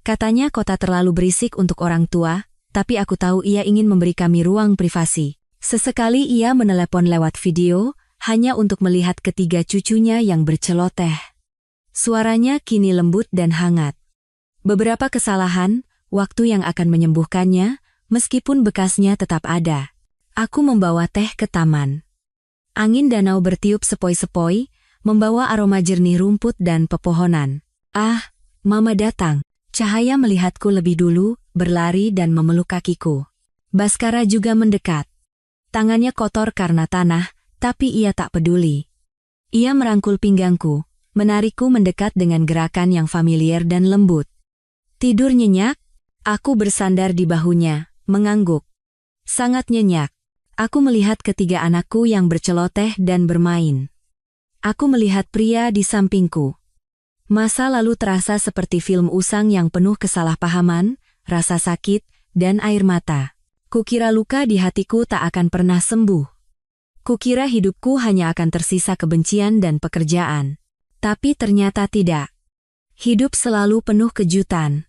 Katanya kota terlalu berisik untuk orang tua, tapi aku tahu ia ingin memberi kami ruang privasi. Sesekali ia menelepon lewat video, hanya untuk melihat ketiga cucunya yang berceloteh. Suaranya kini lembut dan hangat. Beberapa kesalahan, waktu yang akan menyembuhkannya, meskipun bekasnya tetap ada. Aku membawa teh ke taman. Angin danau bertiup sepoi-sepoi, membawa aroma jernih rumput dan pepohonan. Ah, Mama datang. Cahaya melihatku lebih dulu, berlari dan memeluk kakiku. Baskara juga mendekat. Tangannya kotor karena tanah, tapi ia tak peduli. Ia merangkul pinggangku, menarikku mendekat dengan gerakan yang familiar dan lembut. Tidur nyenyak? Aku bersandar di bahunya, mengangguk. Sangat nyenyak. Aku melihat ketiga anakku yang berceloteh dan bermain. Aku melihat pria di sampingku. Masa lalu terasa seperti film usang yang penuh kesalahpahaman, rasa sakit, dan air mata. Kukira luka di hatiku tak akan pernah sembuh. Kukira hidupku hanya akan tersisa kebencian dan pekerjaan. Tapi ternyata tidak. Hidup selalu penuh kejutan.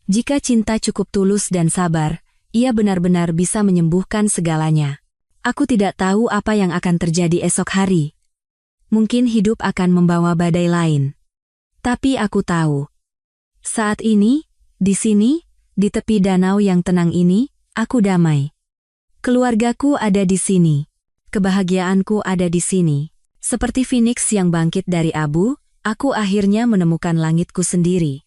Jika cinta cukup tulus dan sabar, ia benar-benar bisa menyembuhkan segalanya. Aku tidak tahu apa yang akan terjadi esok hari. Mungkin hidup akan membawa badai lain. Tapi aku tahu. Saat ini, di sini, di tepi danau yang tenang ini, aku damai. Keluargaku ada di sini. Kebahagiaanku ada di sini. Seperti Phoenix yang bangkit dari abu, aku akhirnya menemukan langitku sendiri.